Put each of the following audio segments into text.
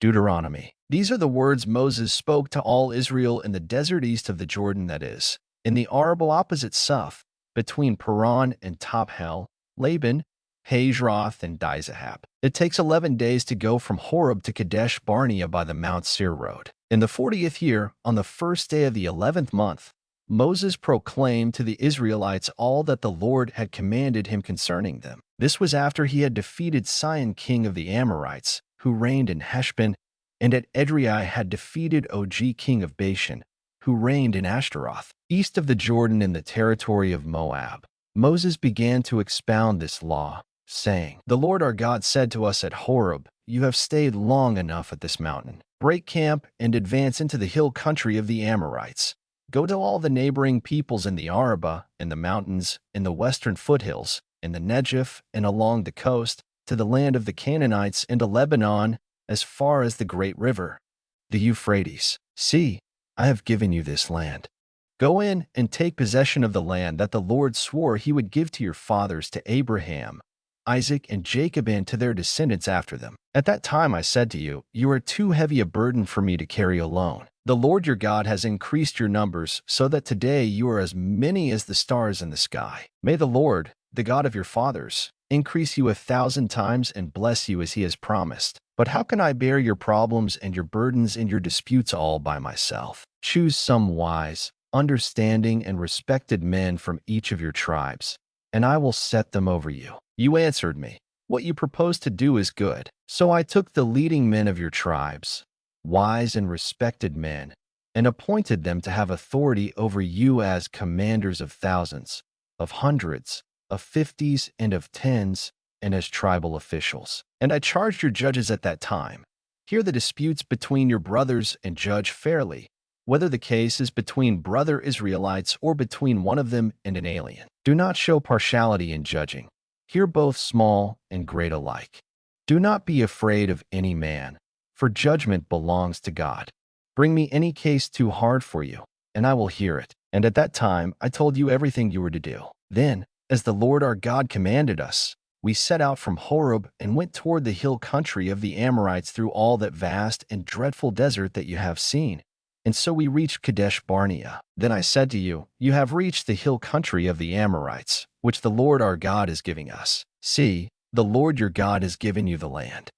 Deuteronomy. These are the words Moses spoke to all Israel in the desert east of the Jordan, that is, in the Araba opposite Suph, between Paran and Tophel, Laban, Hazeroth, and Dizahab. It takes 11 days to go from Horeb to Kadesh Barnea by the Mount Seir road. In the 40th year, on the first day of the 11th month, Moses proclaimed to the Israelites all that the Lord had commanded him concerning them. This was after he had defeated Sihon, king of the Amorites, who reigned in Heshbon, and at Edrei had defeated Og, king of Bashan, who reigned in Ashtaroth, east of the Jordan in the territory of Moab. Moses began to expound this law, saying, "The Lord our God said to us at Horeb, 'You have stayed long enough at this mountain. Break camp and advance into the hill country of the Amorites. Go to all the neighboring peoples in the Araba, in the mountains, in the western foothills, in the Negev, and along the coast, to the land of the Canaanites, and to Lebanon, as far as the great river, the Euphrates. See, I have given you this land. Go in and take possession of the land that the Lord swore he would give to your fathers, to Abraham, Isaac, and Jacob, and to their descendants after them. At that time I said to you, you are too heavy a burden for me to carry alone. The Lord your God has increased your numbers, so that today you are as many as the stars in the sky. May the Lord, the God of your fathers, increase you 1,000 times and bless you as he has promised. But how can I bear your problems and your burdens and your disputes all by myself? Choose some wise, understanding, and respected men from each of your tribes, and I will set them over you." You answered me, "What you propose to do is good." So I took the leading men of your tribes, wise and respected men, and appointed them to have authority over you as commanders of thousands, of hundreds, of fifties, and of tens, and as tribal officials. And I charged your judges at that time, "Hear the disputes between your brothers and judge fairly, whether the case is between brother Israelites or between one of them and an alien. Do not show partiality in judging. Hear both small and great alike. Do not be afraid of any man, for judgment belongs to God. Bring me any case too hard for you, and I will hear it." And at that time I told you everything you were to do. Then, as the Lord our God commanded us, we set out from Horeb and went toward the hill country of the Amorites through all that vast and dreadful desert that you have seen. And so we reached Kadesh Barnea. Then I said to you, "You have reached the hill country of the Amorites, which the Lord our God is giving us. See, the Lord your God has given you the land.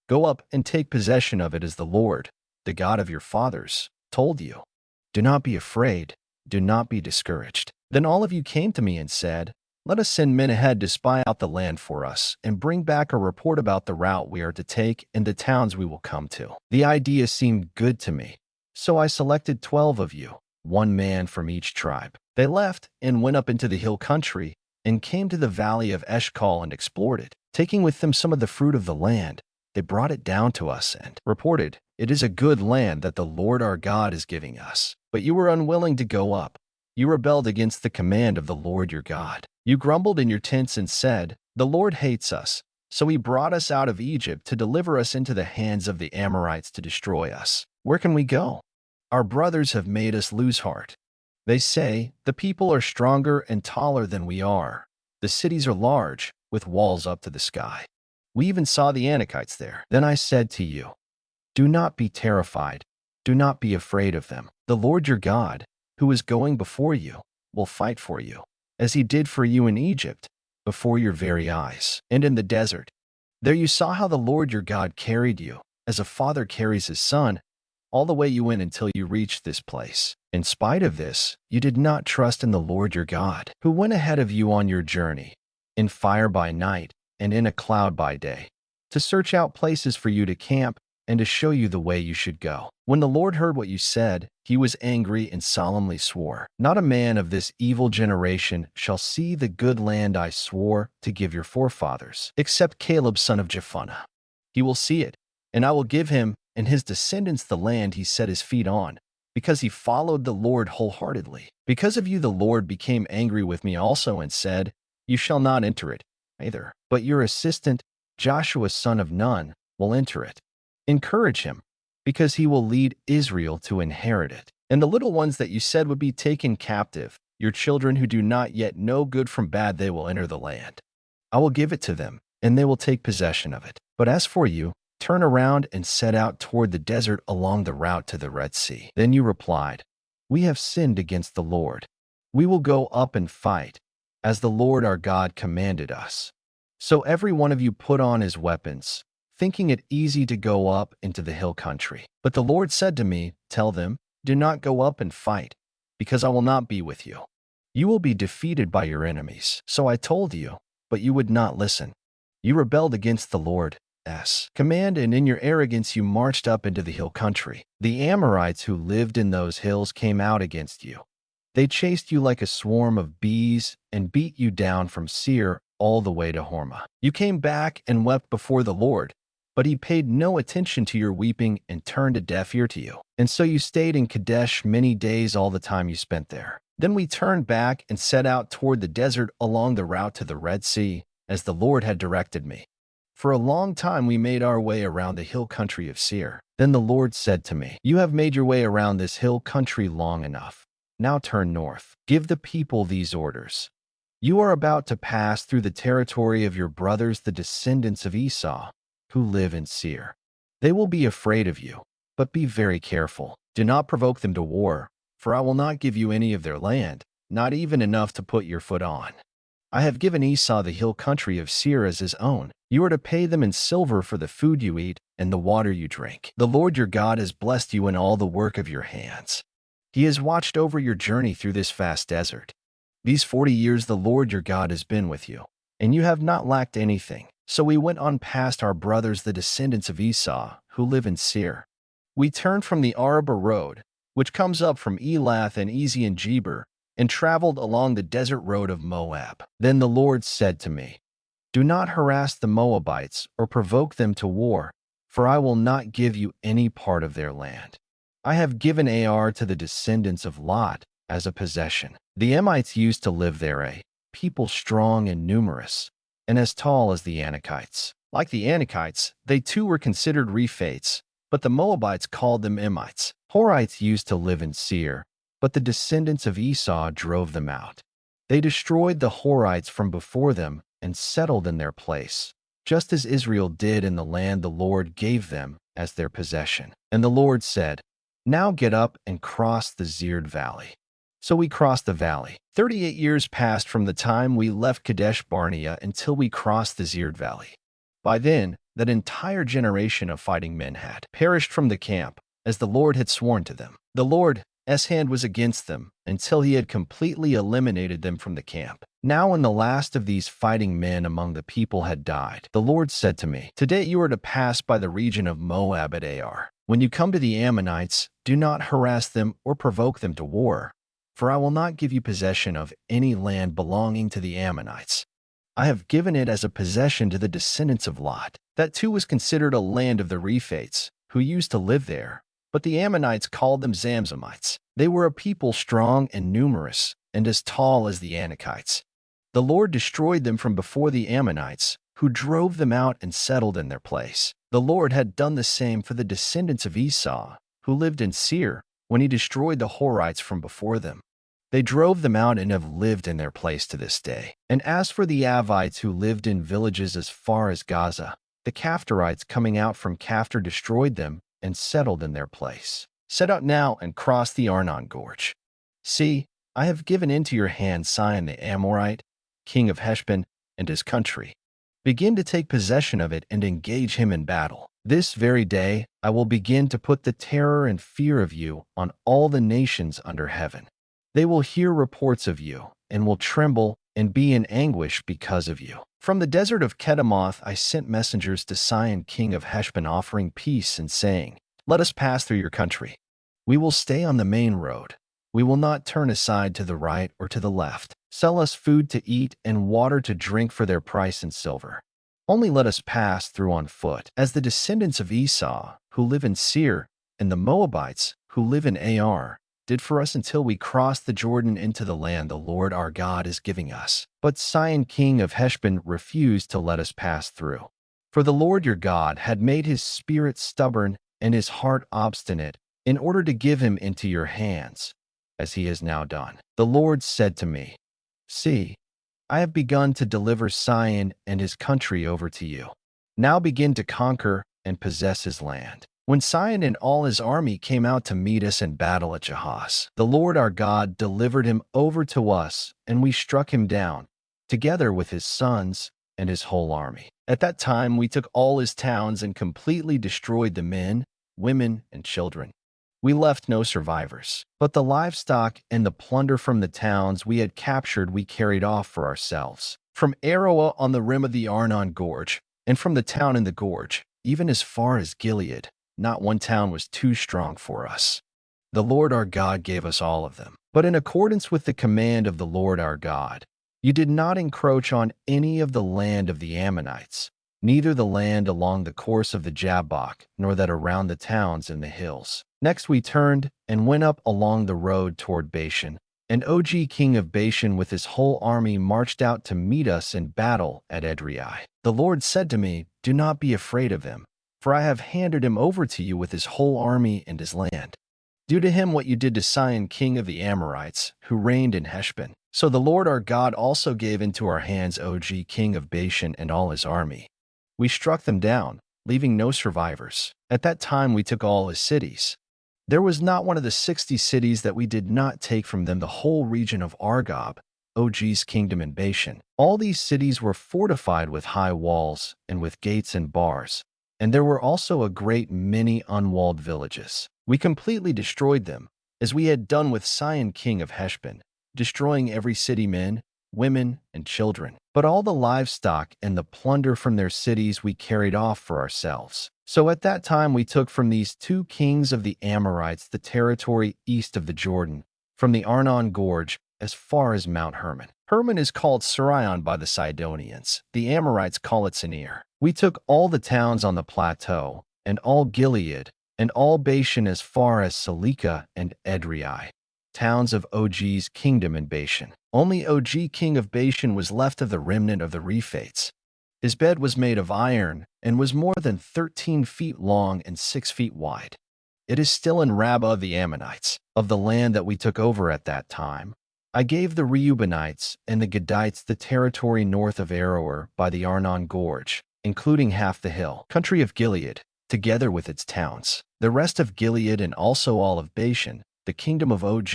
Go up and take possession of it as the Lord, the God of your fathers, told you. Do not be afraid, do not be discouraged." Then all of you came to me and said, "Let us send men ahead to spy out the land for us and bring back a report about the route we are to take and the towns we will come to." The idea seemed good to me, so I selected 12 of you, one man from each tribe. They left and went up into the hill country and came to the valley of Eshcol and explored it. Taking with them some of the fruit of the land, they brought it down to us and reported, "It is a good land that the Lord our God is giving us." But you were unwilling to go up. You rebelled against the command of the Lord your God. You grumbled in your tents and said, "The Lord hates us, so he brought us out of Egypt to deliver us into the hands of the Amorites to destroy us. Where can we go? Our brothers have made us lose heart. They say, 'The people are stronger and taller than we are. The cities are large, with walls up to the sky. We even saw the Anakites there.' Then I said to you, 'Do not be terrified. Do not be afraid of them. The Lord your God, who is going before you, will fight for you, as he did for you in Egypt, before your very eyes, and in the desert. There you saw how the Lord your God carried you, as a father carries his son, all the way you went until you reached this place. In spite of this, you did not trust in the Lord your God, who went ahead of you on your journey, in fire by night and in a cloud by day, to search out places for you to camp and to show you the way you should go. When the Lord heard what you said, he was angry and solemnly swore, 'Not a man of this evil generation shall see the good land I swore to give your forefathers, except Caleb son of Jephunneh. He will see it, and I will give him and his descendants the land he set his feet on, because he followed the Lord wholeheartedly. Because of you the Lord became angry with me also and said, You shall not enter it either, but your assistant, Joshua son of Nun, will enter it. Encourage him, because he will lead Israel to inherit it. And the little ones that you said would be taken captive, your children who do not yet know good from bad, they will enter the land. I will give it to them, and they will take possession of it. But as for you, Turn around and set out toward the desert along the route to the Red Sea." Then you replied, "We have sinned against the Lord. We will go up and fight, as the Lord our God commanded us." So every one of you put on his weapons, thinking it easy to go up into the hill country. But the Lord said to me, "Tell them, do not go up and fight, because I will not be with you. You will be defeated by your enemies." So I told you, but you would not listen. You rebelled against the Lord's command, and in your arrogance you marched up into the hill country. The Amorites who lived in those hills came out against you. They chased you like a swarm of bees and beat you down from Seir all the way to Hormah. You came back and wept before the Lord, but he paid no attention to your weeping and turned a deaf ear to you. And so you stayed in Kadesh many days, all the time you spent there. Then we turned back and set out toward the desert along the route to the Red Sea, as the Lord had directed me. For a long time we made our way around the hill country of Seir. Then the Lord said to me, "You have made your way around this hill country long enough. Now turn north. Give the people these orders. You are about to pass through the territory of your brothers, the descendants of Esau, who live in Seir. They will be afraid of you, but be very careful. Do not provoke them to war, for I will not give you any of their land, not even enough to put your foot on. I have given Esau the hill country of Seir as his own. You are to pay them in silver for the food you eat and the water you drink. The Lord your God has blessed you in all the work of your hands. He has watched over your journey through this vast desert. These 40 years the Lord your God has been with you, and you have not lacked anything." So we went on past our brothers, the descendants of Esau, who live in Seir. We turned from the Arabah road, which comes up from Elath and Ezion-Geber, and traveled along the desert road of Moab. Then the Lord said to me, "Do not harass the Moabites or provoke them to war, for I will not give you any part of their land. I have given Ar to the descendants of Lot as a possession." The Emites used to live there, a people strong and numerous, and as tall as the Anakites. Like the Anakites, they too were considered Rephates, but the Moabites called them Emites. Horites used to live in Seir, but the descendants of Esau drove them out. They destroyed the Horites from before them and settled in their place, just as Israel did in the land the Lord gave them as their possession. And the Lord said, "Now get up and cross the Zered Valley." So we crossed the valley. 38 years passed from the time we left Kadesh Barnea until we crossed the Zered Valley. By then, that entire generation of fighting men had perished from the camp, as the Lord had sworn to them. The Lord's hand was against them until he had completely eliminated them from the camp. Now when the last of these fighting men among the people had died, the Lord said to me, "Today you are to pass by the region of Moab at Ar. When you come to the Ammonites, do not harass them or provoke them to war, for I will not give you possession of any land belonging to the Ammonites. I have given it as a possession to the descendants of Lot." That too was considered a land of the Rephates, who used to live there, but the Ammonites called them Zamzamites. They were a people strong and numerous, and as tall as the Anakites. The Lord destroyed them from before the Ammonites, who drove them out and settled in their place. The Lord had done the same for the descendants of Esau, who lived in Seir, when he destroyed the Horites from before them. They drove them out and have lived in their place to this day. And as for the Avites who lived in villages as far as Gaza, the Caphtorites coming out from Caphtor destroyed them and settled in their place. Set out now and cross the Arnon Gorge. See, I have given into your hand Sihon the Amorite, king of Heshbon, and his country. Begin to take possession of it and engage him in battle. This very day I will begin to put the terror and fear of you on all the nations under heaven. They will hear reports of you and will tremble and be in anguish because of you. From the desert of Kedemoth I sent messengers to Sihon king of Heshbon offering peace and saying, "Let us pass through your country. We will stay on the main road. We will not turn aside to the right or to the left. Sell us food to eat and water to drink for their price in silver. Only let us pass through on foot." As the descendants of Esau, who live in Seir, and the Moabites, who live in Ar, did for us until we crossed the Jordan into the land the Lord our God is giving us. But Sihon king of Heshbon refused to let us pass through. For the Lord your God had made his spirit stubborn and his heart obstinate, in order to give him into your hands, as he has now done. The Lord said to me, "See, I have begun to deliver Sihon and his country over to you. Now begin to conquer and possess his land. When Sihon and all his army came out to meet us in battle at Jahaz, the Lord our God delivered him over to us, and we struck him down, together with his sons and his whole army. At that time we took all his towns and completely destroyed the men, women, and children. We left no survivors, but the livestock and the plunder from the towns we had captured we carried off for ourselves. From Aroah on the rim of the Arnon Gorge, and from the town in the gorge, even as far as Gilead, not one town was too strong for us. The Lord our God gave us all of them. But in accordance with the command of the Lord our God, you did not encroach on any of the land of the Ammonites, neither the land along the course of the Jabbok, nor that around the towns and the hills. Next we turned and went up along the road toward Bashan, and Og king of Bashan with his whole army marched out to meet us in battle at Edrei. The Lord said to me, "Do not be afraid of him, for I have handed him over to you with his whole army and his land. Do to him what you did to Sihon king of the Amorites, who reigned in Heshbon." So the Lord our God also gave into our hands Og king of Bashan and all his army. We struck them down, leaving no survivors. At that time we took all his cities. There was not one of the 60 cities that we did not take from them, the whole region of Argob, Og's kingdom in Bashan. All these cities were fortified with high walls and with gates and bars, and there were also a great many unwalled villages. We completely destroyed them, as we had done with Sihon king of Heshbon, destroying every city, men, women, and children. But all the livestock and the plunder from their cities we carried off for ourselves. So at that time we took from these 2 kings of the Amorites the territory east of the Jordan, from the Arnon Gorge as far as Mount Hermon. Hermon is called Sirion by the Sidonians. The Amorites call it Senir. We took all the towns on the plateau, and all Gilead, and all Bashan as far as Salika and Edrei, towns of Og's kingdom in Bashan. Only Og king of Bashan was left of the remnant of the Rephates. His bed was made of iron and was more than 13 feet long and 6 feet wide. It is still in Rabbah of the Ammonites. Of the land that we took over at that time, I gave the Reubenites and the Gadites the territory north of Aroer by the Arnon Gorge, including half the hill country of Gilead, together with its towns. The rest of Gilead and also all of Bashan, the kingdom of Og,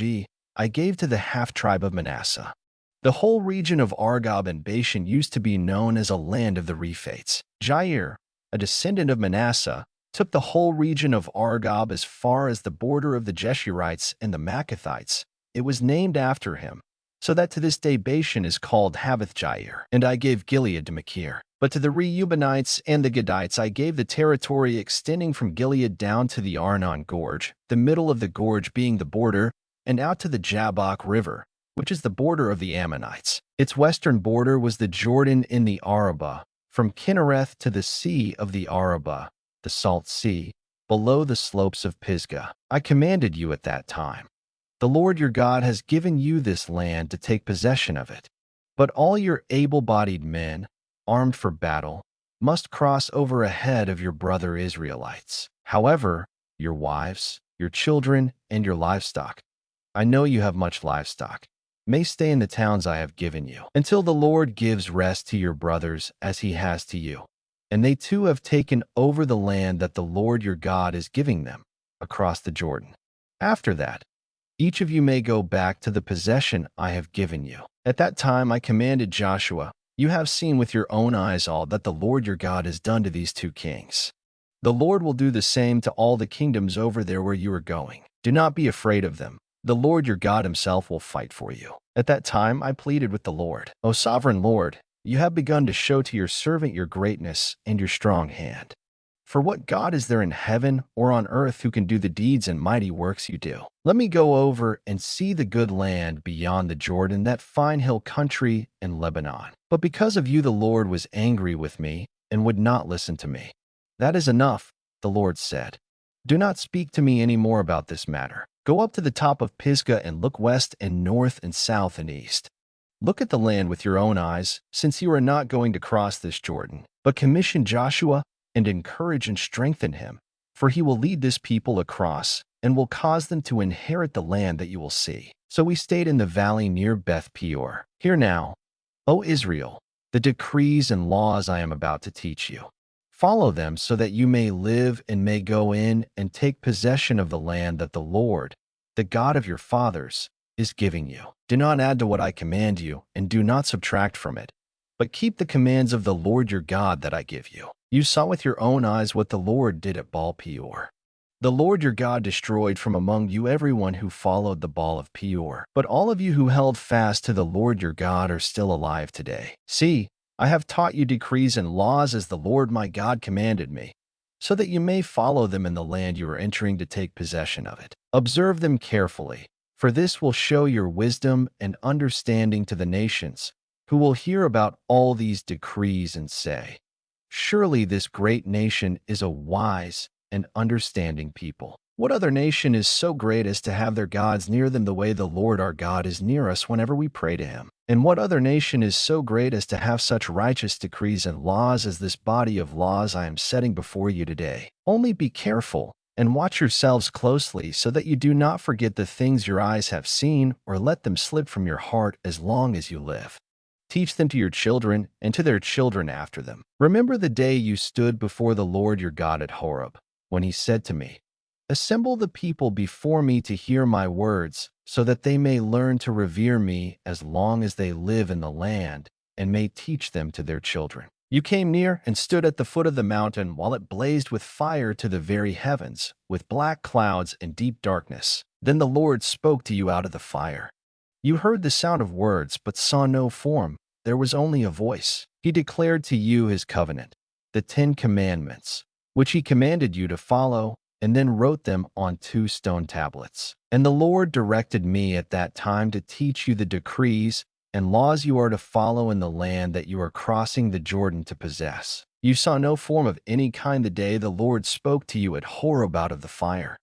I gave to the half-tribe of Manasseh. The whole region of Argob and Bashan used to be known as a land of the Rephates. Jair, a descendant of Manasseh, took the whole region of Argob as far as the border of the Jeshurites and the Maccathites. It was named after him, so that to this day Bashan is called Havoth Jair. And I gave Gilead to Machir. But to the Reubenites and the Gadites I gave the territory extending from Gilead down to the Arnon Gorge, the middle of the gorge being the border, and out to the Jabbok River, which is the border of the Ammonites. Its western border was the Jordan in the Arabah, from Kinnereth to the sea of the Arabah, the Salt Sea, below the slopes of Pisgah. I commanded you at that time. The Lord your God has given you this land to take possession of it. But all your able-bodied men, armed for battle, must cross over ahead of your brother Israelites. However, your wives, your children, and your livestock, I know you have much livestock, may stay in the towns I have given you, until the Lord gives rest to your brothers as he has to you. And they too have taken over the land that the Lord your God is giving them, across the Jordan. After that, each of you may go back to the possession I have given you. At that time I commanded Joshua, "You have seen with your own eyes all that the Lord your God has done to these 2 kings. The Lord will do the same to all the kingdoms over there where you are going. Do not be afraid of them. The Lord your God himself will fight for you." At that time I pleaded with the Lord, "O sovereign Lord, you have begun to show to your servant your greatness and your strong hand. For what God is there in heaven or on earth who can do the deeds and mighty works you do? Let me go over and see the good land beyond the Jordan, that fine hill country in Lebanon." But because of you the Lord was angry with me and would not listen to me. "That is enough," the Lord said. "Do not speak to me any more about this matter. Go up to the top of Pisgah and look west and north and south and east. Look at the land with your own eyes, since you are not going to cross this Jordan. But commission Joshua and encourage and strengthen him, for he will lead this people across and will cause them to inherit the land that you will see." So we stayed in the valley near Beth Peor. Hear now, O Israel, the decrees and laws I am about to teach you. Follow them so that you may live and may go in and take possession of the land that the Lord, the God of your fathers, is giving you. Do not add to what I command you, and do not subtract from it, but keep the commands of the Lord your God that I give you. You saw with your own eyes what the Lord did at Baal Peor. The Lord your God destroyed from among you everyone who followed the Baal of Peor. But all of you who held fast to the Lord your God are still alive today. See, I have taught you decrees and laws as the Lord my God commanded me, so that you may follow them in the land you are entering to take possession of it. Observe them carefully, for this will show your wisdom and understanding to the nations, who will hear about all these decrees and say, "Surely this great nation is a wise and understanding people." What other nation is so great as to have their gods near them the way the Lord our God is near us whenever we pray to him? And what other nation is so great as to have such righteous decrees and laws as this body of laws I am setting before you today? Only be careful and watch yourselves closely so that you do not forget the things your eyes have seen or let them slip from your heart as long as you live. Teach them to your children and to their children after them. Remember the day you stood before the Lord your God at Horeb, when he said to me, "Assemble the people before me to hear my words, so that they may learn to revere me as long as they live in the land, and may teach them to their children." You came near and stood at the foot of the mountain while it blazed with fire to the very heavens, with black clouds and deep darkness. Then the Lord spoke to you out of the fire. You heard the sound of words, but saw no form. There was only a voice. He declared to you his covenant, the 10 Commandments, which he commanded you to follow, and then wrote them on 2 stone tablets. And the Lord directed me at that time to teach you the decrees and laws you are to follow in the land that you are crossing the Jordan to possess. You saw no form of any kind the day the Lord spoke to you at Horeb out of the fire.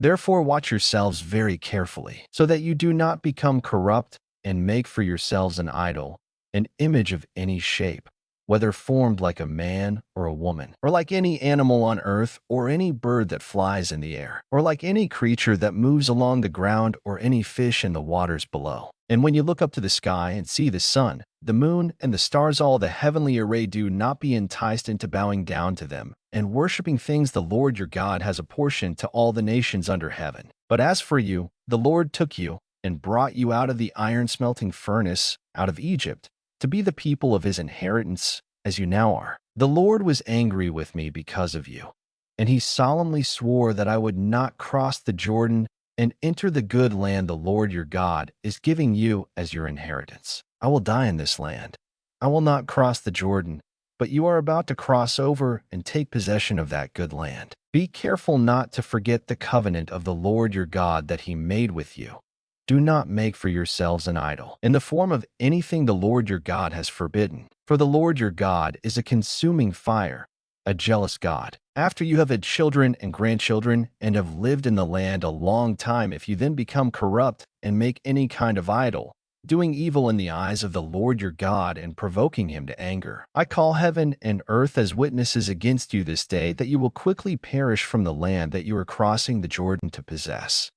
Therefore watch yourselves very carefully, so that you do not become corrupt and make for yourselves an idol, an image of any shape, whether formed like a man or a woman, or like any animal on earth, or any bird that flies in the air, or like any creature that moves along the ground, or any fish in the waters below. And when you look up to the sky and see the sun, the moon, and the stars, all the heavenly array, do not be enticed into bowing down to them and worshiping things the Lord your God has apportioned to all the nations under heaven. But as for you, the Lord took you and brought you out of the iron-smelting furnace, out of Egypt, to be the people of his inheritance, as you now are. The Lord was angry with me because of you, and he solemnly swore that I would not cross the Jordan and enter the good land the Lord your God is giving you as your inheritance. I will die in this land. I will not cross the Jordan, but you are about to cross over and take possession of that good land. Be careful not to forget the covenant of the Lord your God that he made with you. Do not make for yourselves an idol in the form of anything the Lord your God has forbidden. For the Lord your God is a consuming fire, a jealous God. After you have had children and grandchildren and have lived in the land a long time, if you then become corrupt and make any kind of idol, doing evil in the eyes of the Lord your God and provoking him to anger, I call heaven and earth as witnesses against you this day that you will quickly perish from the land that you are crossing the Jordan to possess.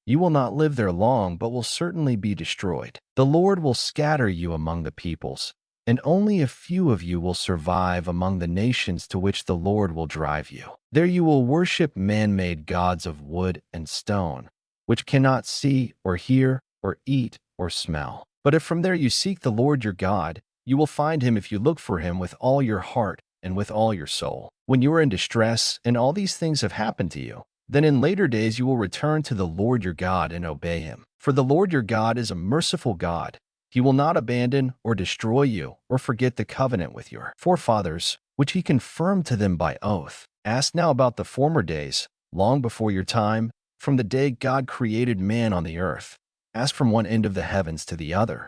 You will not live there long, but will certainly be destroyed. The Lord will scatter you among the peoples, and only a few of you will survive among the nations to which the Lord will drive you. There you will worship man-made gods of wood and stone, which cannot see or hear or eat or smell. But if from there you seek the Lord your God, you will find him if you look for him with all your heart and with all your soul. When you are in distress and all these things have happened to you, then in later days you will return to the Lord your God and obey him. For the Lord your God is a merciful God. He will not abandon or destroy you or forget the covenant with your forefathers, which he confirmed to them by oath. Ask now about the former days, long before your time, from the day God created man on the earth. Ask from one end of the heavens to the other.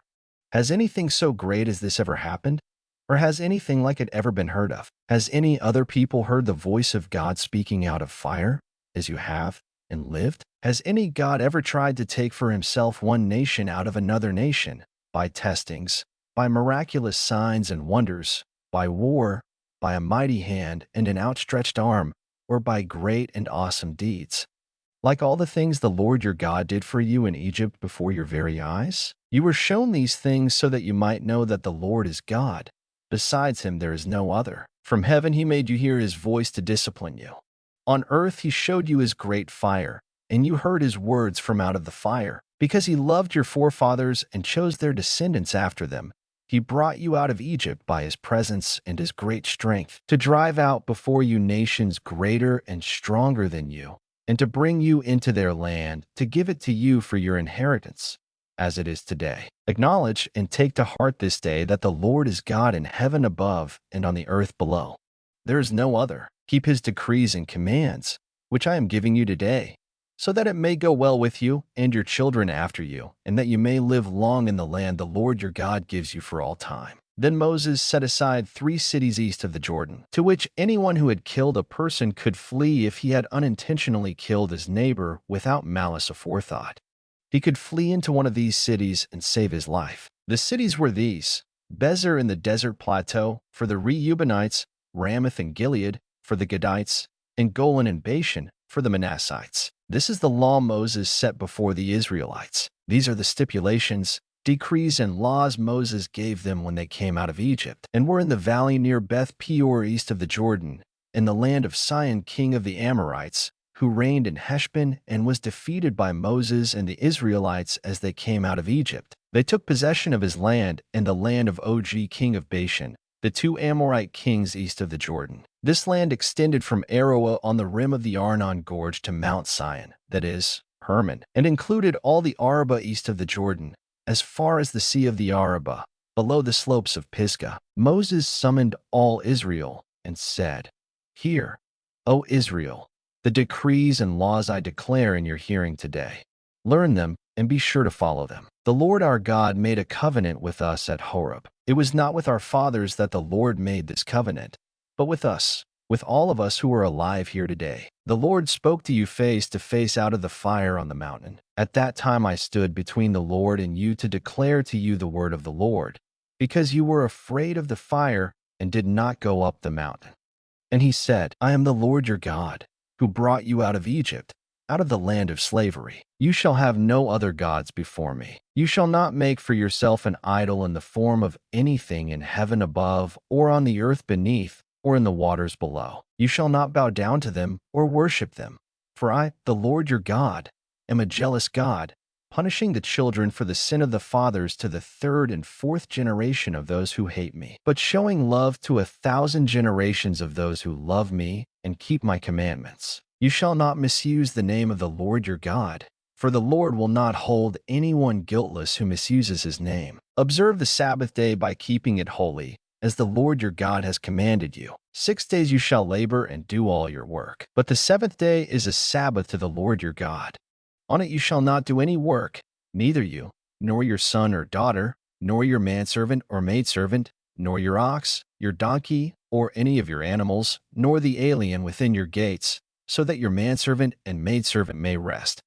Has anything so great as this ever happened? Or has anything like it ever been heard of? Has any other people heard the voice of God speaking out of fire, as you have, and lived? Has any God ever tried to take for himself one nation out of another nation, by testings, by miraculous signs and wonders, by war, by a mighty hand and an outstretched arm, or by great and awesome deeds, like all the things the Lord your God did for you in Egypt before your very eyes? You were shown these things so that you might know that the Lord is God. Besides him there is no other. From heaven he made you hear his voice to discipline you. On earth he showed you his great fire, and you heard his words from out of the fire. Because he loved your forefathers and chose their descendants after them, he brought you out of Egypt by his presence and his great strength, to drive out before you nations greater and stronger than you, and to bring you into their land, to give it to you for your inheritance, as it is today. Acknowledge and take to heart this day that the Lord is God in heaven above and on the earth below. There is no other. Keep his decrees and commands, which I am giving you today, so that it may go well with you and your children after you, and that you may live long in the land the Lord your God gives you for all time. Then Moses set aside 3 cities east of the Jordan, to which anyone who had killed a person could flee if he had unintentionally killed his neighbor without malice aforethought. He could flee into one of these cities and save his life. The cities were these: Bezer in the desert plateau for the Reubenites, Ramoth and Gilead for the Gadites, and Golan and Bashan for the Manassites. This is the law Moses set before the Israelites. These are the stipulations, decrees, and laws Moses gave them when they came out of Egypt, and were in the valley near Beth Peor east of the Jordan, in the land of Sihon king of the Amorites, who reigned in Heshbon and was defeated by Moses and the Israelites as they came out of Egypt. They took possession of his land and the land of Og king of Bashan, the 2 Amorite kings east of the Jordan. This land extended from Aroah on the rim of the Arnon Gorge to Mount Sion, that is, Hermon, and included all the Arabah east of the Jordan, as far as the Sea of the Arabah, below the slopes of Pisgah. Moses summoned all Israel and said, "Hear, O Israel, the decrees and laws I declare in your hearing today. Learn them and be sure to follow them. The Lord our God made a covenant with us at Horeb. It was not with our fathers that the Lord made this covenant, but with us, with all of us who are alive here today. The Lord spoke to you face to face out of the fire on the mountain. At that time I stood between the Lord and you to declare to you the word of the Lord, because you were afraid of the fire and did not go up the mountain." And he said, "I am the Lord your God, who brought you out of Egypt, out of the land of slavery. You shall have no other gods before me. You shall not make for yourself an idol in the form of anything in heaven above, or on the earth beneath, or in the waters below. You shall not bow down to them or worship them. For I, the Lord your God, am a jealous God, punishing the children for the sin of the fathers to the 3rd and 4th generation of those who hate me, but showing love to 1,000 generations of those who love me and keep my commandments. You shall not misuse the name of the Lord your God, for the Lord will not hold anyone guiltless who misuses his name. Observe the Sabbath day by keeping it holy, as the Lord your God has commanded you. 6 days you shall labor and do all your work, but the 7th day is a Sabbath to the Lord your God. On it you shall not do any work, neither you, nor your son or daughter, nor your manservant or maidservant, nor your ox, your donkey, or any of your animals, nor the alien within your gates, so that your manservant and maidservant may rest,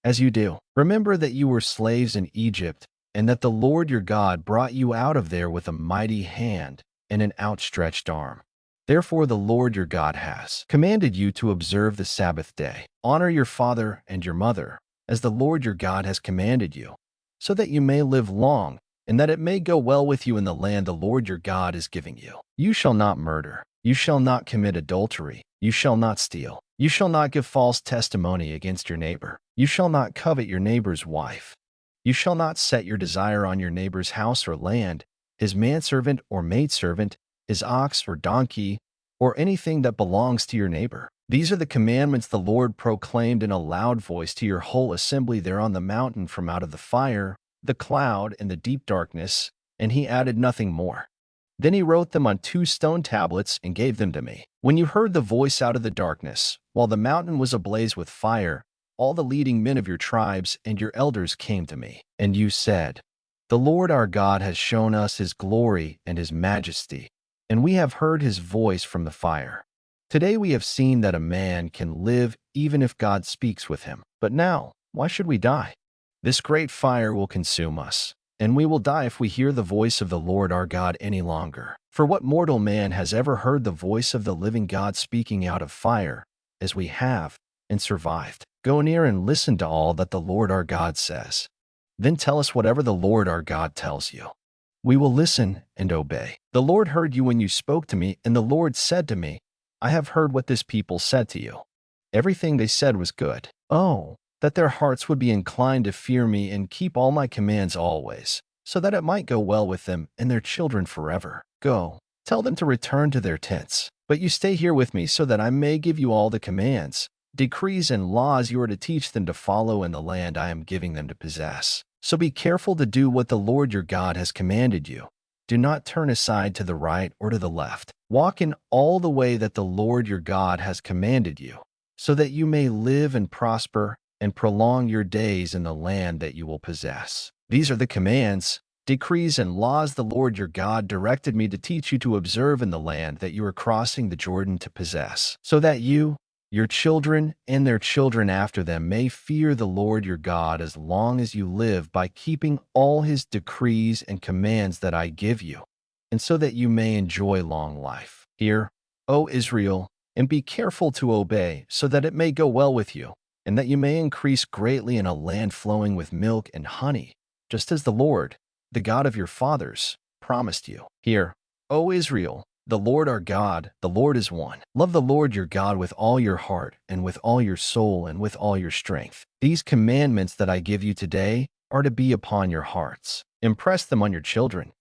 as you do. Remember that you were slaves in Egypt, and that the Lord your God brought you out of there with a mighty hand and an outstretched arm. Therefore the Lord your God has commanded you to observe the Sabbath day. Honor your father and your mother, as the Lord your God has commanded you, so that you may live long, and that it may go well with you in the land the Lord your God is giving you. You shall not murder. You shall not commit adultery. You shall not steal. You shall not give false testimony against your neighbor. You shall not covet your neighbor's wife. You shall not set your desire on your neighbor's house or land, his manservant or maidservant, his ox or donkey, or anything that belongs to your neighbor. These are the commandments the Lord proclaimed in a loud voice to your whole assembly there on the mountain from out of the fire, the cloud, and the deep darkness, and he added nothing more. Then he wrote them on 2 stone tablets and gave them to me. When you heard the voice out of the darkness, while the mountain was ablaze with fire, all the leading men of your tribes and your elders came to me. And you said, "The Lord our God has shown us his glory and his majesty, and we have heard his voice from the fire. Today we have seen that a man can live even if God speaks with him. But now, why should we die? This great fire will consume us, and we will die if we hear the voice of the Lord our God any longer. For what mortal man has ever heard the voice of the living God speaking out of fire, as we have, and survived? Go near and listen to all that the Lord our God says. Then tell us whatever the Lord our God tells you." We will listen and obey. The Lord heard you when you spoke to me, and the Lord said to me, I have heard what this people said to you. Everything they said was good. Oh, that their hearts would be inclined to fear me and keep all my commands always, so that it might go well with them and their children forever. Go, tell them to return to their tents. But you stay here with me so that I may give you all the commands, decrees, and laws you are to teach them to follow in the land I am giving them to possess. So be careful to do what the Lord your God has commanded you. Do not turn aside to the right or to the left. Walk in all the way that the Lord your God has commanded you, so that you may live and prosper and prolong your days in the land that you will possess. These are the commands, decrees, and laws the Lord your God directed me to teach you to observe in the land that you are crossing the Jordan to possess, so that you, your children, and their children after them may fear the Lord your God as long as you live by keeping all his decrees and commands that I give you, and so that you may enjoy long life. Hear, O Israel, and be careful to obey, so that it may go well with you, and that you may increase greatly in a land flowing with milk and honey, just as the Lord, the God of your fathers, promised you. Hear, O Israel, the Lord our God, the Lord is one. Love the Lord your God with all your heart, and with all your soul, and with all your strength. These commandments that I give you today are to be upon your hearts. Impress them on your children.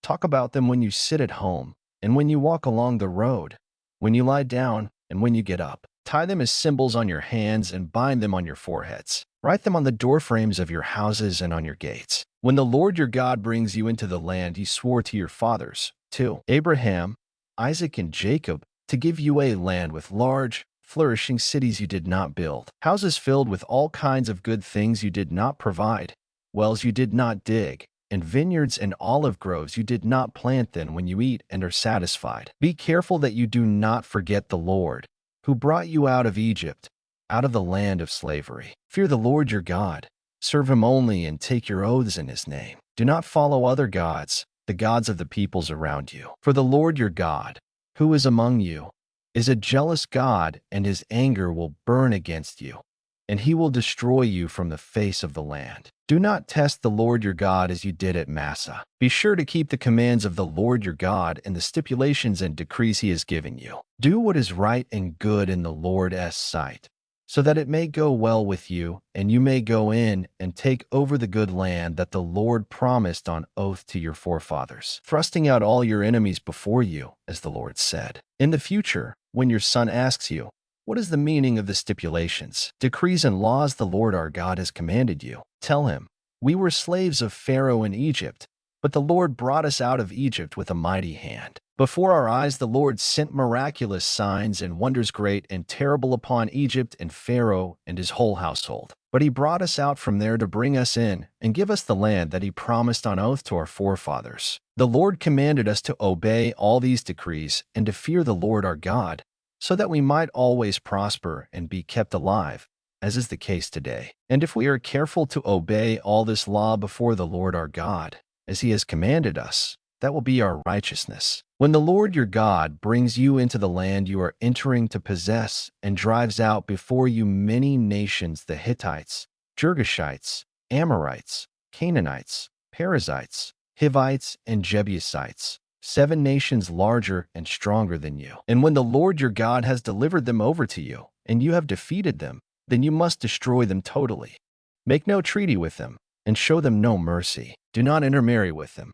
Talk about them when you sit at home, and when you walk along the road, when you lie down, and when you get up. Tie them as symbols on your hands and bind them on your foreheads. Write them on the doorframes of your houses and on your gates. When the Lord your God brings you into the land he swore to your fathers, to Abraham, Isaac, and Jacob, to give you a land with large, flourishing cities you did not build, houses filled with all kinds of good things you did not provide, wells you did not dig, and vineyards and olive groves you did not plant then when you eat and are satisfied. Be careful that you do not forget the Lord, who brought you out of Egypt, out of the land of slavery. Fear the Lord your God. Serve him only and take your oaths in his name. Do not follow other gods, the gods of the peoples around you. For the Lord your God, who is among you, is a jealous God, and his anger will burn against you, and he will destroy you from the face of the land. Do not test the Lord your God as you did at Massah. Be sure to keep the commands of the Lord your God and the stipulations and decrees he has given you. Do what is right and good in the Lord's sight, so that it may go well with you, and you may go in and take over the good land that the Lord promised on oath to your forefathers, thrusting out all your enemies before you, as the Lord said. In the future, when your son asks you, what is the meaning of the stipulations, decrees, and laws the Lord our God has commanded you? Tell him, we were slaves of Pharaoh in Egypt, but the Lord brought us out of Egypt with a mighty hand. Before our eyes the Lord sent miraculous signs and wonders great and terrible upon Egypt and Pharaoh and his whole household. But he brought us out from there to bring us in and give us the land that he promised on oath to our forefathers. The Lord commanded us to obey all these decrees and to fear the Lord our God, so that we might always prosper and be kept alive, as is the case today. And if we are careful to obey all this law before the Lord our God, as he has commanded us, that will be our righteousness. When the Lord your God brings you into the land you are entering to possess and drives out before you many nations, the Hittites, Girgashites, Amorites, Canaanites, Perizzites, Hivites, and Jebusites, 7 nations larger and stronger than you. And when the Lord your God has delivered them over to you, and you have defeated them, then you must destroy them totally. Make no treaty with them, and show them no mercy. Do not intermarry with them.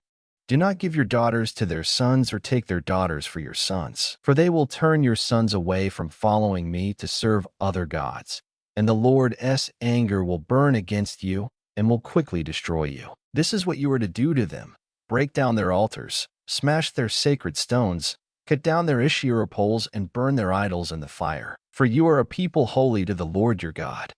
Do not give your daughters to their sons or take their daughters for your sons, for they will turn your sons away from following me to serve other gods, and the Lord's anger will burn against you and will quickly destroy you. This is what you are to do to them. Break down their altars, smash their sacred stones, cut down their Asherah poles, and burn their idols in the fire. For you are a people holy to the Lord your God.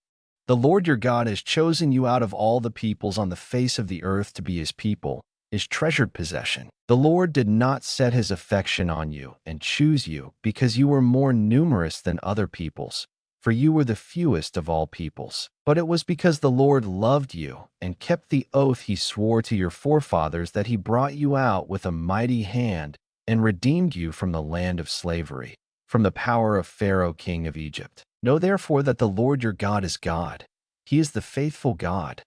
The Lord your God has chosen you out of all the peoples on the face of the earth to be his people, his treasured possession. The Lord did not set his affection on you and choose you because you were more numerous than other peoples, for you were the fewest of all peoples. But it was because the Lord loved you and kept the oath he swore to your forefathers that he brought you out with a mighty hand and redeemed you from the land of slavery, from the power of Pharaoh king of Egypt. Know therefore that the Lord your God is God. He is the faithful God,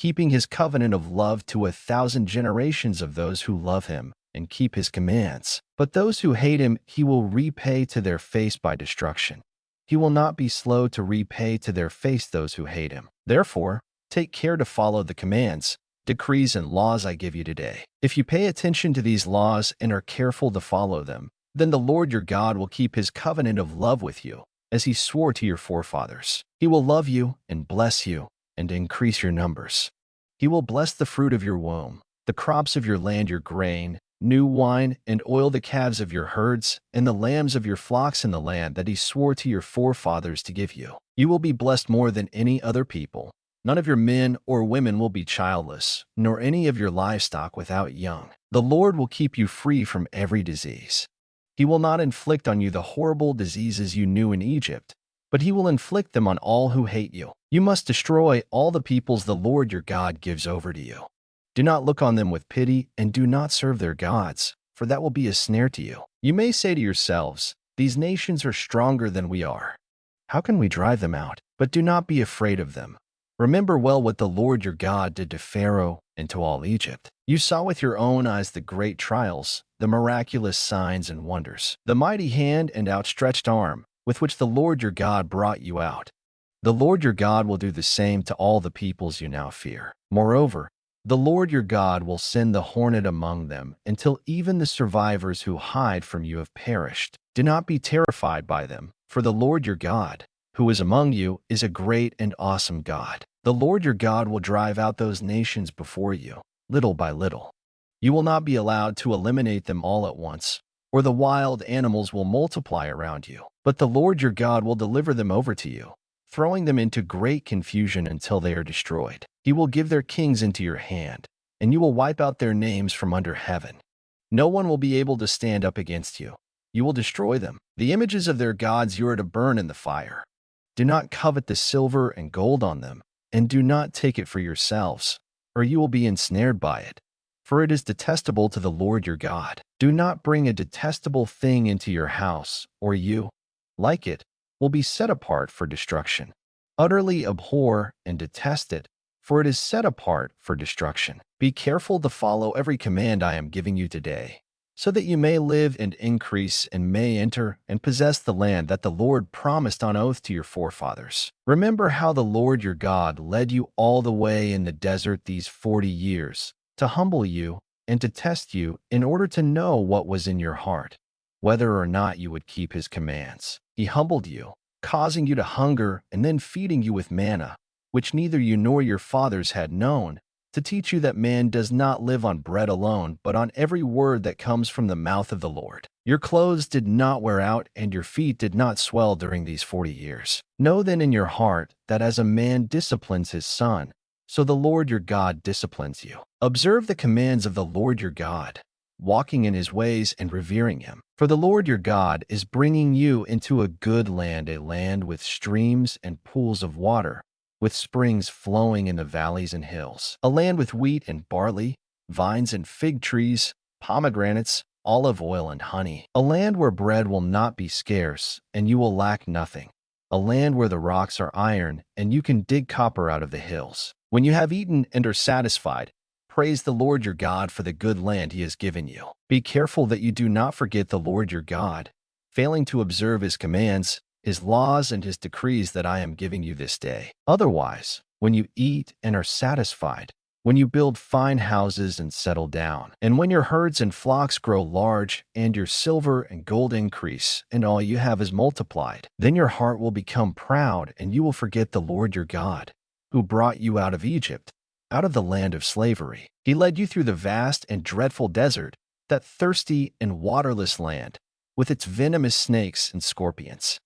keeping his covenant of love to 1,000 generations of those who love him and keep his commands. But those who hate him he will repay to their face by destruction. He will not be slow to repay to their face those who hate him. Therefore, take care to follow the commands, decrees, and laws I give you today. If you pay attention to these laws and are careful to follow them, then the Lord your God will keep his covenant of love with you, as he swore to your forefathers. He will love you and bless you and increase your numbers. He will bless the fruit of your womb, the crops of your land, your grain, new wine, and oil, the calves of your herds, and the lambs of your flocks in the land that he swore to your forefathers to give you. You will be blessed more than any other people. None of your men or women will be childless, nor any of your livestock without young. The Lord will keep you free from every disease. He will not inflict on you the horrible diseases you knew in Egypt, but he will inflict them on all who hate you. You must destroy all the peoples the Lord your God gives over to you. Do not look on them with pity, and do not serve their gods, for that will be a snare to you. You may say to yourselves, these nations are stronger than we are. How can we drive them out? But do not be afraid of them. Remember well what the Lord your God did to Pharaoh and to all Egypt. You saw with your own eyes the great trials, the miraculous signs and wonders, the mighty hand and outstretched arm with which the Lord your God brought you out. The Lord your God will do the same to all the peoples you now fear. Moreover, the Lord your God will send the hornet among them until even the survivors who hide from you have perished. Do not be terrified by them, for the Lord your God, who is among you, is a great and awesome God. The Lord your God will drive out those nations before you, little by little. You will not be allowed to eliminate them all at once, or the wild animals will multiply around you. But the Lord your God will deliver them over to you, throwing them into great confusion until they are destroyed. He will give their kings into your hand, and you will wipe out their names from under heaven. No one will be able to stand up against you. You will destroy them. The images of their gods you are to burn in the fire. Do not covet the silver and gold on them, and do not take it for yourselves, or you will be ensnared by it, for it is detestable to the Lord your God. Do not bring a detestable thing into your house, or you, like it, will be set apart for destruction. Utterly abhor and detest it, for it is set apart for destruction. Be careful to follow every command I am giving you today, so that you may live and increase and may enter and possess the land that the Lord promised on oath to your forefathers. Remember how the Lord your God led you all the way in the desert these 40 years, to humble you and to test you in order to know what was in your heart, whether or not you would keep his commands. He humbled you, causing you to hunger and then feeding you with manna, which neither you nor your fathers had known, to teach you that man does not live on bread alone, but on every word that comes from the mouth of the Lord. Your clothes did not wear out, and your feet did not swell during these 40 years. Know then in your heart that as a man disciplines his son, so the Lord your God disciplines you. Observe the commands of the Lord your God, walking in his ways and revering him. For the Lord your God is bringing you into a good land, a land with streams and pools of water, with springs flowing in the valleys and hills, a land with wheat and barley, vines and fig trees, pomegranates, olive oil and honey, a land where bread will not be scarce, and you will lack nothing, a land where the rocks are iron, and you can dig copper out of the hills. When you have eaten and are satisfied, praise the Lord your God for the good land he has given you. Be careful that you do not forget the Lord your God, failing to observe his commands, his laws, and his decrees that I am giving you this day. Otherwise, when you eat and are satisfied, when you build fine houses and settle down, and when your herds and flocks grow large, and your silver and gold increase, and all you have is multiplied, then your heart will become proud, and you will forget the Lord your God, who brought you out of Egypt, out of the land of slavery. He led you through the vast and dreadful desert, that thirsty and waterless land, with its venomous snakes and scorpions.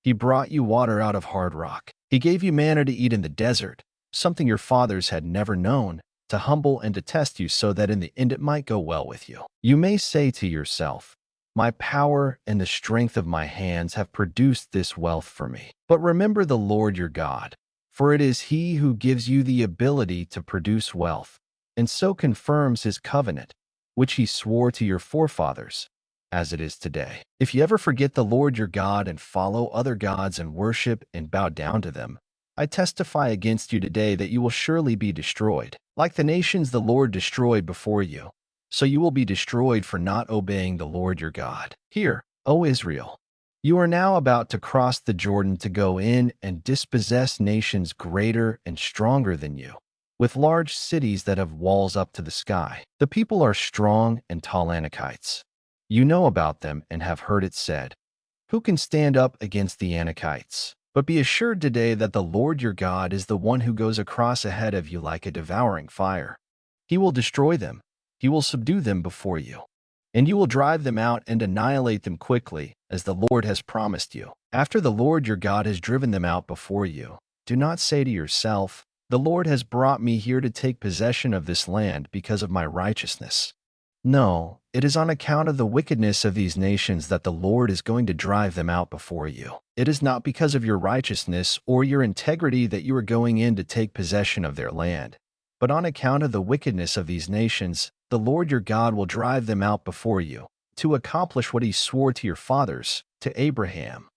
He brought you water out of hard rock. He gave you manna to eat in the desert, something your fathers had never known, to humble and to test you so that in the end it might go well with you. You may say to yourself, my power and the strength of my hands have produced this wealth for me. But remember the Lord your God, for it is he who gives you the ability to produce wealth, and so confirms his covenant, which he swore to your forefathers, as it is today. If you ever forget the Lord your God and follow other gods and worship and bow down to them, I testify against you today that you will surely be destroyed, like the nations the Lord destroyed before you. So you will be destroyed for not obeying the Lord your God. Hear, O Israel, you are now about to cross the Jordan to go in and dispossess nations greater and stronger than you, with large cities that have walls up to the sky. The people are strong and tall Anakites. You know about them and have heard it said, who can stand up against the Anakites? But be assured today that the Lord your God is the one who goes across ahead of you like a devouring fire. He will destroy them. He will subdue them before you. And you will drive them out and annihilate them quickly, as the Lord has promised you. After the Lord your God has driven them out before you, do not say to yourself, the Lord has brought me here to take possession of this land because of my righteousness. No, it is on account of the wickedness of these nations that the Lord is going to drive them out before you. It is not because of your righteousness or your integrity that you are going in to take possession of their land, but on account of the wickedness of these nations, the Lord your God will drive them out before you, to accomplish what he swore to your fathers, to Abraham,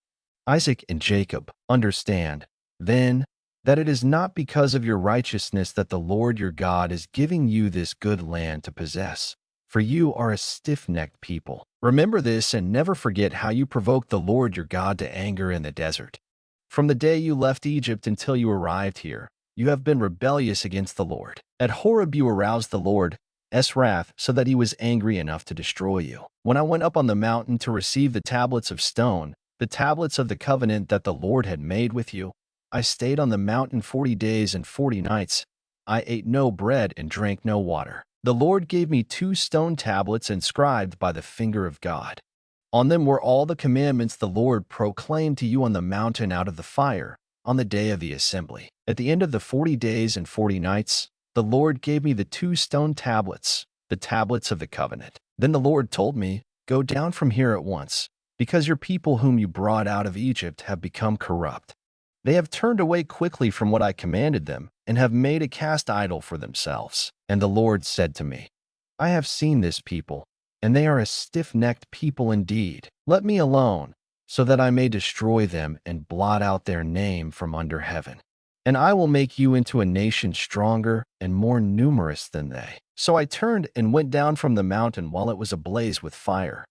Isaac, and Jacob. Understand, then, that it is not because of your righteousness that the Lord your God is giving you this good land to possess, for you are a stiff-necked people. Remember this and never forget how you provoked the Lord your God to anger in the desert. From the day you left Egypt until you arrived here, you have been rebellious against the Lord. At Horeb you aroused the Lord's wrath so that he was angry enough to destroy you. When I went up on the mountain to receive the tablets of stone, the tablets of the covenant that the Lord had made with you, I stayed on the mountain 40 days and 40 nights. I ate no bread and drank no water. The Lord gave me 2 stone tablets inscribed by the finger of God. On them were all the commandments the Lord proclaimed to you on the mountain out of the fire, on the day of the assembly. At the end of the 40 days and 40 nights, the Lord gave me the 2 stone tablets, the tablets of the covenant. Then the Lord told me, go down from here at once, because your people whom you brought out of Egypt have become corrupt. They have turned away quickly from what I commanded them, and have made a cast idol for themselves. And the Lord said to me, I have seen this people, and they are a stiff-necked people indeed. Let me alone, so that I may destroy them and blot out their name from under heaven. And I will make you into a nation stronger and more numerous than they. So I turned and went down from the mountain while it was ablaze with fire.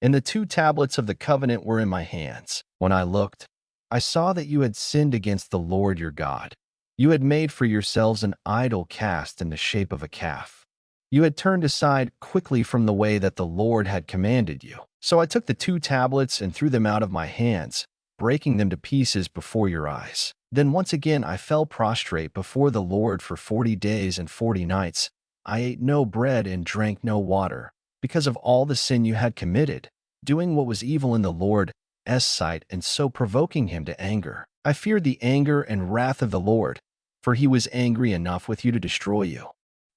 And the 2 tablets of the covenant were in my hands. When I looked, I saw that you had sinned against the Lord your God. You had made for yourselves an idol cast in the shape of a calf. You had turned aside quickly from the way that the Lord had commanded you. So I took the 2 tablets and threw them out of my hands, breaking them to pieces before your eyes. Then once again I fell prostrate before the Lord for 40 days and 40 nights. I ate no bread and drank no water, because of all the sin you had committed, doing what was evil in the Lord's sight and so provoking him to anger. I feared the anger and wrath of the Lord, for he was angry enough with you to destroy you.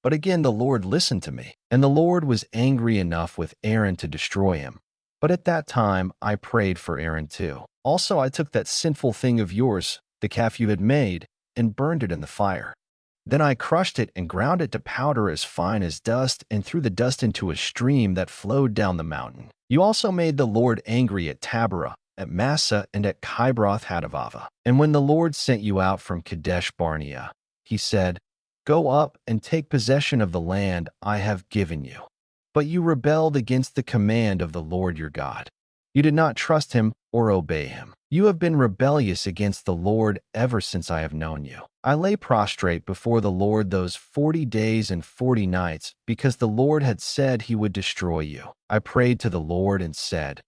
But again the Lord listened to me, and the Lord was angry enough with Aaron to destroy him. But at that time I prayed for Aaron too. Also I took that sinful thing of yours, the calf you had made, and burned it in the fire. Then I crushed it and ground it to powder as fine as dust and threw the dust into a stream that flowed down the mountain. You also made the Lord angry at Taberah, at Massa, and at Kibroth Hattaavah. And when the Lord sent you out from Kadesh Barnea, he said, go up and take possession of the land I have given you. But you rebelled against the command of the Lord your God. You did not trust him or obey him. You have been rebellious against the Lord ever since I have known you. I lay prostrate before the Lord those 40 days and 40 nights because the Lord had said he would destroy you. I prayed to the Lord and said,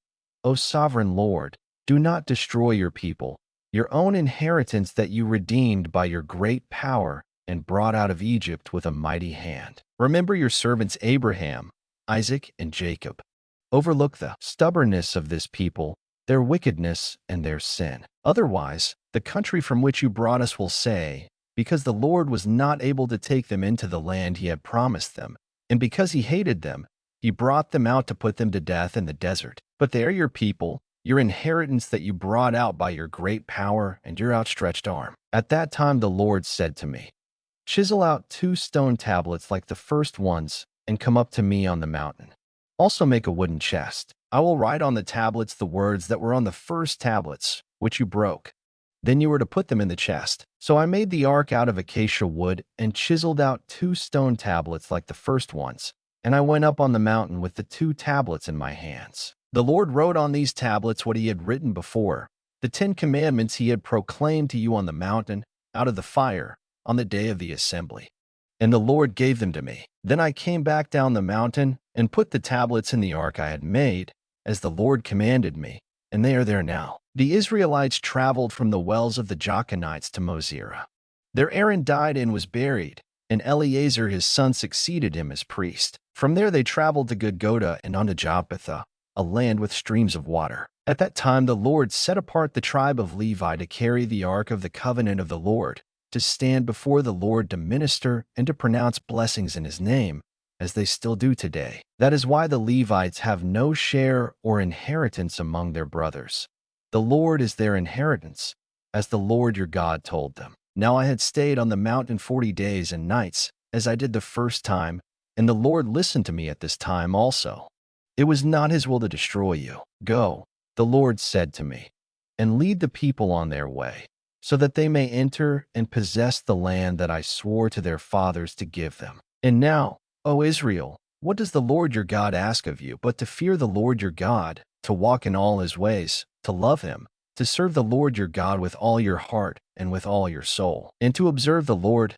O sovereign Lord, do not destroy your people, your own inheritance that you redeemed by your great power and brought out of Egypt with a mighty hand. Remember your servants Abraham, Isaac, and Jacob. Overlook the stubbornness of this people, their wickedness, and their sin. Otherwise, the country from which you brought us will say, because the Lord was not able to take them into the land he had promised them, and because he hated them, he brought them out to put them to death in the desert. But they are your people, your inheritance that you brought out by your great power and your outstretched arm. At that time the Lord said to me, chisel out 2 stone tablets like the first ones and come up to me on the mountain. Also make a wooden chest. I will write on the tablets the words that were on the first tablets, which you broke. Then you were to put them in the chest. So I made the ark out of acacia wood and chiseled out 2 stone tablets like the first ones, and I went up on the mountain with the 2 tablets in my hands. The Lord wrote on these tablets what he had written before, the 10 commandments he had proclaimed to you on the mountain, out of the fire, on the day of the assembly. And the Lord gave them to me. Then I came back down the mountain and put the tablets in the ark I had made, as the Lord commanded me, and they are there now. The Israelites traveled from the wells of the Jochenites to Mosera. There Aaron died and was buried, and Eleazar his son succeeded him as priest. From there they traveled to Gudgoda and on to Jotbatha, a land with streams of water. At that time the Lord set apart the tribe of Levi to carry the ark of the covenant of the Lord, to stand before the Lord to minister and to pronounce blessings in his name, as they still do today. That is why the Levites have no share or inheritance among their brothers. The Lord is their inheritance, as the Lord your God told them. Now I had stayed on the mountain 40 days and nights, as I did the first time, and the Lord listened to me at this time also. It was not his will to destroy you. Go, the Lord said to me, and lead the people on their way, so that they may enter and possess the land that I swore to their fathers to give them. And now, O Israel, what does the Lord your God ask of you but to fear the Lord your God, to walk in all his ways, to love him, to serve the Lord your God with all your heart and with all your soul, and to observe the Lord's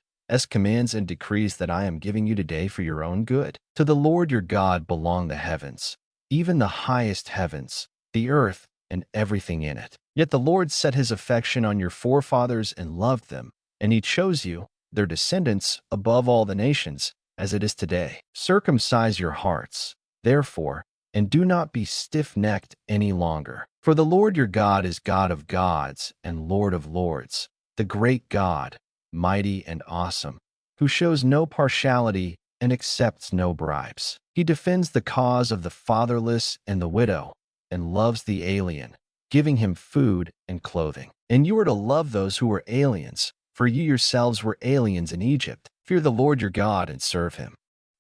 commands and decrees that I am giving you today for your own good? To the Lord your God belong the heavens, even the highest heavens, the earth, and everything in it. Yet the Lord set his affection on your forefathers and loved them, and he chose you, their descendants, above all the nations, as it is today. Circumcise your hearts, therefore, and do not be stiff-necked any longer. For the Lord your God is God of gods and Lord of lords, the great God, mighty and awesome, who shows no partiality and accepts no bribes. He defends the cause of the fatherless and the widow, and loves the alien, giving him food and clothing. And you are to love those who are aliens, for you yourselves were aliens in Egypt. Fear the Lord your God and serve him.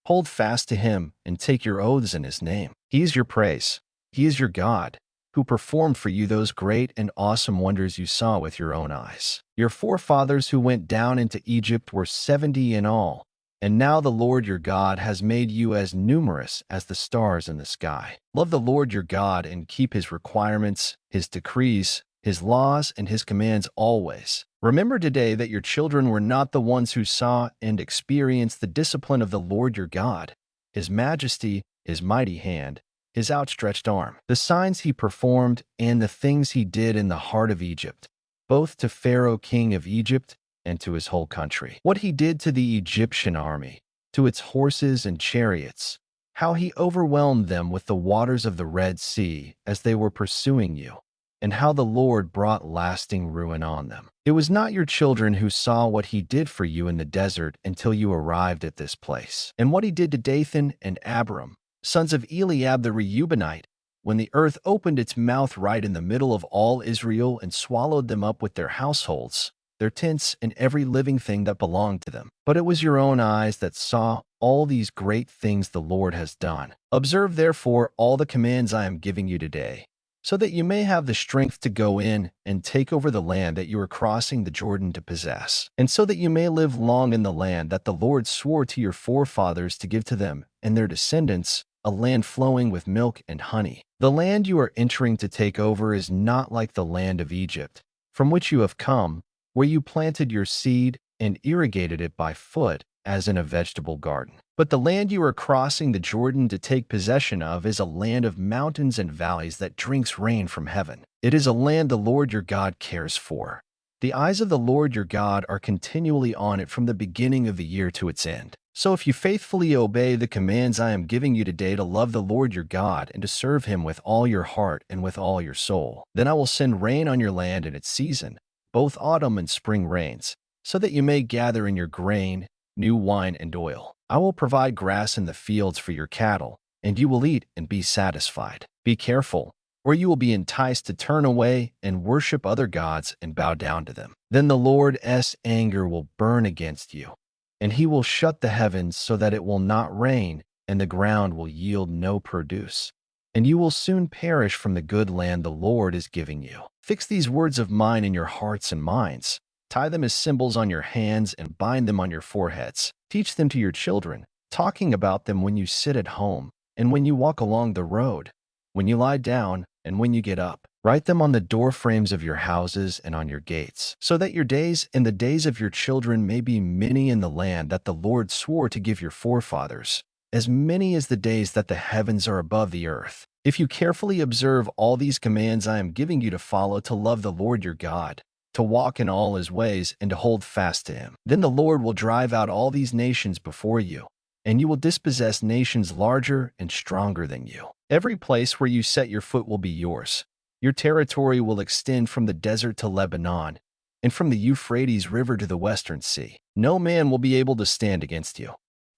Hold fast to him and take your oaths in his name. He is your praise. He is your God, who performed for you those great and awesome wonders you saw with your own eyes. Your forefathers who went down into Egypt were 70 in all, and now the Lord your God has made you as numerous as the stars in the sky. Love the Lord your God and keep his requirements, his decrees, his laws, and his commands always. Remember today that your children were not the ones who saw and experienced the discipline of the Lord your God, his majesty, his mighty hand, his outstretched arm, the signs he performed, and the things he did in the heart of Egypt, both to Pharaoh king of Egypt and to his whole country. What he did to the Egyptian army, to its horses and chariots, how he overwhelmed them with the waters of the Red Sea as they were pursuing you, and how the Lord brought lasting ruin on them. It was not your children who saw what he did for you in the desert until you arrived at this place, and what he did to Dathan and Abiram, sons of Eliab the Reubinite, when the earth opened its mouth right in the middle of all Israel and swallowed them up with their households, their tents, and every living thing that belonged to them. But it was your own eyes that saw all these great things the Lord has done. Observe therefore all the commands I am giving you today, so that you may have the strength to go in and take over the land that you are crossing the Jordan to possess, and so that you may live long in the land that the Lord swore to your forefathers to give to them and their descendants, a land flowing with milk and honey. The land you are entering to take over is not like the land of Egypt, from which you have come, where you planted your seed and irrigated it by foot as in a vegetable garden. But the land you are crossing the Jordan to take possession of is a land of mountains and valleys that drinks rain from heaven. It is a land the Lord your God cares for. The eyes of the Lord your God are continually on it from the beginning of the year to its end. So if you faithfully obey the commands I am giving you today to love the Lord your God and to serve him with all your heart and with all your soul, then I will send rain on your land in its season, both autumn and spring rains, so that you may gather in your grain, new wine, and oil. I will provide grass in the fields for your cattle, and you will eat and be satisfied. Be careful, or you will be enticed to turn away and worship other gods and bow down to them. Then the Lord's anger will burn against you, and he will shut the heavens so that it will not rain, and the ground will yield no produce. and you will soon perish from the good land the Lord is giving you. Fix these words of mine in your hearts and minds. Tie them as symbols on your hands and bind them on your foreheads. Teach them to your children, talking about them when you sit at home and when you walk along the road, when you lie down and when you get up. Write them on the door frames of your houses and on your gates, so that your days and the days of your children may be many in the land that the Lord swore to give your forefathers, as many as the days that the heavens are above the earth. If you carefully observe all these commands I am giving you to follow, to love the Lord your God, to walk in all his ways, and to hold fast to him, then the Lord will drive out all these nations before you, and you will dispossess nations larger and stronger than you. Every place where you set your foot will be yours. Your territory will extend from the desert to Lebanon, and from the Euphrates River to the western sea. No man will be able to stand against you.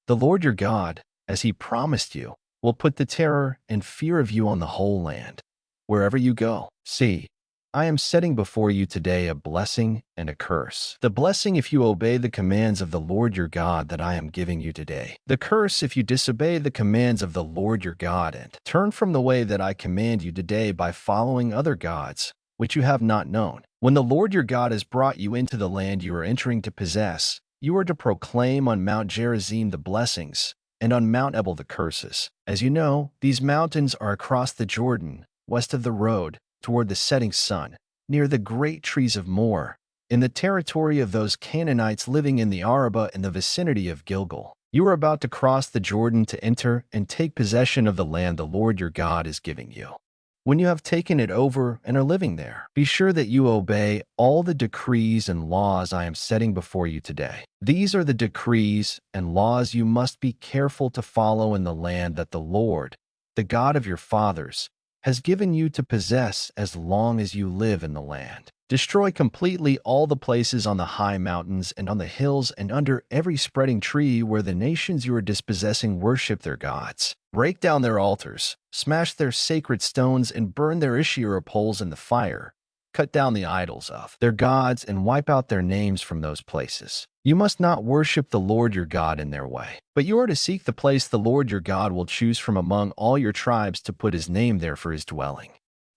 The Lord your God, as he promised you, will put the terror and fear of you on the whole land, wherever you go. See, I am setting before you today a blessing and a curse. The blessing if you obey the commands of the Lord your God that I am giving you today. The curse if you disobey the commands of the Lord your God and turn from the way that I command you today by following other gods, which you have not known. When the Lord your God has brought you into the land you are entering to possess, you are to proclaim on Mount Gerizim the blessings, and on Mount Ebal the curses. As you know, these mountains are across the Jordan, west of the road, toward the setting sun, near the great trees of Moor, in the territory of those Canaanites living in the Arabah in the vicinity of Gilgal. You are about to cross the Jordan to enter and take possession of the land the Lord your God is giving you. When you have taken it over and are living there, be sure that you obey all the decrees and laws I am setting before you today. These are the decrees and laws you must be careful to follow in the land that the Lord, the God of your fathers, has given you to possess as long as you live in the land. Destroy completely all the places on the high mountains and on the hills and under every spreading tree where the nations you are dispossessing worship their gods. Break down their altars, smash their sacred stones, and burn their Asherah poles in the fire. Cut down the idols of their gods and wipe out their names from those places. You must not worship the Lord your God in their way, but you are to seek the place the Lord your God will choose from among all your tribes to put his name there for his dwelling.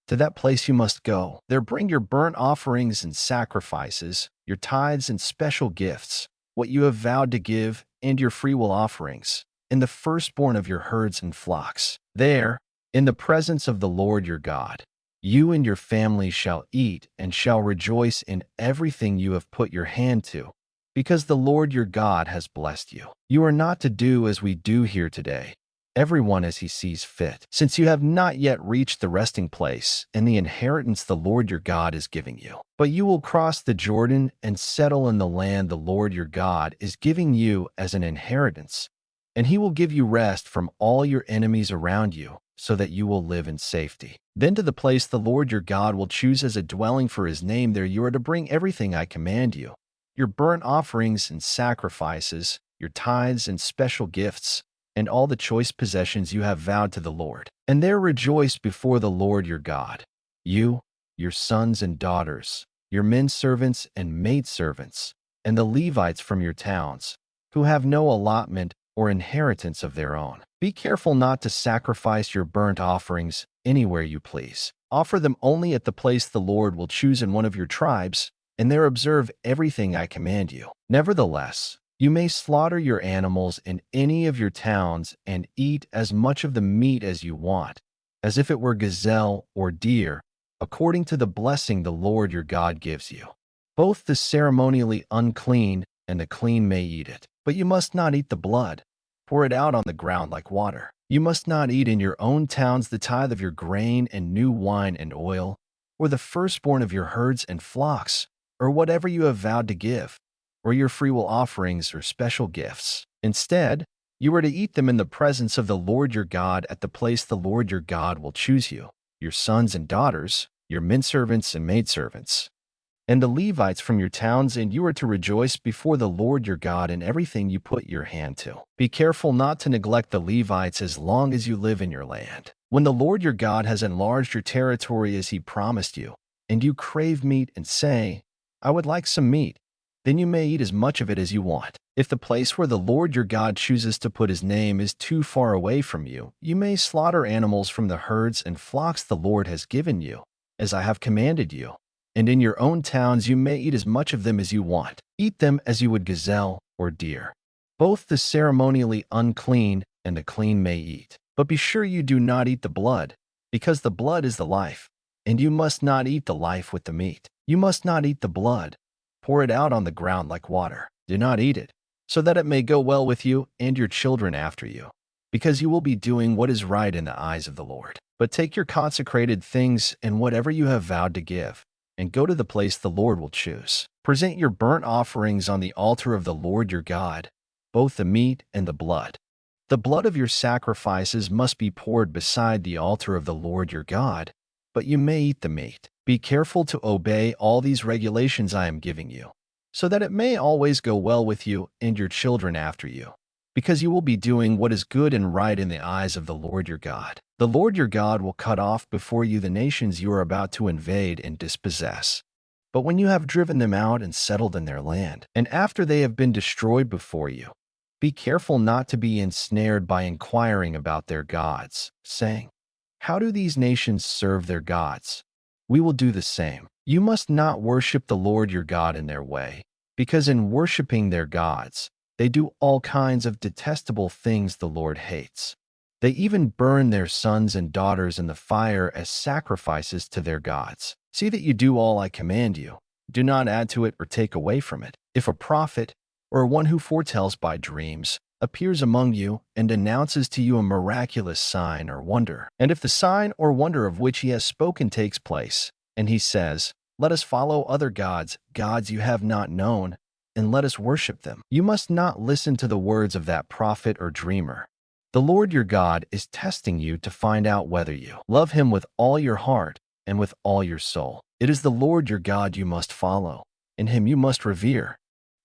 To that place you must go. There bring your burnt offerings and sacrifices, your tithes and special gifts, what you have vowed to give, and your freewill offerings, and the firstborn of your herds and flocks. There, in the presence of the Lord your God, you and your family shall eat and shall rejoice in everything you have put your hand to, because the Lord your God has blessed you. You are not to do as we do here today, everyone as he sees fit, since you have not yet reached the resting place and the inheritance the Lord your God is giving you. But you will cross the Jordan and settle in the land the Lord your God is giving you as an inheritance, and he will give you rest from all your enemies around you, so that you will live in safety. Then to the place the Lord your God will choose as a dwelling for his name, there you are to bring everything I command you, your burnt offerings and sacrifices, your tithes and special gifts, and all the choice possessions you have vowed to the Lord. And there rejoice before the Lord your God, you, your sons and daughters, your men servants and maid servants, and the Levites from your towns, who have no allotment or inheritance of their own. Be careful not to sacrifice your burnt offerings anywhere you please. Offer them only at the place the Lord will choose in one of your tribes, and there observe everything I command you. Nevertheless, you may slaughter your animals in any of your towns and eat as much of the meat as you want, as if it were gazelle or deer, according to the blessing the Lord your God gives you. Both the ceremonially unclean and the clean may eat it, but you must not eat the blood. Pour it out on the ground like water. You must not eat in your own towns the tithe of your grain and new wine and oil, or the firstborn of your herds and flocks, or whatever you have vowed to give, or your freewill offerings or special gifts. Instead, you are to eat them in the presence of the Lord your God at the place the Lord your God will choose you, your sons and daughters, your men servants and maidservants, and the Levites from your towns, and you are to rejoice before the Lord your God in everything you put your hand to. Be careful not to neglect the Levites as long as you live in your land. When the Lord your God has enlarged your territory as he promised you, and you crave meat and say, I would like some meat, then you may eat as much of it as you want. If the place where the Lord your God chooses to put his name is too far away from you, you may slaughter animals from the herds and flocks the Lord has given you, as I have commanded you. And in your own towns you may eat as much of them as you want. Eat them as you would gazelle or deer. Both the ceremonially unclean and the clean may eat. But be sure you do not eat the blood, because the blood is the life, and you must not eat the life with the meat. You must not eat the blood. Pour it out on the ground like water. Do not eat it, so that it may go well with you and your children after you, because you will be doing what is right in the eyes of the Lord. But take your consecrated things and whatever you have vowed to give, and go to the place the Lord will choose. Present your burnt offerings on the altar of the Lord your God, both the meat and the blood. The blood of your sacrifices must be poured beside the altar of the Lord your God, but you may eat the meat. Be careful to obey all these regulations I am giving you, so that it may always go well with you and your children after you, because you will be doing what is good and right in the eyes of the Lord your God. The Lord your God will cut off before you the nations you are about to invade and dispossess. But when you have driven them out and settled in their land, and after they have been destroyed before you, be careful not to be ensnared by inquiring about their gods, saying, "How do these nations serve their gods? We will do the same." You must not worship the Lord your God in their way, because in worshiping their gods, they do all kinds of detestable things the Lord hates. They even burn their sons and daughters in the fire as sacrifices to their gods. See that you do all I command you. Do not add to it or take away from it. If a prophet, or one who foretells by dreams, appears among you and announces to you a miraculous sign or wonder, and if the sign or wonder of which he has spoken takes place, and he says, "Let us follow other gods, gods you have not known, and let us worship them," you must not listen to the words of that prophet or dreamer. The Lord your God is testing you to find out whether you love him with all your heart and with all your soul. It is the Lord your God you must follow, and him you must revere.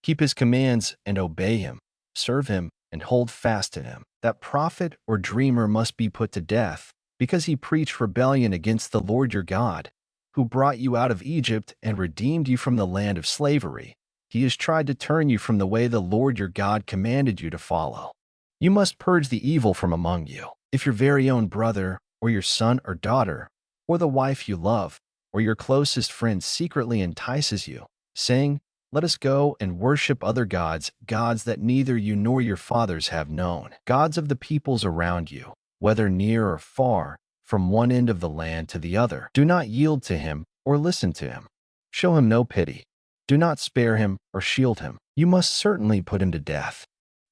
Keep his commands and obey him. Serve him and hold fast to him. That prophet or dreamer must be put to death, because he preached rebellion against the Lord your God, who brought you out of Egypt and redeemed you from the land of slavery. He has tried to turn you from the way the Lord your God commanded you to follow. You must purge the evil from among you. If your very own brother, or your son or daughter, or the wife you love, or your closest friend secretly entices you, saying, "Let us go and worship other gods, gods that neither you nor your fathers have known, gods of the peoples around you, whether near or far, from one end of the land to the other," do not yield to him or listen to him. Show him no pity. Do not spare him or shield him. You must certainly put him to death.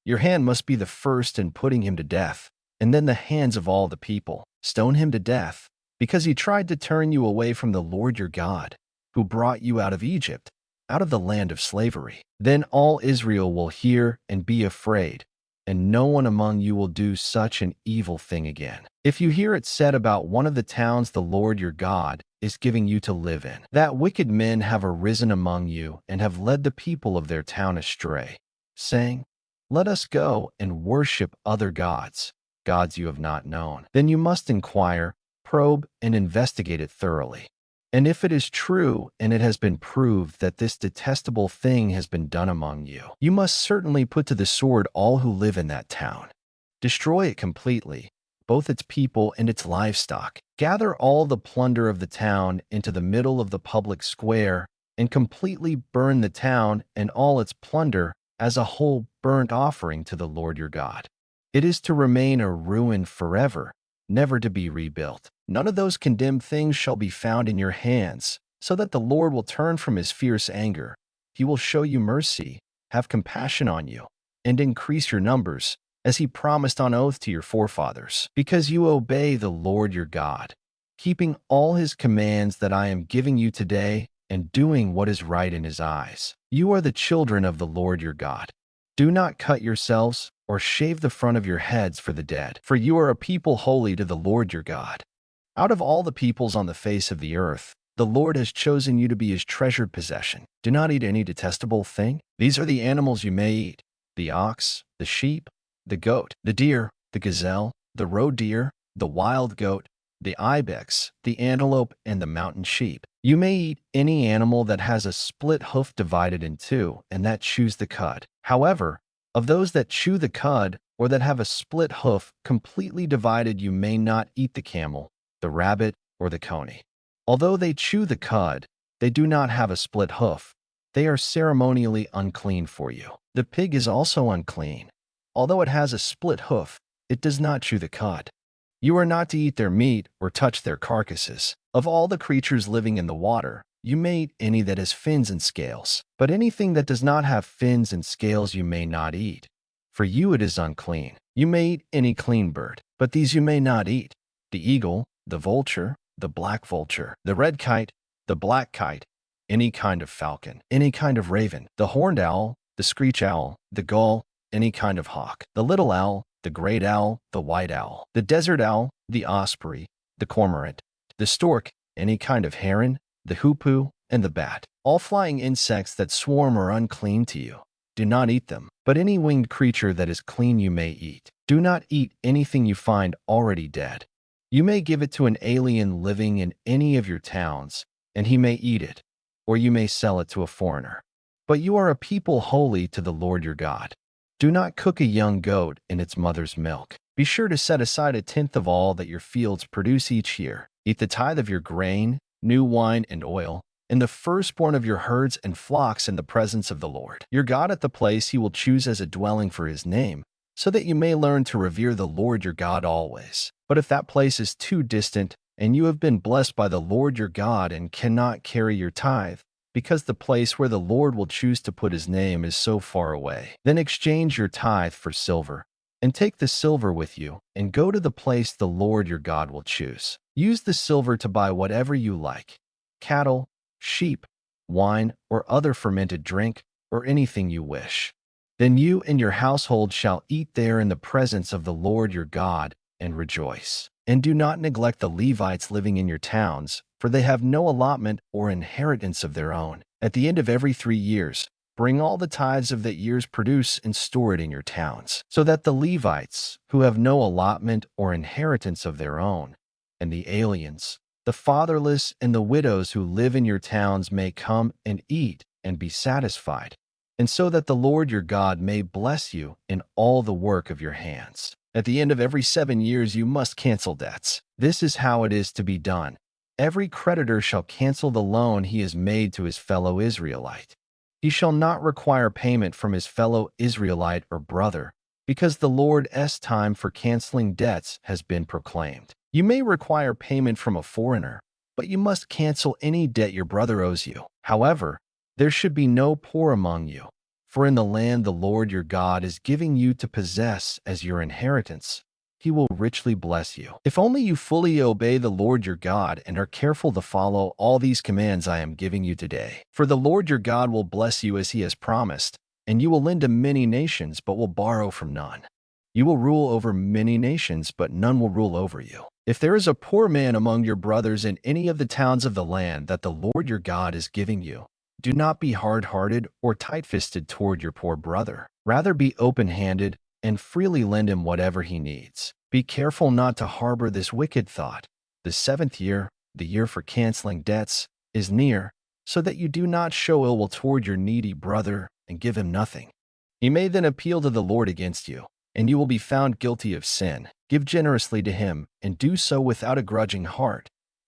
Your hand must be the first in putting him to death, and then the hands of all the people. Stone him to death, because he tried to turn you away from the Lord your God, who brought you out of Egypt, out of the land of slavery. Then all Israel will hear and be afraid, and no one among you will do such an evil thing again. If you hear it said about one of the towns the Lord your God is giving you to live in, that wicked men have arisen among you and have led the people of their town astray, saying, "Let us go and worship other gods, gods you have not known," then you must inquire, probe, and investigate it thoroughly. And if it is true and it has been proved that this detestable thing has been done among you, you must certainly put to the sword all who live in that town. Destroy it completely, both its people and its livestock. Gather all the plunder of the town into the middle of the public square and completely burn the town and all its plunder as a whole burnt offering to the Lord your God. It is to remain a ruin forever, never to be rebuilt. None of those condemned things shall be found in your hands, so that the Lord will turn from his fierce anger. He will show you mercy, have compassion on you, and increase your numbers, as he promised on oath to your forefathers, because you obey the Lord your God, keeping all his commands that I am giving you today and doing what is right in his eyes. You are the children of the Lord your God. Do not cut yourselves or shave the front of your heads for the dead, for you are a people holy to the Lord your God. Out of all the peoples on the face of the earth, the Lord has chosen you to be his treasured possession. Do not eat any detestable thing. These are the animals you may eat: the ox, the sheep, the goat, the deer, the gazelle, the roe deer, the wild goat, the ibex, the antelope, and the mountain sheep. You may eat any animal that has a split hoof divided in two and that chews the cud. However, of those that chew the cud or that have a split hoof completely divided, you may not eat the camel, the rabbit, or the coney. Although they chew the cud, they do not have a split hoof. They are ceremonially unclean for you. The pig is also unclean. Although it has a split hoof, it does not chew the cud. You are not to eat their meat or touch their carcasses. Of all the creatures living in the water, you may eat any that has fins and scales. But anything that does not have fins and scales you may not eat. For you it is unclean. You may eat any clean bird, but these you may not eat: the eagle, the vulture, the black vulture, the red kite, the black kite, any kind of falcon, any kind of raven, the horned owl, the screech owl, the gull, any kind of hawk, the little owl, the great owl, the white owl, the desert owl, the osprey, the cormorant, the stork, any kind of heron, the hoopoe, and the bat. All flying insects that swarm are unclean to you. Do not eat them. But any winged creature that is clean you may eat. Do not eat anything you find already dead. You may give it to an alien living in any of your towns, and he may eat it, or you may sell it to a foreigner. But you are a people holy to the Lord your God. Do not cook a young goat in its mother's milk. Be sure to set aside 1/10 of all that your fields produce each year. Eat the tithe of your grain, new wine, and oil, and the firstborn of your herds and flocks in the presence of the Lord your God at the place he will choose as a dwelling for his name, so that you may learn to revere the Lord your God always. But if that place is too distant, and you have been blessed by the Lord your God and cannot carry your tithe, because the place where the Lord will choose to put his name is so far away, then exchange your tithe for silver, and take the silver with you, and go to the place the Lord your God will choose. Use the silver to buy whatever you like: cattle, sheep, wine, or other fermented drink, or anything you wish. Then you and your household shall eat there in the presence of the Lord your God and rejoice. And do not neglect the Levites living in your towns, for they have no allotment or inheritance of their own. At the end of every 3 years, bring all the tithes of that year's produce and store it in your towns, so that the Levites, who have no allotment or inheritance of their own, and the aliens, the fatherless, and the widows who live in your towns may come and eat and be satisfied, and so that the Lord your God may bless you in all the work of your hands. At the end of every 7 years you must cancel debts. This is how it is to be done. Every creditor shall cancel the loan he has made to his fellow Israelite. He shall not require payment from his fellow Israelite or brother, because the Lord's time for canceling debts has been proclaimed. You may require payment from a foreigner, but you must cancel any debt your brother owes you. However, there should be no poor among you, for in the land the Lord your God is giving you to possess as your inheritance, he will richly bless you. If only you fully obey the Lord your God and are careful to follow all these commands I am giving you today. For the Lord your God will bless you as he has promised, and you will lend to many nations but will borrow from none. You will rule over many nations, but none will rule over you. If there is a poor man among your brothers in any of the towns of the land that the Lord your God is giving you, do not be hard-hearted or tight-fisted toward your poor brother. Rather be open-handed and freely lend him whatever he needs. Be careful not to harbor this wicked thought: the 7th year, the year for canceling debts, is near, so that you do not show ill will toward your needy brother and give him nothing. He may then appeal to the Lord against you, and you will be found guilty of sin. Give generously to him, and do so without a grudging heart.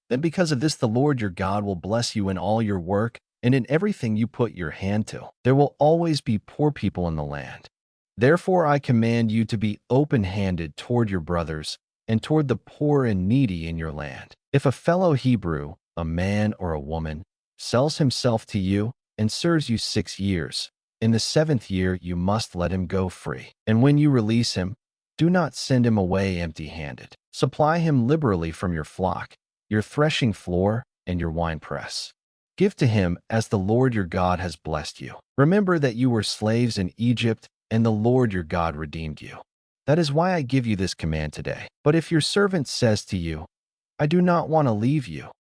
Then because of this the Lord your God will bless you in all your work and in everything you put your hand to. There will always be poor people in the land. Therefore I command you to be open-handed toward your brothers and toward the poor and needy in your land. If a fellow Hebrew, a man or a woman, sells himself to you and serves you 6 years, in the 7th year you must let him go free. And when you release him, do not send him away empty-handed. Supply him liberally from your flock, your threshing floor, and your winepress. Give to him as the Lord your God has blessed you. Remember that you were slaves in Egypt, and the Lord your God redeemed you. That is why I give you this command today. But if your servant says to you, I do not want to leave you,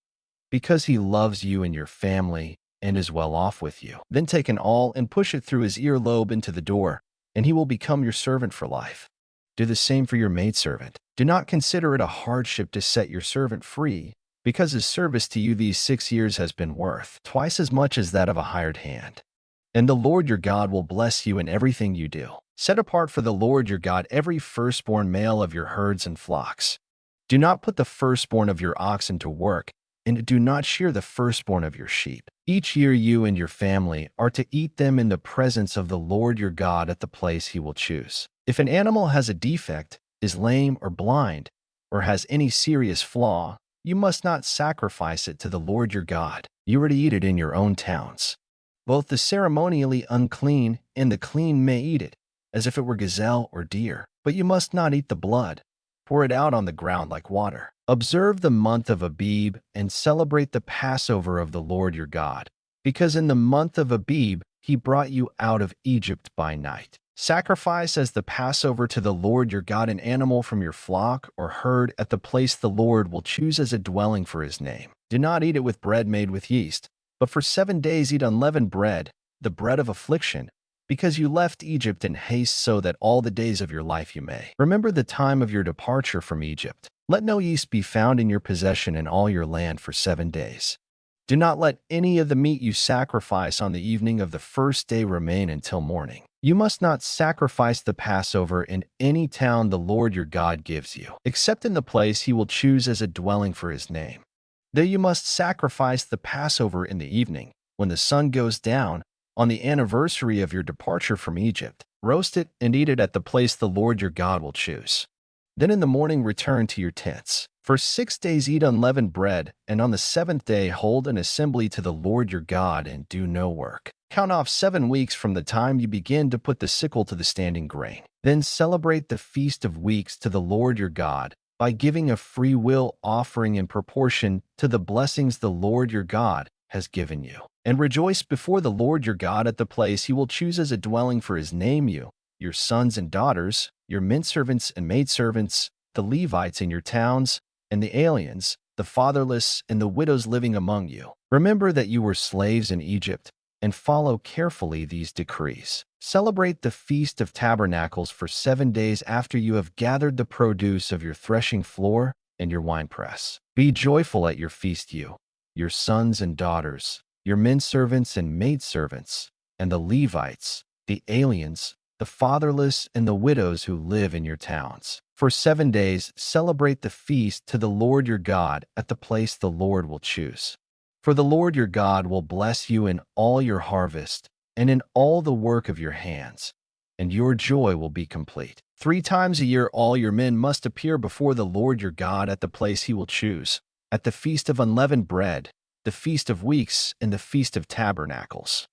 because he loves you and your family and is well off with you, then take an awl and push it through his earlobe into the door, and he will become your servant for life. Do the same for your maidservant. Do not consider it a hardship to set your servant free, because his service to you these 6 years has been worth twice as much as that of a hired hand. And the Lord your God will bless you in everything you do. Set apart for the Lord your God every firstborn male of your herds and flocks. Do not put the firstborn of your oxen to work, and do not shear the firstborn of your sheep. Each year you and your family are to eat them in the presence of the Lord your God at the place he will choose. If an animal has a defect, is lame or blind, or has any serious flaw, you must not sacrifice it to the Lord your God. You are to eat it in your own towns. Both the ceremonially unclean and the clean may eat it, as if it were gazelle or deer, but you must not eat the blood. Pour it out on the ground like water. Observe the month of Abib and celebrate the Passover of the Lord your God, because in the month of Abib he brought you out of Egypt by night. Sacrifice as the Passover to the Lord your God an animal from your flock or herd at the place the Lord will choose as a dwelling for his name. Do not eat it with bread made with yeast, but for 7 days eat unleavened bread, the bread of affliction, because you left Egypt in haste so that all the days of your life you may. Remember the time of your departure from Egypt. Let no yeast be found in your possession in all your land for 7 days. Do not let any of the meat you sacrifice on the evening of the first day remain until morning. You must not sacrifice the Passover in any town the Lord your God gives you, except in the place he will choose as a dwelling for his name. Though you must sacrifice the Passover in the evening, when the sun goes down, on the anniversary of your departure from Egypt. Roast it and eat it at the place the Lord your God will choose. Then in the morning return to your tents. For 6 days eat unleavened bread, and on the 7th day hold an assembly to the Lord your God and do no work. Count off 7 weeks from the time you begin to put the sickle to the standing grain. Then celebrate the Feast of Weeks to the Lord your God by giving a free will offering in proportion to the blessings the Lord your God has given you. And rejoice before the Lord your God at the place he will choose as a dwelling for his name you, your sons and daughters, your menservants and maidservants, the Levites in your towns, and the aliens, the fatherless, and the widows living among you. Remember that you were slaves in Egypt, and follow carefully these decrees. Celebrate the Feast of Tabernacles for 7 days after you have gathered the produce of your threshing floor and your winepress. Be joyful at your feast, you, your sons and daughters, your menservants and maidservants, and the Levites, the aliens, the fatherless, and the widows who live in your towns. For 7 days celebrate the feast to the Lord your God at the place the Lord will choose. For the Lord your God will bless you in all your harvest and in all the work of your hands, and your joy will be complete. 3 times a year all your men must appear before the Lord your God at the place he will choose, at the Feast of Unleavened Bread, the Feast of Weeks, and the Feast of Tabernacles.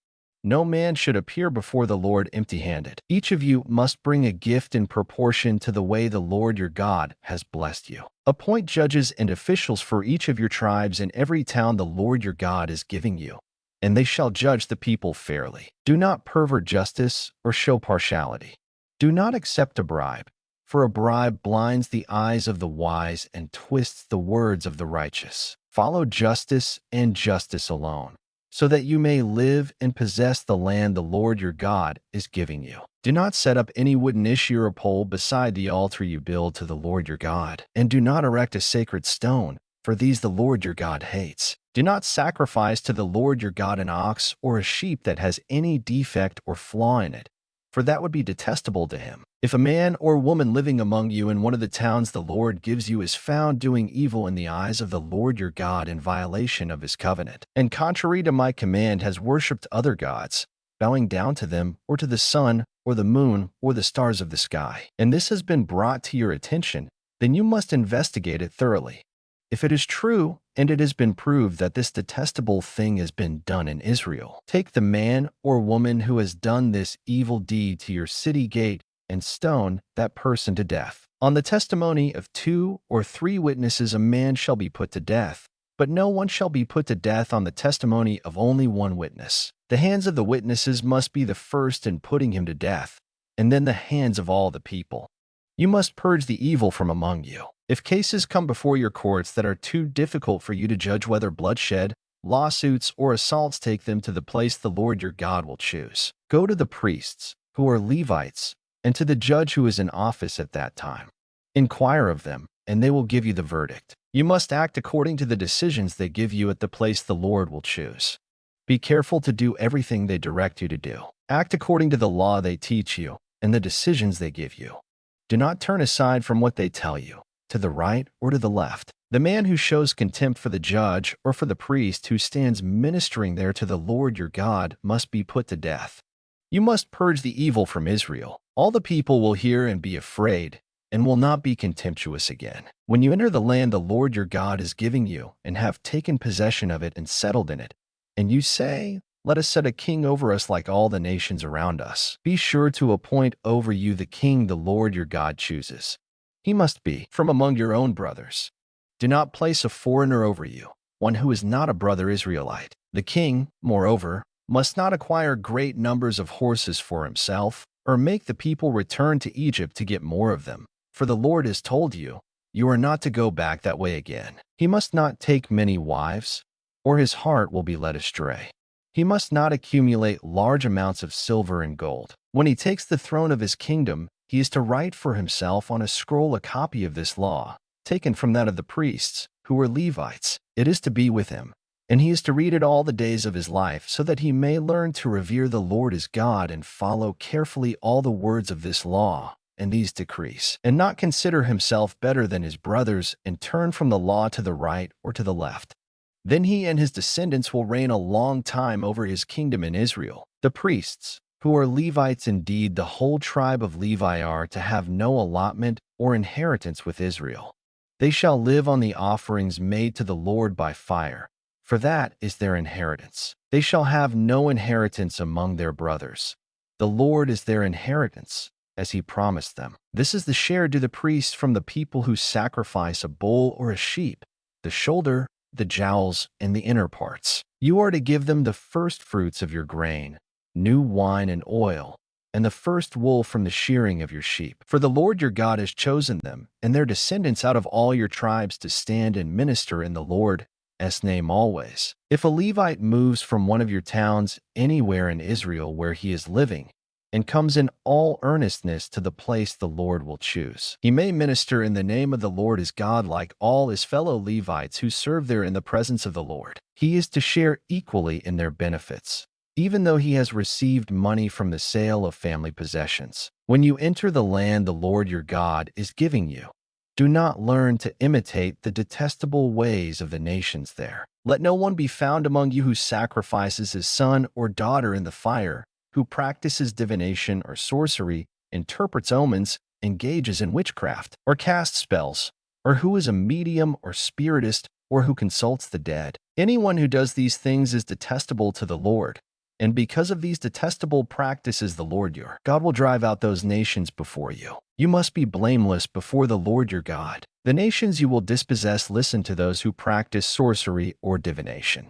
No man should appear before the Lord empty-handed. Each of you must bring a gift in proportion to the way the Lord your God has blessed you. Appoint judges and officials for each of your tribes in every town the Lord your God is giving you, and they shall judge the people fairly. Do not pervert justice or show partiality. Do not accept a bribe, for a bribe blinds the eyes of the wise and twists the words of the righteous. Follow justice and justice alone, so that you may live and possess the land the Lord your God is giving you. Do not set up any wooden issue or pole beside the altar you build to the Lord your God, and do not erect a sacred stone, for these the Lord your God hates. Do not sacrifice to the Lord your God an ox or a sheep that has any defect or flaw in it, for that would be detestable to him. If a man or woman living among you in one of the towns the Lord gives you is found doing evil in the eyes of the Lord your God in violation of his covenant, and contrary to my command has worshipped other gods, bowing down to them or to the sun or the moon or the stars of the sky, and this has been brought to your attention, then you must investigate it thoroughly. If it is true, and it has been proved that this detestable thing has been done in Israel, take the man or woman who has done this evil deed to your city gate and stone that person to death. On the testimony of 2 or 3 witnesses a man shall be put to death, but no one shall be put to death on the testimony of only 1 witness. The hands of the witnesses must be the first in putting him to death, and then the hands of all the people. You must purge the evil from among you. If cases come before your courts that are too difficult for you to judge whether bloodshed, lawsuits, or assaults, take them to the place the Lord your God will choose. Go to the priests, who are Levites, and to the judge who is in office at that time. Inquire of them, and they will give you the verdict. You must act according to the decisions they give you at the place the Lord will choose. Be careful to do everything they direct you to do. Act according to the law they teach you and the decisions they give you. Do not turn aside from what they tell you, to the right or to the left. The man who shows contempt for the judge or for the priest who stands ministering there to the Lord your God must be put to death. You must purge the evil from Israel. All the people will hear and be afraid, and will not be contemptuous again. When you enter the land the Lord your God is giving you, and have taken possession of it and settled in it, and you say, "Let us set a king over us like all the nations around us," be sure to appoint over you the king the Lord your God chooses. He must be from among your own brothers. Do not place a foreigner over you, one who is not a brother Israelite. The king, moreover, must not acquire great numbers of horses for himself, or make the people return to Egypt to get more of them. For the Lord has told you, you are not to go back that way again. He must not take many wives, or his heart will be led astray. He must not accumulate large amounts of silver and gold. When he takes the throne of his kingdom, he is to write for himself on a scroll a copy of this law, taken from that of the priests, who are Levites. It is to be with him, and he is to read it all the days of his life, so that he may learn to revere the Lord his God and follow carefully all the words of this law and these decrees, and not consider himself better than his brothers and turn from the law to the right or to the left. Then he and his descendants will reign a long time over his kingdom in Israel. The priests, who are Levites indeed, the whole tribe of Levi, are to have no allotment or inheritance with Israel. They shall live on the offerings made to the Lord by fire, for that is their inheritance. They shall have no inheritance among their brothers. The Lord is their inheritance, as he promised them. This is the share due the priests from the people who sacrifice a bull or a sheep, the shoulder, the jowls, and the inner parts. You are to give them the first fruits of your grain, new wine and oil, and the first wool from the shearing of your sheep. For the Lord your God has chosen them and their descendants out of all your tribes to stand and minister in the Lord's name always. If a Levite moves from one of your towns anywhere in Israel where he is living, and comes in all earnestness to the place the Lord will choose, he may minister in the name of the Lord his God like all his fellow Levites who serve there in the presence of the Lord. He is to share equally in their benefits, even though he has received money from the sale of family possessions. When you enter the land the Lord your God is giving you, do not learn to imitate the detestable ways of the nations there. Let no one be found among you who sacrifices his son or daughter in the fire, who practices divination or sorcery, interprets omens, engages in witchcraft, or casts spells, or who is a medium or spiritist, or who consults the dead. Anyone who does these things is detestable to the Lord, and because of these detestable practices the Lord your God will drive out those nations before you. You must be blameless before the Lord your God. The nations you will dispossess listen to those who practice sorcery or divination.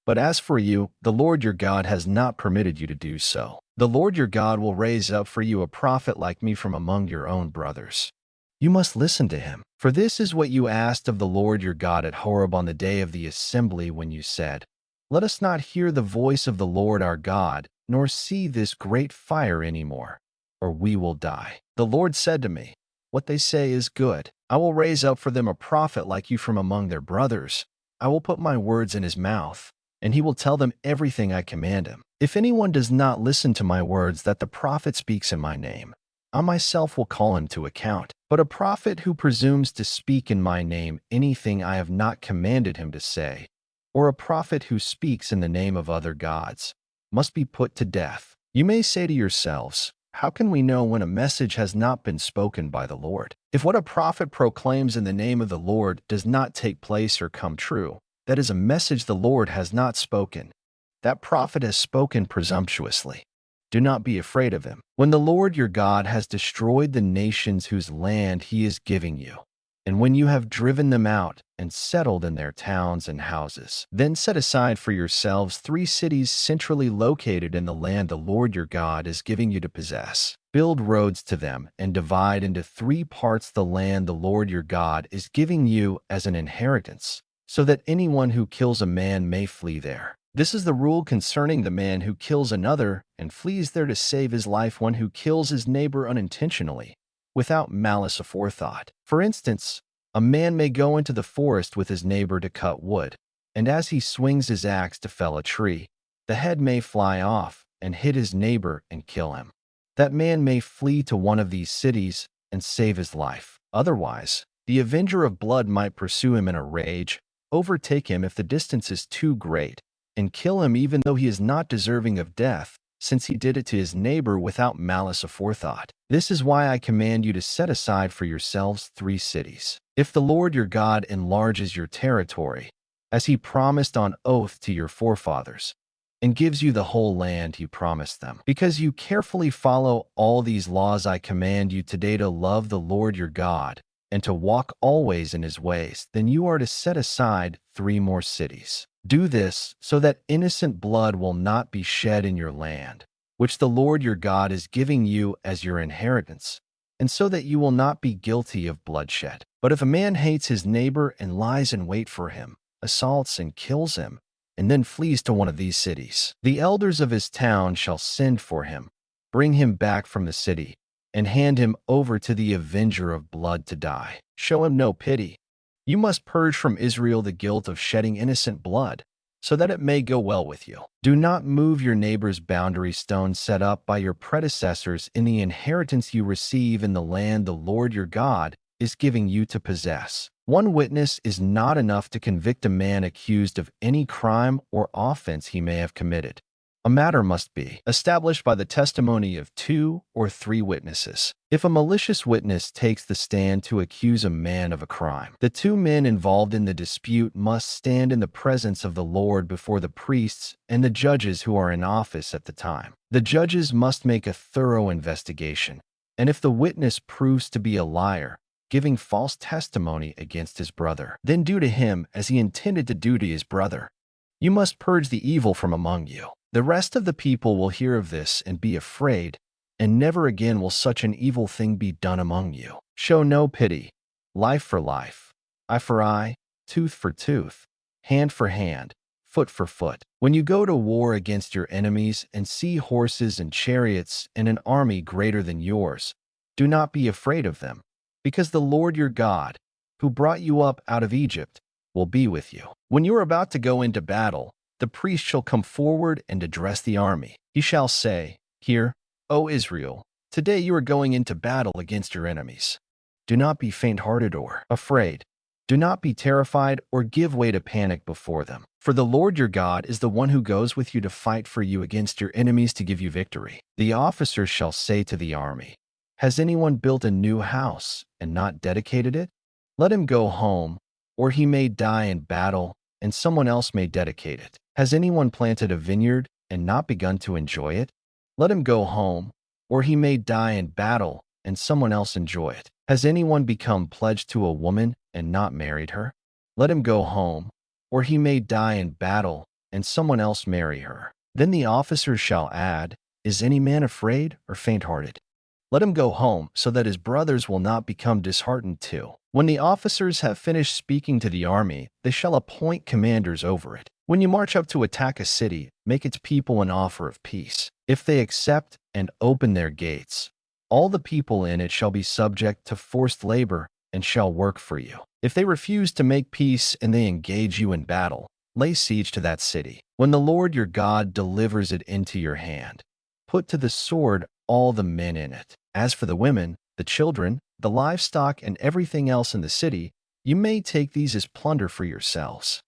But as for you, the Lord your God has not permitted you to do so. The Lord your God will raise up for you a prophet like me from among your own brothers. You must listen to him. For this is what you asked of the Lord your God at Horeb on the day of the assembly, when you said, "Let us not hear the voice of the Lord our God, nor see this great fire any more, or we will die." The Lord said to me, "What they say is good. I will raise up for them a prophet like you from among their brothers. I will put my words in his mouth, and he will tell them everything I command him. If anyone does not listen to my words that the prophet speaks in my name, I myself will call him to account. But a prophet who presumes to speak in my name anything I have not commanded him to say, or a prophet who speaks in the name of other gods, must be put to death. You may say to yourselves, how can we know when a message has not been spoken by the Lord? If what a prophet proclaims in the name of the Lord does not take place or come true, that is a message the Lord has not spoken. That prophet has spoken presumptuously. Do not be afraid of him. When the Lord your God has destroyed the nations whose land he is giving you, and when you have driven them out and settled in their towns and houses, then set aside for yourselves 3 cities centrally located in the land the Lord your God is giving you to possess. Build roads to them and divide into 3 parts the land the Lord your God is giving you as an inheritance, so that anyone who kills a man may flee there. This is the rule concerning the man who kills another and flees there to save his life, one who kills his neighbor unintentionally, without malice aforethought. For instance, A man may go into the forest with his neighbor to cut wood, and as he swings his axe to fell a tree, the head may fly off and hit his neighbor and kill him. That man may flee to one of these cities and save his life. Otherwise, the avenger of blood might pursue him in a rage, overtake him if the distance is too great, and kill him even though he is not deserving of death, since he did it to his neighbor without malice aforethought. This is why I command you to set aside for yourselves 3 cities. If the Lord your God enlarges your territory, as he promised on oath to your forefathers, and gives you the whole land he promised them, because you carefully follow all these laws I command you today to love the Lord your God, and to walk always in his ways, then you are to set aside 3 more cities. Do this so that innocent blood will not be shed in your land, which the Lord your God is giving you as your inheritance, and so that you will not be guilty of bloodshed. But if a man hates his neighbor and lies in wait for him, assaults and kills him, and then flees to one of these cities, the elders of his town shall send for him, bring him back from the city, and hand him over to the avenger of blood to die. Show him no pity. You must purge from Israel the guilt of shedding innocent blood, so that it may go well with you. Do not move your neighbor's boundary stone set up by your predecessors in the inheritance you receive in the land the Lord your God is giving you to possess. One witness is not enough to convict a man accused of any crime or offense he may have committed. A matter must be established by the testimony of 2 or 3 witnesses. If a malicious witness takes the stand to accuse a man of a crime, the 2 men involved in the dispute must stand in the presence of the Lord before the priests and the judges who are in office at the time. The judges must make a thorough investigation, and if the witness proves to be a liar, giving false testimony against his brother, then do to him as he intended to do to his brother. You must purge the evil from among you. The rest of the people will hear of this and be afraid, and never again will such an evil thing be done among you. Show no pity. Life for life, eye for eye, tooth for tooth, hand for hand, foot for foot. When you go to war against your enemies and see horses and chariots and an army greater than yours, do not be afraid of them, because the Lord your God, who brought you up out of Egypt, will be with you. When you are about to go into battle, the priest shall come forward and address the army. He shall say, Hear, O Israel, today you are going into battle against your enemies. Do not be faint-hearted or afraid. Do not be terrified or give way to panic before them. For the Lord your God is the one who goes with you to fight for you against your enemies to give you victory. The officers shall say to the army, Has anyone built a new house and not dedicated it? Let him go home, or he may die in battle, and someone else may dedicate it. Has anyone planted a vineyard and not begun to enjoy it? Let him go home, or he may die in battle, and someone else enjoy it. Has anyone become pledged to a woman and not married her? Let him go home, or he may die in battle, and someone else marry her. Then the officers shall add, Is any man afraid or faint-hearted? Let him go home, so that his brothers will not become disheartened too. When the officers have finished speaking to the army, they shall appoint commanders over it. When you march up to attack a city, make its people an offer of peace. If they accept and open their gates, all the people in it shall be subject to forced labor and shall work for you. If they refuse to make peace and they engage you in battle, lay siege to that city. When the Lord your God delivers it into your hand, put to the sword all the men in it. As for the women, the children, the livestock, and everything else in the city, you may take these as plunder for yourselves.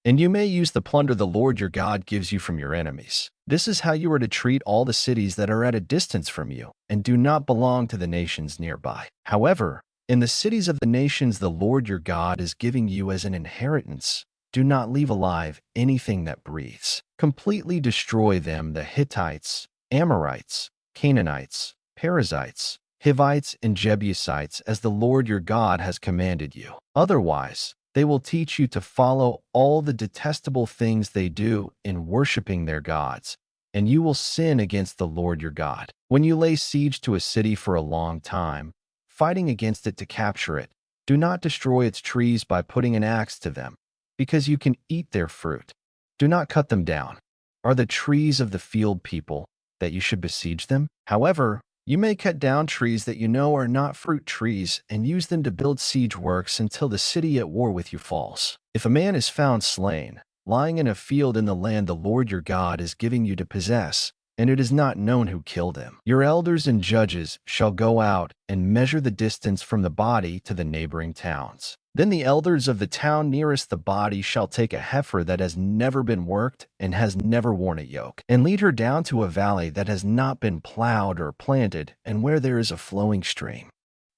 And you may use the plunder the Lord your God gives you from your enemies. This is how you are to treat all the cities that are at a distance from you and do not belong to the nations nearby. However, in the cities of the nations the Lord your God is giving you as an inheritance, do not leave alive anything that breathes. Completely destroy them, the Hittites, Amorites, Canaanites, Perizzites, Hivites, and Jebusites, as the Lord your God has commanded you. Otherwise, they will teach you to follow all the detestable things they do in worshiping their gods, and you will sin against the Lord your God. When you lay siege to a city for a long time, fighting against it to capture it, do not destroy its trees by putting an axe to them, because you can eat their fruit. Do not cut them down. Are the trees of the field people that you should besiege them? However, You may cut down trees that you know are not fruit trees and use them to build siege works until the city at war with you falls. If a man is found slain, lying in a field in the land the Lord your God is giving you to possess, and it is not known who killed him, your elders and judges shall go out and measure the distance from the body to the neighboring towns. Then the elders of the town nearest the body shall take a heifer that has never been worked and has never worn a yoke, and lead her down to a valley that has not been plowed or planted, and where there is a flowing stream.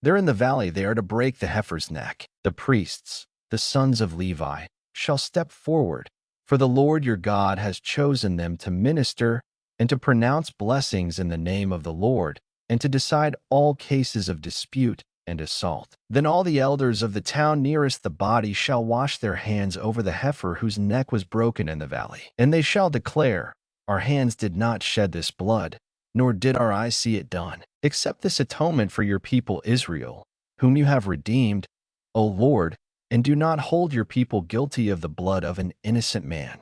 There in the valley they are to break the heifer's neck. The priests, the sons of Levi, shall step forward, for the Lord your God has chosen them to minister and to pronounce blessings in the name of the Lord, and to decide all cases of dispute and assault. Then all the elders of the town nearest the body shall wash their hands over the heifer whose neck was broken in the valley. And they shall declare, our hands did not shed this blood, nor did our eyes see it done. Accept this atonement for your people Israel, whom you have redeemed, O Lord, and do not hold your people guilty of the blood of an innocent man.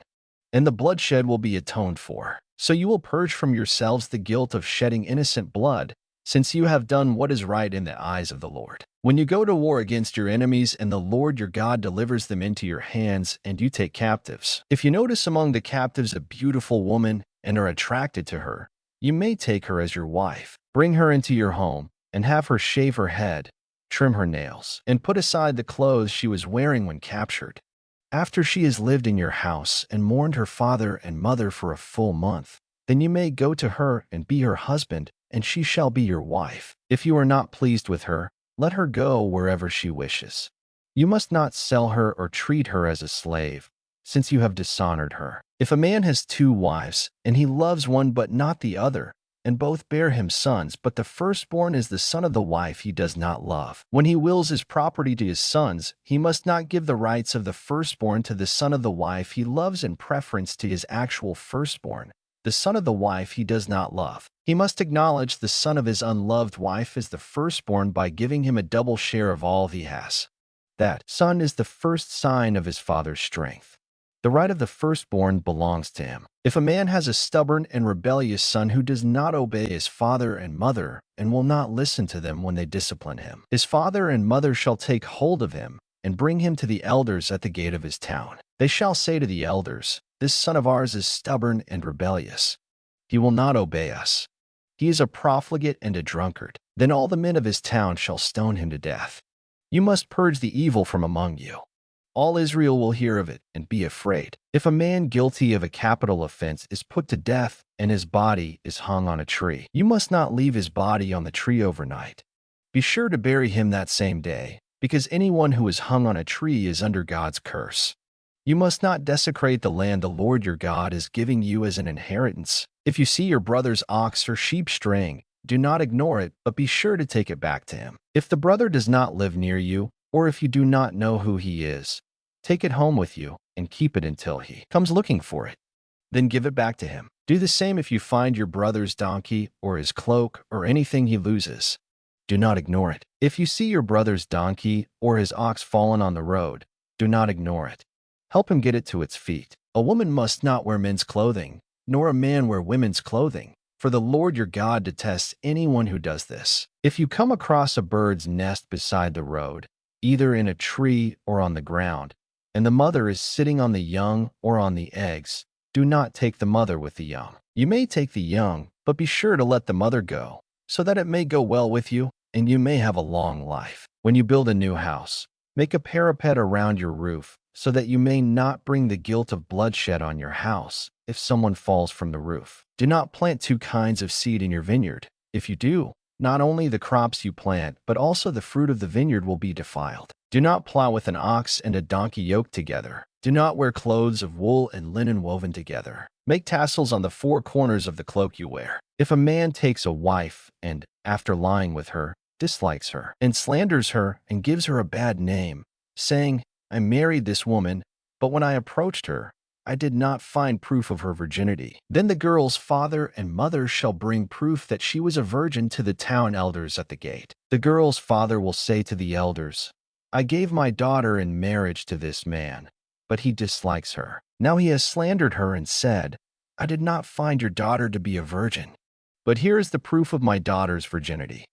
And the bloodshed will be atoned for. So you will purge from yourselves the guilt of shedding innocent blood, since you have done what is right in the eyes of the Lord. When you go to war against your enemies and the Lord your God delivers them into your hands and you take captives, if you notice among the captives a beautiful woman and are attracted to her, you may take her as your wife. Bring her into your home and have her shave her head, trim her nails, and put aside the clothes she was wearing when captured. After she has lived in your house and mourned her father and mother for a full month, then you may go to her and be her husband, and she shall be your wife. If you are not pleased with her, let her go wherever she wishes. You must not sell her or treat her as a slave, since you have dishonored her. If a man has two wives, and he loves one but not the other, and both bear him sons, but the firstborn is the son of the wife he does not love. When he wills his property to his sons, he must not give the rights of the firstborn to the son of the wife he loves in preference to his actual firstborn, the son of the wife he does not love. He must acknowledge the son of his unloved wife as the firstborn by giving him a double share of all he has. That son is the first sign of his father's strength. The right of the firstborn belongs to him. If a man has a stubborn and rebellious son who does not obey his father and mother and will not listen to them when they discipline him, his father and mother shall take hold of him and bring him to the elders at the gate of his town. They shall say to the elders, this son of ours is stubborn and rebellious. He will not obey us. He is a profligate and a drunkard. Then all the men of his town shall stone him to death. You must purge the evil from among you. All Israel will hear of it and be afraid. If a man guilty of a capital offense is put to death and his body is hung on a tree, you must not leave his body on the tree overnight. Be sure to bury him that same day, because anyone who is hung on a tree is under God's curse. You must not desecrate the land the Lord your God is giving you as an inheritance. If you see your brother's ox or sheep straying, do not ignore it, but be sure to take it back to him. If the brother does not live near you, or if you do not know who he is, take it home with you and keep it until he comes looking for it. Then give it back to him. Do the same if you find your brother's donkey or his cloak or anything he loses. Do not ignore it. If you see your brother's donkey or his ox fallen on the road, do not ignore it. Help him get it to its feet. A woman must not wear men's clothing, nor a man wear women's clothing, for the Lord your God detests anyone who does this. If you come across a bird's nest beside the road, either in a tree or on the ground, and the mother is sitting on the young or on the eggs, do not take the mother with the young. You may take the young, but be sure to let the mother go, so that it may go well with you, and you may have a long life. When you build a new house, make a parapet around your roof, so that you may not bring the guilt of bloodshed on your house if someone falls from the roof. Do not plant two kinds of seed in your vineyard. If you do, not only the crops you plant, but also the fruit of the vineyard will be defiled. Do not plow with an ox and a donkey yoked together. Do not wear clothes of wool and linen woven together. Make tassels on the four corners of the cloak you wear. If a man takes a wife and, after lying with her, dislikes her, and slanders her and gives her a bad name, saying, I married this woman, but when I approached her, I did not find proof of her virginity. Then the girl's father and mother shall bring proof that she was a virgin to the town elders at the gate. The girl's father will say to the elders, I gave my daughter in marriage to this man, but he dislikes her. Now he has slandered her and said, I did not find your daughter to be a virgin. But here is the proof of my daughter's virginity.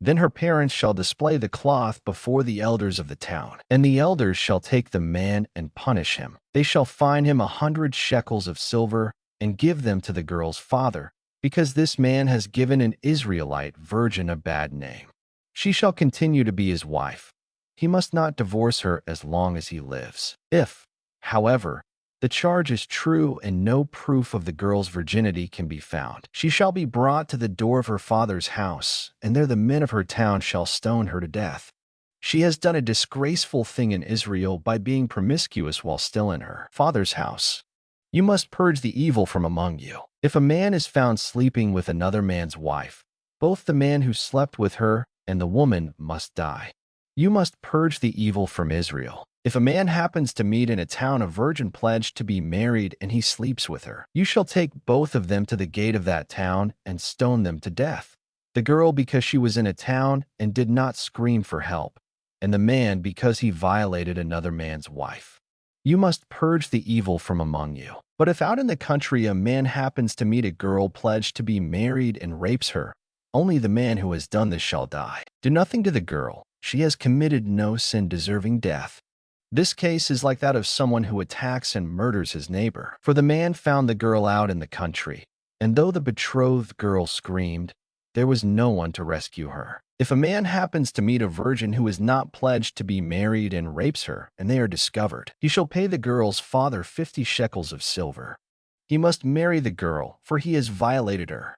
Then her parents shall display the cloth before the elders of the town, and the elders shall take the man and punish him. They shall fine him 100 shekels of silver and give them to the girl's father, because this man has given an Israelite virgin a bad name. She shall continue to be his wife. He must not divorce her as long as he lives. If, however, the charge is true and no proof of the girl's virginity can be found, she shall be brought to the door of her father's house, and there the men of her town shall stone her to death. She has done a disgraceful thing in Israel by being promiscuous while still in her father's house. You must purge the evil from among you. If a man is found sleeping with another man's wife, both the man who slept with her and the woman must die. You must purge the evil from Israel. If a man happens to meet in a town a virgin pledged to be married and he sleeps with her, you shall take both of them to the gate of that town and stone them to death. The girl because she was in a town and did not scream for help, and the man because he violated another man's wife. You must purge the evil from among you. But if out in the country a man happens to meet a girl pledged to be married and rapes her, only the man who has done this shall die. Do nothing to the girl. She has committed no sin deserving death. This case is like that of someone who attacks and murders his neighbor. For the man found the girl out in the country, and though the betrothed girl screamed, there was no one to rescue her. If a man happens to meet a virgin who is not pledged to be married and rapes her, and they are discovered, he shall pay the girl's father 50 shekels of silver. He must marry the girl, for he has violated her.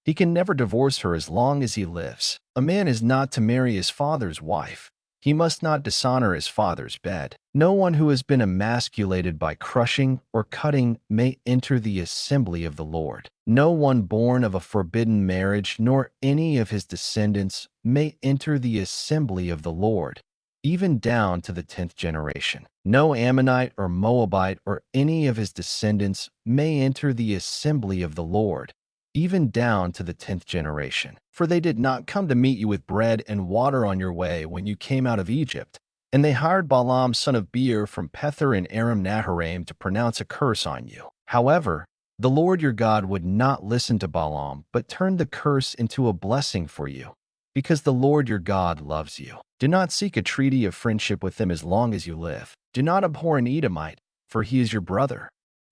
He can never divorce her as long as he lives. A man is not to marry his father's wife. He must not dishonor his father's bed. No one who has been emasculated by crushing or cutting may enter the assembly of the Lord. No one born of a forbidden marriage, nor any of his descendants, may enter the assembly of the Lord, even down to the 10th generation. No Ammonite or Moabite or any of his descendants may enter the assembly of the Lord, even down to the 10th generation. For they did not come to meet you with bread and water on your way when you came out of Egypt. And they hired Balaam son of Beor from Pether and Aram Naharaim to pronounce a curse on you. However, the Lord your God would not listen to Balaam, but turned the curse into a blessing for you, because the Lord your God loves you. Do not seek a treaty of friendship with them as long as you live. Do not abhor an Edomite, for he is your brother.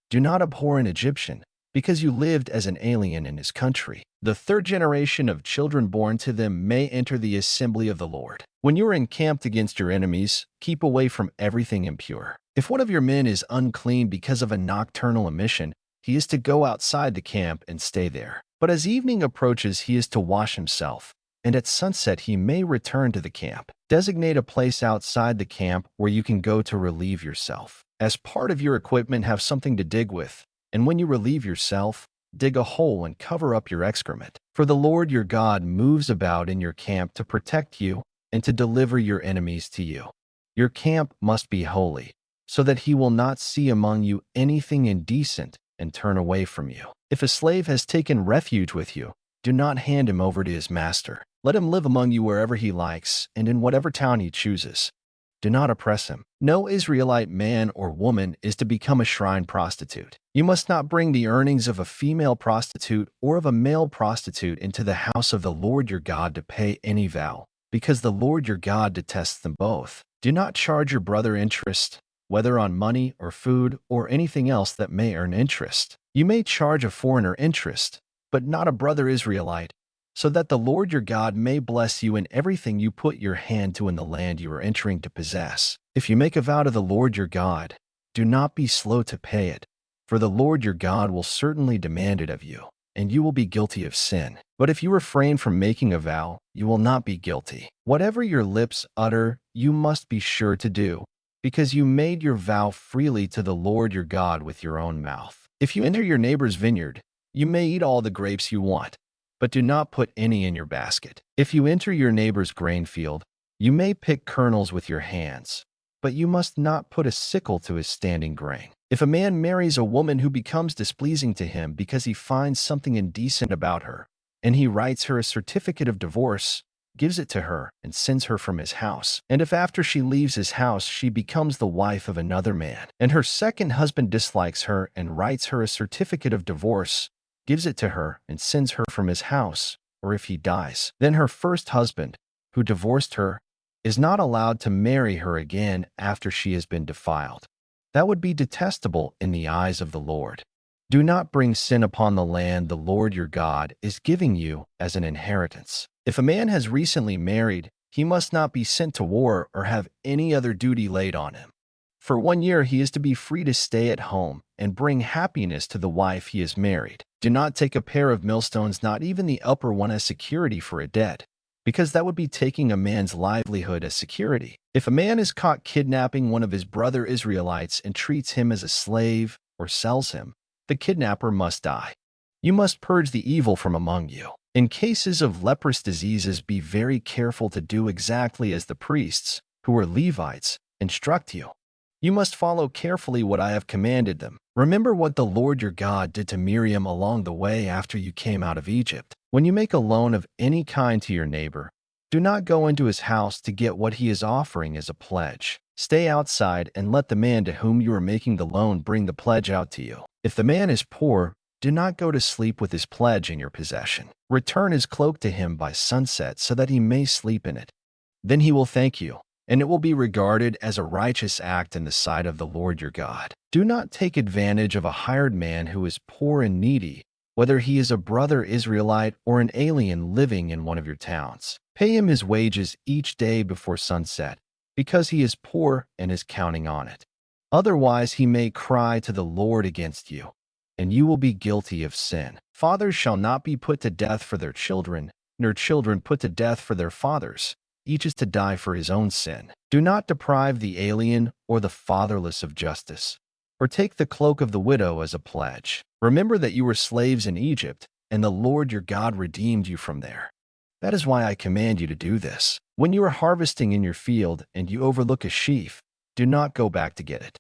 Do not abhor an Egyptian, because you lived as an alien in his country. The 3rd generation of children born to them may enter the assembly of the Lord. When you are encamped against your enemies, keep away from everything impure. If one of your men is unclean because of a nocturnal emission, he is to go outside the camp and stay there. But as evening approaches, he is to wash himself, and at sunset he may return to the camp. Designate a place outside the camp where you can go to relieve yourself. As part of your equipment, have something to dig with, and when you relieve yourself, dig a hole and cover up your excrement. For the Lord your God moves about in your camp to protect you and to deliver your enemies to you. Your camp must be holy, so that he will not see among you anything indecent and turn away from you. If a slave has taken refuge with you, do not hand him over to his master. Let him live among you wherever he likes and in whatever town he chooses. Do not oppress him. No Israelite man or woman is to become a shrine prostitute. You must not bring the earnings of a female prostitute or of a male prostitute into the house of the Lord your God to pay any vow, because the Lord your God detests them both. Do not charge your brother interest, whether on money or food or anything else that may earn interest. You may charge a foreigner interest, but not a brother Israelite, so that the Lord your God may bless you in everything you put your hand to in the land you are entering to possess. If you make a vow to the Lord your God, do not be slow to pay it, for the Lord your God will certainly demand it of you, and you will be guilty of sin. But if you refrain from making a vow, you will not be guilty. Whatever your lips utter, you must be sure to do, because you made your vow freely to the Lord your God with your own mouth. If you enter your neighbor's vineyard, you may eat all the grapes you want, but do not put any in your basket. If you enter your neighbor's grain field, you may pick kernels with your hands, but you must not put a sickle to his standing grain. If a man marries a woman who becomes displeasing to him because he finds something indecent about her, and he writes her a certificate of divorce, gives it to her, and sends her from his house, and if after she leaves his house she becomes the wife of another man, and her second husband dislikes her and writes her a certificate of divorce, gives it to her and sends her from his house, or if he dies, then her first husband, who divorced her, is not allowed to marry her again after she has been defiled. That would be detestable in the eyes of the Lord. Do not bring sin upon the land the Lord your God is giving you as an inheritance. If a man has recently married, he must not be sent to war or have any other duty laid on him. For 1 year he is to be free to stay at home and bring happiness to the wife he has married. Do not take a pair of millstones, not even the upper one, as security for a debt, because that would be taking a man's livelihood as security. If a man is caught kidnapping one of his brother Israelites and treats him as a slave or sells him, the kidnapper must die. You must purge the evil from among you. In cases of leprous diseases, be very careful to do exactly as the priests, who are Levites, instruct you. You must follow carefully what I have commanded them. Remember what the Lord your God did to Miriam along the way after you came out of Egypt. When you make a loan of any kind to your neighbor, do not go into his house to get what he is offering as a pledge. Stay outside and let the man to whom you are making the loan bring the pledge out to you. If the man is poor, do not go to sleep with his pledge in your possession. Return his cloak to him by sunset so that he may sleep in it. Then he will thank you, and it will be regarded as a righteous act in the sight of the Lord your God. Do not take advantage of a hired man who is poor and needy, whether he is a brother Israelite or an alien living in one of your towns. Pay him his wages each day before sunset, because he is poor and is counting on it. Otherwise he may cry to the Lord against you, and you will be guilty of sin. Fathers shall not be put to death for their children, nor children put to death for their fathers. Each is to die for his own sin. Do not deprive the alien or the fatherless of justice, or take the cloak of the widow as a pledge. Remember that you were slaves in Egypt, and the Lord your God redeemed you from there. That is why I command you to do this. When you are harvesting in your field and you overlook a sheaf, do not go back to get it.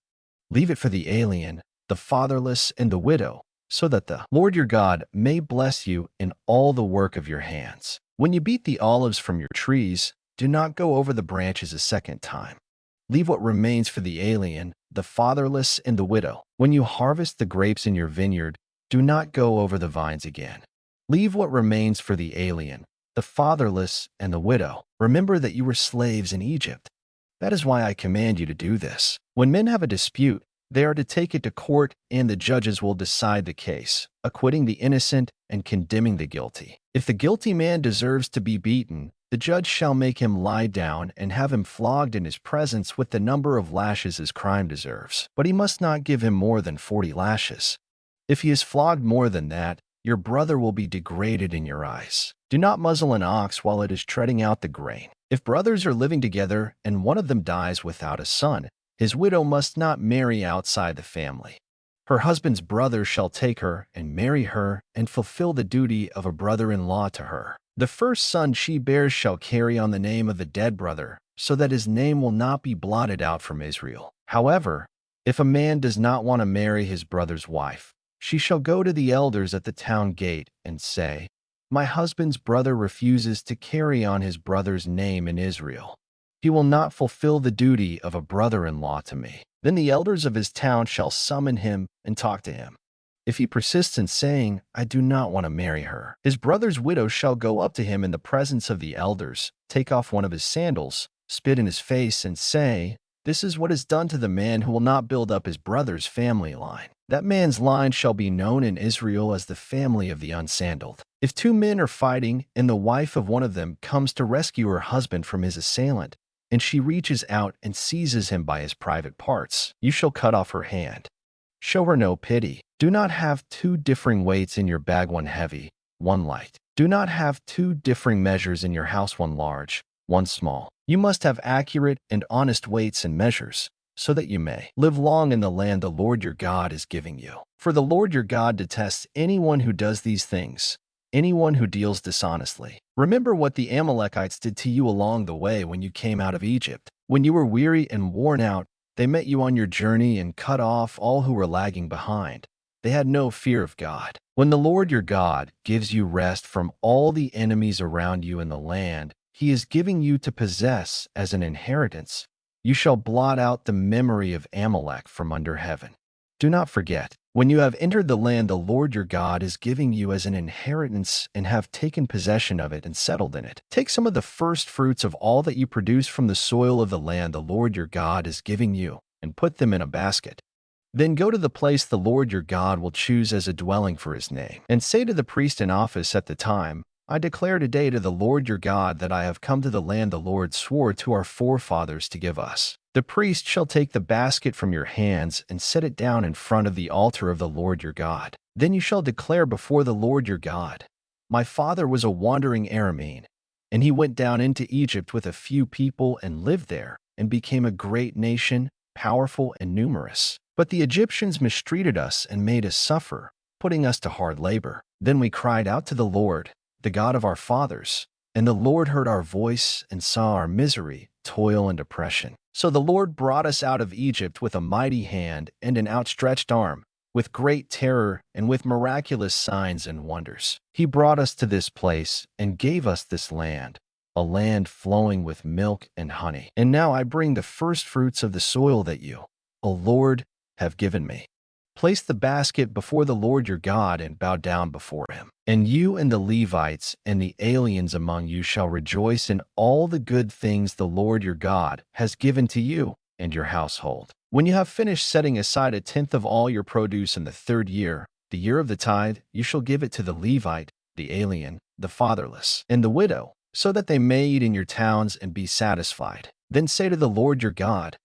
Leave it for the alien, the fatherless, and the widow, so that the Lord your God may bless you in all the work of your hands. When you beat the olives from your trees, do not go over the branches a second time. Leave what remains for the alien, the fatherless, and the widow. When you harvest the grapes in your vineyard, do not go over the vines again. Leave what remains for the alien, the fatherless, and the widow. Remember that you were slaves in Egypt. That is why I command you to do this. When men have a dispute, they are to take it to court, and the judges will decide the case, acquitting the innocent and condemning the guilty. If the guilty man deserves to be beaten, the judge shall make him lie down and have him flogged in his presence with the number of lashes his crime deserves. But he must not give him more than 40 lashes. If he is flogged more than that, your brother will be degraded in your eyes. Do not muzzle an ox while it is treading out the grain. If brothers are living together and one of them dies without a son, his widow must not marry outside the family. Her husband's brother shall take her and marry her and fulfill the duty of a brother-in-law to her. The first son she bears shall carry on the name of the dead brother, so that his name will not be blotted out from Israel. However, if a man does not want to marry his brother's wife, she shall go to the elders at the town gate and say, "My husband's brother refuses to carry on his brother's name in Israel. He will not fulfill the duty of a brother-in-law to me." Then the elders of his town shall summon him and talk to him. If he persists in saying, "I do not want to marry her," his brother's widow shall go up to him in the presence of the elders, take off one of his sandals, spit in his face, and say, "This is what is done to the man who will not build up his brother's family line." That man's line shall be known in Israel as the family of the unsandaled. If two men are fighting and the wife of one of them comes to rescue her husband from his assailant, and she reaches out and seizes him by his private parts, you shall cut off her hand. Show her no pity. Do not have two differing weights in your bag, one heavy, one light. Do not have two differing measures in your house, one large, one small. You must have accurate and honest weights and measures, so that you may live long in the land the Lord your God is giving you. For the Lord your God detests anyone who does these things, anyone who deals dishonestly. Remember what the Amalekites did to you along the way when you came out of Egypt. When you were weary and worn out, they met you on your journey and cut off all who were lagging behind. They had no fear of God. When the Lord your God gives you rest from all the enemies around you in the land he is giving you to possess as an inheritance, you shall blot out the memory of Amalek from under heaven. Do not forget, when you have entered the land the Lord your God is giving you as an inheritance and have taken possession of it and settled in it, take some of the first fruits of all that you produce from the soil of the land the Lord your God is giving you, and put them in a basket. Then go to the place the Lord your God will choose as a dwelling for his name, and say to the priest in office at the time, I declare today to the Lord your God that I have come to the land the Lord swore to our forefathers to give us. The priest shall take the basket from your hands and set it down in front of the altar of the Lord your God. Then you shall declare before the Lord your God, my father was a wandering Aramean, and he went down into Egypt with a few people and lived there, and became a great nation, powerful and numerous. But the Egyptians mistreated us and made us suffer, putting us to hard labor. Then we cried out to the Lord, the God of our fathers, and the Lord heard our voice and saw our misery, toil, and oppression. So the Lord brought us out of Egypt with a mighty hand and an outstretched arm, with great terror and with miraculous signs and wonders. He brought us to this place and gave us this land, a land flowing with milk and honey. And now I bring the first fruits of the soil that you, O Lord, have given me. Place the basket before the Lord your God and bow down before him. And you and the Levites and the aliens among you shall rejoice in all the good things the Lord your God has given to you and your household. When you have finished setting aside a tenth of all your produce in the 3rd year, the year of the tithe, you shall give it to the Levite, the alien, the fatherless, and the widow, so that they may eat in your towns and be satisfied. Then say to the Lord your God,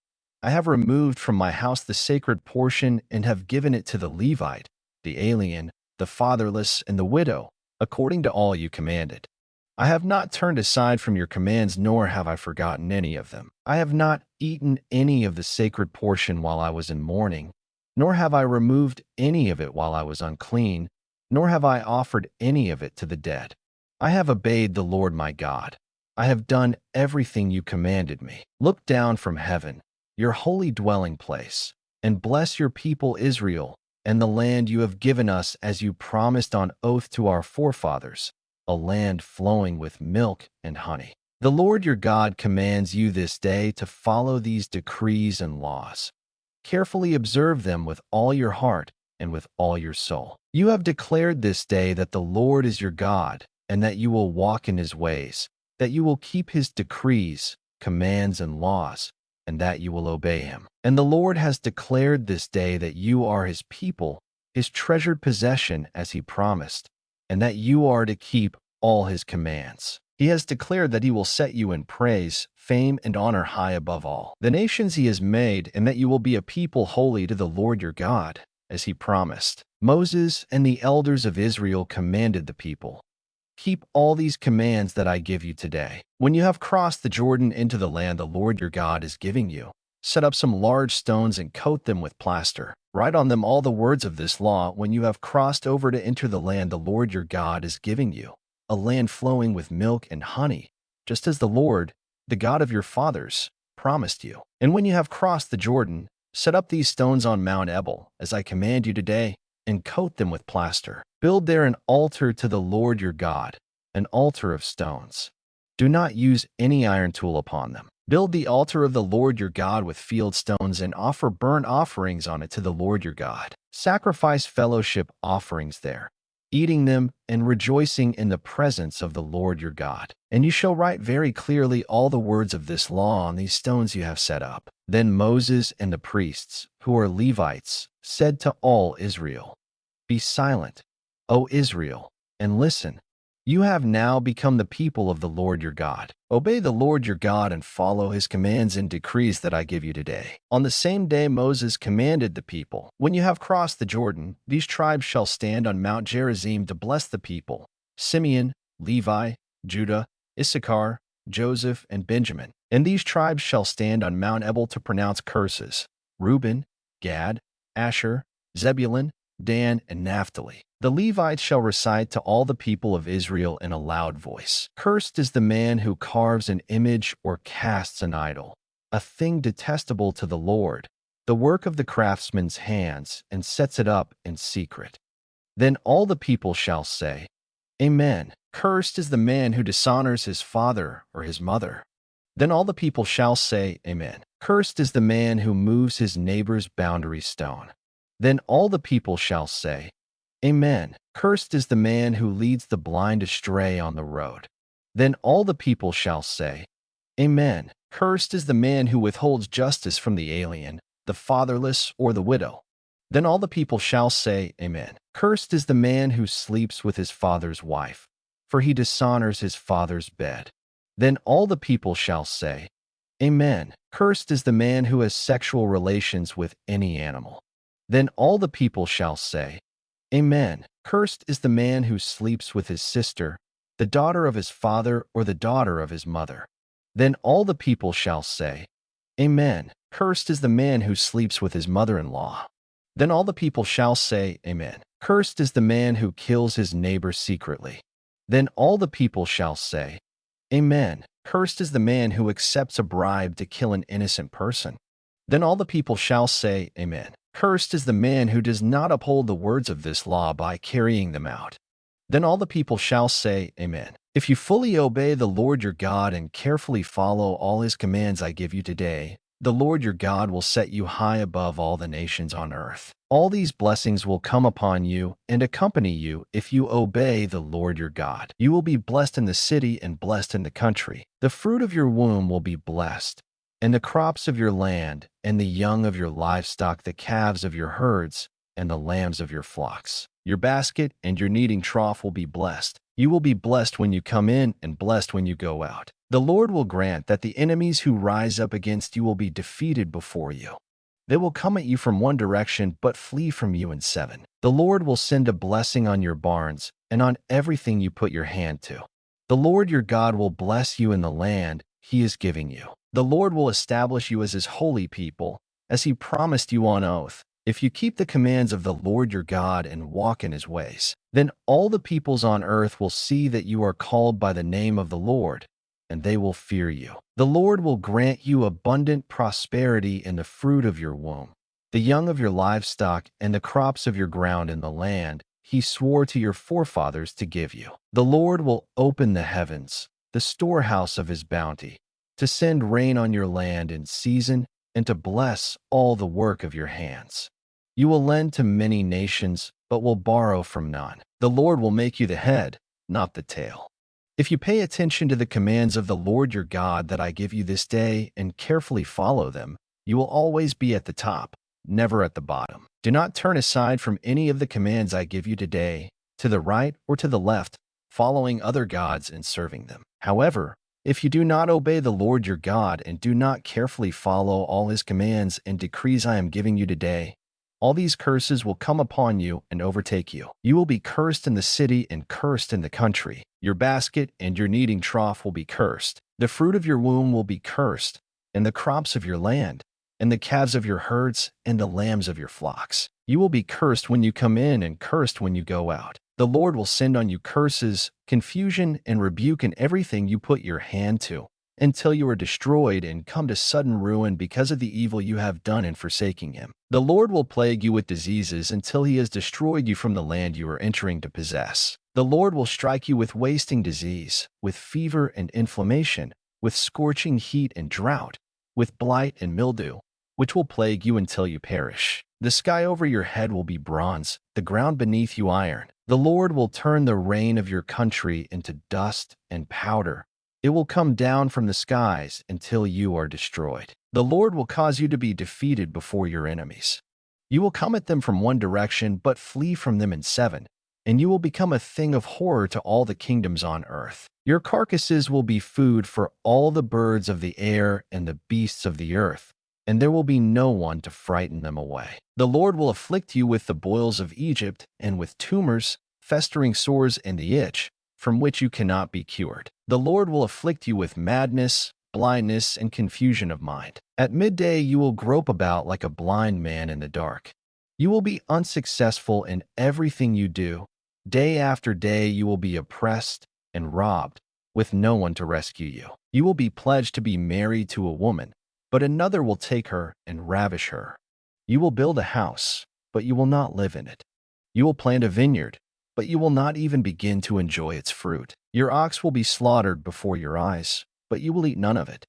I have removed from my house the sacred portion and have given it to the Levite, the alien, the fatherless, and the widow, according to all you commanded. I have not turned aside from your commands, nor have I forgotten any of them. I have not eaten any of the sacred portion while I was in mourning, nor have I removed any of it while I was unclean, nor have I offered any of it to the dead. I have obeyed the Lord my God. I have done everything you commanded me. Look down from heaven, your holy dwelling place, and bless your people Israel and the land you have given us as you promised on oath to our forefathers, a land flowing with milk and honey. The Lord your God commands you this day to follow these decrees and laws. Carefully observe them with all your heart and with all your soul. You have declared this day that the Lord is your God, and that you will walk in his ways, that you will keep his decrees, commands, and laws, and that you will obey him. And the Lord has declared this day that you are his people, his treasured possession as he promised, and that you are to keep all his commands. He has declared that he will set you in praise, fame, and honor high above all the nations he has made, and that you will be a people holy to the Lord your God, as he promised. Moses and the elders of Israel commanded the people, keep all these commands that I give you today. When you have crossed the Jordan into the land the Lord your God is giving you, set up some large stones and coat them with plaster. Write on them all the words of this law when you have crossed over to enter the land the Lord your God is giving you, a land flowing with milk and honey, just as the Lord, the God of your fathers, promised you. And when you have crossed the Jordan, set up these stones on Mount Ebal, as I command you today, and coat them with plaster. Build there an altar to the Lord your God, an altar of stones. Do not use any iron tool upon them. Build the altar of the Lord your God with field stones and offer burnt offerings on it to the Lord your God. Sacrifice fellowship offerings there, eating them and rejoicing in the presence of the Lord your God. And you shall write very clearly all the words of this law on these stones you have set up. Then Moses and the priests, who are Levites, said to all Israel, Be silent, O Israel, and listen. You have now become the people of the Lord your God. Obey the Lord your God and follow his commands and decrees that I give you today. On the same day Moses commanded the people, When you have crossed the Jordan, these tribes shall stand on Mount Gerizim to bless the people: Simeon, Levi, Judah, Issachar, Joseph, and Benjamin. And these tribes shall stand on Mount Ebal to pronounce curses: Reuben, Gad, Asher, Zebulun, Dan, and Naphtali. The Levites shall recite to all the people of Israel in a loud voice, Cursed is the man who carves an image or casts an idol, a thing detestable to the Lord, the work of the craftsman's hands, and sets it up in secret. Then all the people shall say, Amen. Cursed is the man who dishonors his father or his mother. Then all the people shall say, Amen. Cursed is the man who moves his neighbor's boundary stone. Then all the people shall say, Amen. Cursed is the man who leads the blind astray on the road. Then all the people shall say, Amen. Cursed is the man who withholds justice from the alien, the fatherless, or the widow. Then all the people shall say, Amen. Cursed is the man who sleeps with his father's wife, for he dishonors his father's bed. Then all the people shall say, Amen. Cursed is the man who has sexual relations with any animal. Then all the people shall say, Amen. Cursed is the man who sleeps with his sister, the daughter of his father or the daughter of his mother. Then all the people shall say, Amen. Cursed is the man who sleeps with his mother-in-law. Then all the people shall say, Amen. Cursed is the man who kills his neighbor secretly. Then all the people shall say, Amen. Cursed is the man who accepts a bribe to kill an innocent person. Then all the people shall say, Amen. Cursed is the man who does not uphold the words of this law by carrying them out. Then all the people shall say, Amen. If you fully obey the Lord your God and carefully follow all his commands I give you today, the Lord your God will set you high above all the nations on earth. All these blessings will come upon you and accompany you if you obey the Lord your God. You will be blessed in the city and blessed in the country. The fruit of your womb will be blessed, and the crops of your land, and the young of your livestock, the calves of your herds, and the lambs of your flocks. Your basket and your kneading trough will be blessed. You will be blessed when you come in and blessed when you go out. The Lord will grant that the enemies who rise up against you will be defeated before you. They will come at you from one direction, but flee from you in seven. The Lord will send a blessing on your barns and on everything you put your hand to. The Lord your God will bless you in the land he is giving you. The Lord will establish you as his holy people, as he promised you on oath, if you keep the commands of the Lord your God and walk in his ways. Then all the peoples on earth will see that you are called by the name of the Lord, and they will fear you. The Lord will grant you abundant prosperity in the fruit of your womb, the young of your livestock, and the crops of your ground in the land he swore to your forefathers to give you. The Lord will open the heavens, the storehouse of his bounty, to send rain on your land in season and to bless all the work of your hands. You will lend to many nations, but will borrow from none. The Lord will make you the head, not the tail. If you pay attention to the commands of the Lord your God that I give you this day and carefully follow them, you will always be at the top, never at the bottom. Do not turn aside from any of the commands I give you today, to the right or to the left, following other gods and serving them. However, if you do not obey the Lord your God and do not carefully follow all his commands and decrees I am giving you today, all these curses will come upon you and overtake you. You will be cursed in the city and cursed in the country. Your basket and your kneading trough will be cursed. The fruit of your womb will be cursed, and the crops of your land, and the calves of your herds, and the lambs of your flocks. You will be cursed when you come in and cursed when you go out. The Lord will send on you curses, confusion, and rebuke in everything you put your hand to, until you are destroyed and come to sudden ruin because of the evil you have done in forsaking him. The Lord will plague you with diseases until he has destroyed you from the land you are entering to possess. The Lord will strike you with wasting disease, with fever and inflammation, with scorching heat and drought, with blight and mildew, which will plague you until you perish. The sky over your head will be bronze, the ground beneath you iron. The Lord will turn the rain of your country into dust and powder. It will come down from the skies until you are destroyed. The Lord will cause you to be defeated before your enemies. You will come at them from one direction, but flee from them in seven, and you will become a thing of horror to all the kingdoms on earth. Your carcasses will be food for all the birds of the air and the beasts of the earth, and there will be no one to frighten them away. The Lord will afflict you with the boils of Egypt and with tumors, festering sores, and the itch, from which you cannot be cured. The Lord will afflict you with madness, blindness, and confusion of mind. At midday you will grope about like a blind man in the dark. You will be unsuccessful in everything you do. Day after day you will be oppressed and robbed, with no one to rescue you. You will be pledged to be married to a woman, but another will take her and ravish her. You will build a house, but you will not live in it. You will plant a vineyard, but you will not even begin to enjoy its fruit. Your ox will be slaughtered before your eyes, but you will eat none of it.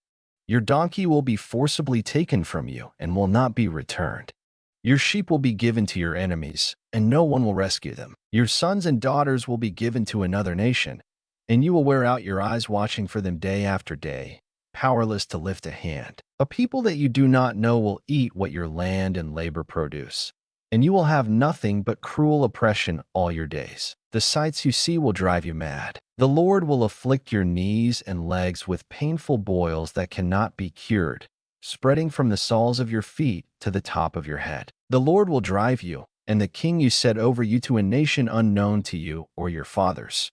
Your donkey will be forcibly taken from you and will not be returned. Your sheep will be given to your enemies, and no one will rescue them. Your sons and daughters will be given to another nation, and you will wear out your eyes watching for them day after day, powerless to lift a hand. A people that you do not know will eat what your land and labor produce, and you will have nothing but cruel oppression all your days. The sights you see will drive you mad. The Lord will afflict your knees and legs with painful boils that cannot be cured, spreading from the soles of your feet to the top of your head. The Lord will drive you, and the king you set over you, to a nation unknown to you or your fathers.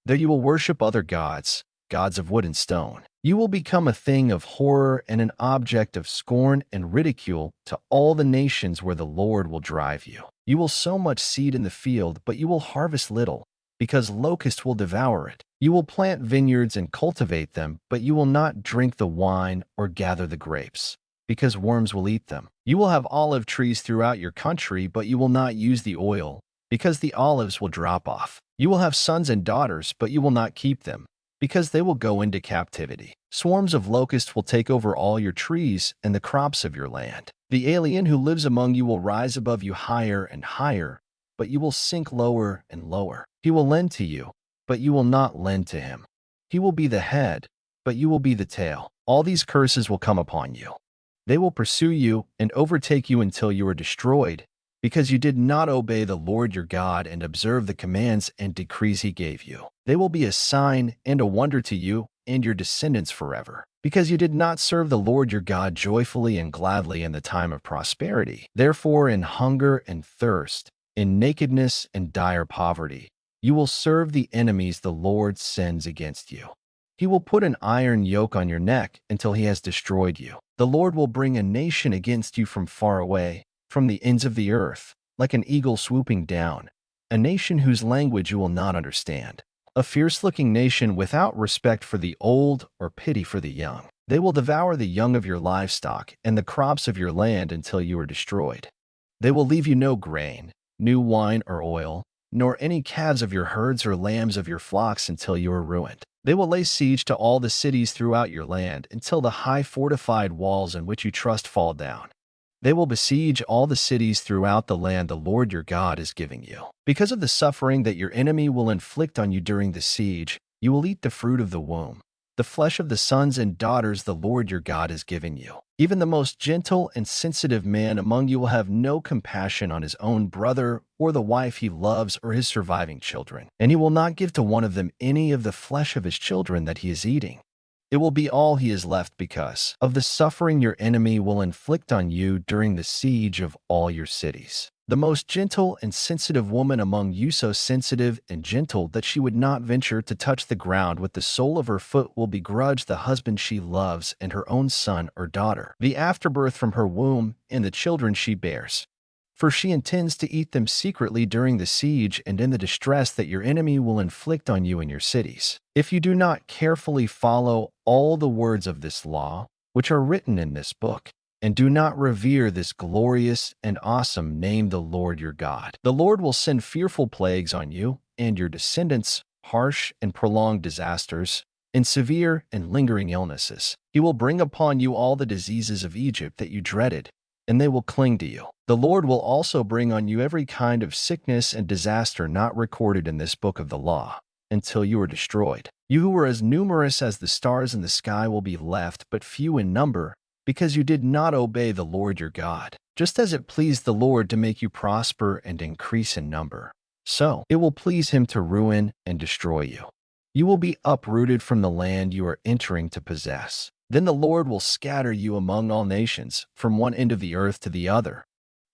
There you will worship other gods, gods of wood and stone. You will become a thing of horror and an object of scorn and ridicule to all the nations where the Lord will drive you. You will sow much seed in the field, but you will harvest little, because locusts will devour it. You will plant vineyards and cultivate them, but you will not drink the wine or gather the grapes, because worms will eat them. You will have olive trees throughout your country, but you will not use the oil, because the olives will drop off. You will have sons and daughters, but you will not keep them, because they will go into captivity. Swarms of locusts will take over all your trees and the crops of your land. The alien who lives among you will rise above you higher and higher, but you will sink lower and lower. He will lend to you, but you will not lend to him. He will be the head, but you will be the tail. All these curses will come upon you. They will pursue you and overtake you until you are destroyed, because you did not obey the Lord your God and observe the commands and decrees he gave you. They will be a sign and a wonder to you and your descendants forever, because you did not serve the Lord your God joyfully and gladly in the time of prosperity. Therefore, in hunger and thirst, in nakedness and dire poverty, you will serve the enemies the Lord sends against you. He will put an iron yoke on your neck until he has destroyed you. The Lord will bring a nation against you from far away, from the ends of the earth, like an eagle swooping down, a nation whose language you will not understand, a fierce-looking nation without respect for the old or pity for the young. They will devour the young of your livestock and the crops of your land until you are destroyed. They will leave you no grain, new wine or oil, nor any calves of your herds or lambs of your flocks until you are ruined. They will lay siege to all the cities throughout your land until the high fortified walls in which you trust fall down. They will besiege all the cities throughout the land the Lord your God is giving you. Because of the suffering that your enemy will inflict on you during the siege, you will eat the fruit of the womb, the flesh of the sons and daughters the Lord your God is giving you. Even the most gentle and sensitive man among you will have no compassion on his own brother or the wife he loves or his surviving children, and he will not give to one of them any of the flesh of his children that he is eating. It will be all he is left because of the suffering your enemy will inflict on you during the siege of all your cities. The most gentle and sensitive woman among you, so sensitive and gentle that she would not venture to touch the ground with the sole of her foot, will begrudge the husband she loves and her own son or daughter, the afterbirth from her womb, and the children she bears. For she intends to eat them secretly during the siege and in the distress that your enemy will inflict on you in your cities. If you do not carefully follow all the words of this law, which are written in this book, and do not revere this glorious and awesome name, the Lord your God, the Lord will send fearful plagues on you and your descendants, harsh and prolonged disasters, and severe and lingering illnesses. He will bring upon you all the diseases of Egypt that you dreaded, and they will cling to you. The Lord will also bring on you every kind of sickness and disaster not recorded in this book of the law, until you are destroyed. You who were as numerous as the stars in the sky will be left but few in number, because you did not obey the Lord your God. Just as it pleased the Lord to make you prosper and increase in number, so it will please him to ruin and destroy you. You will be uprooted from the land you are entering to possess. Then the Lord will scatter you among all nations, from one end of the earth to the other.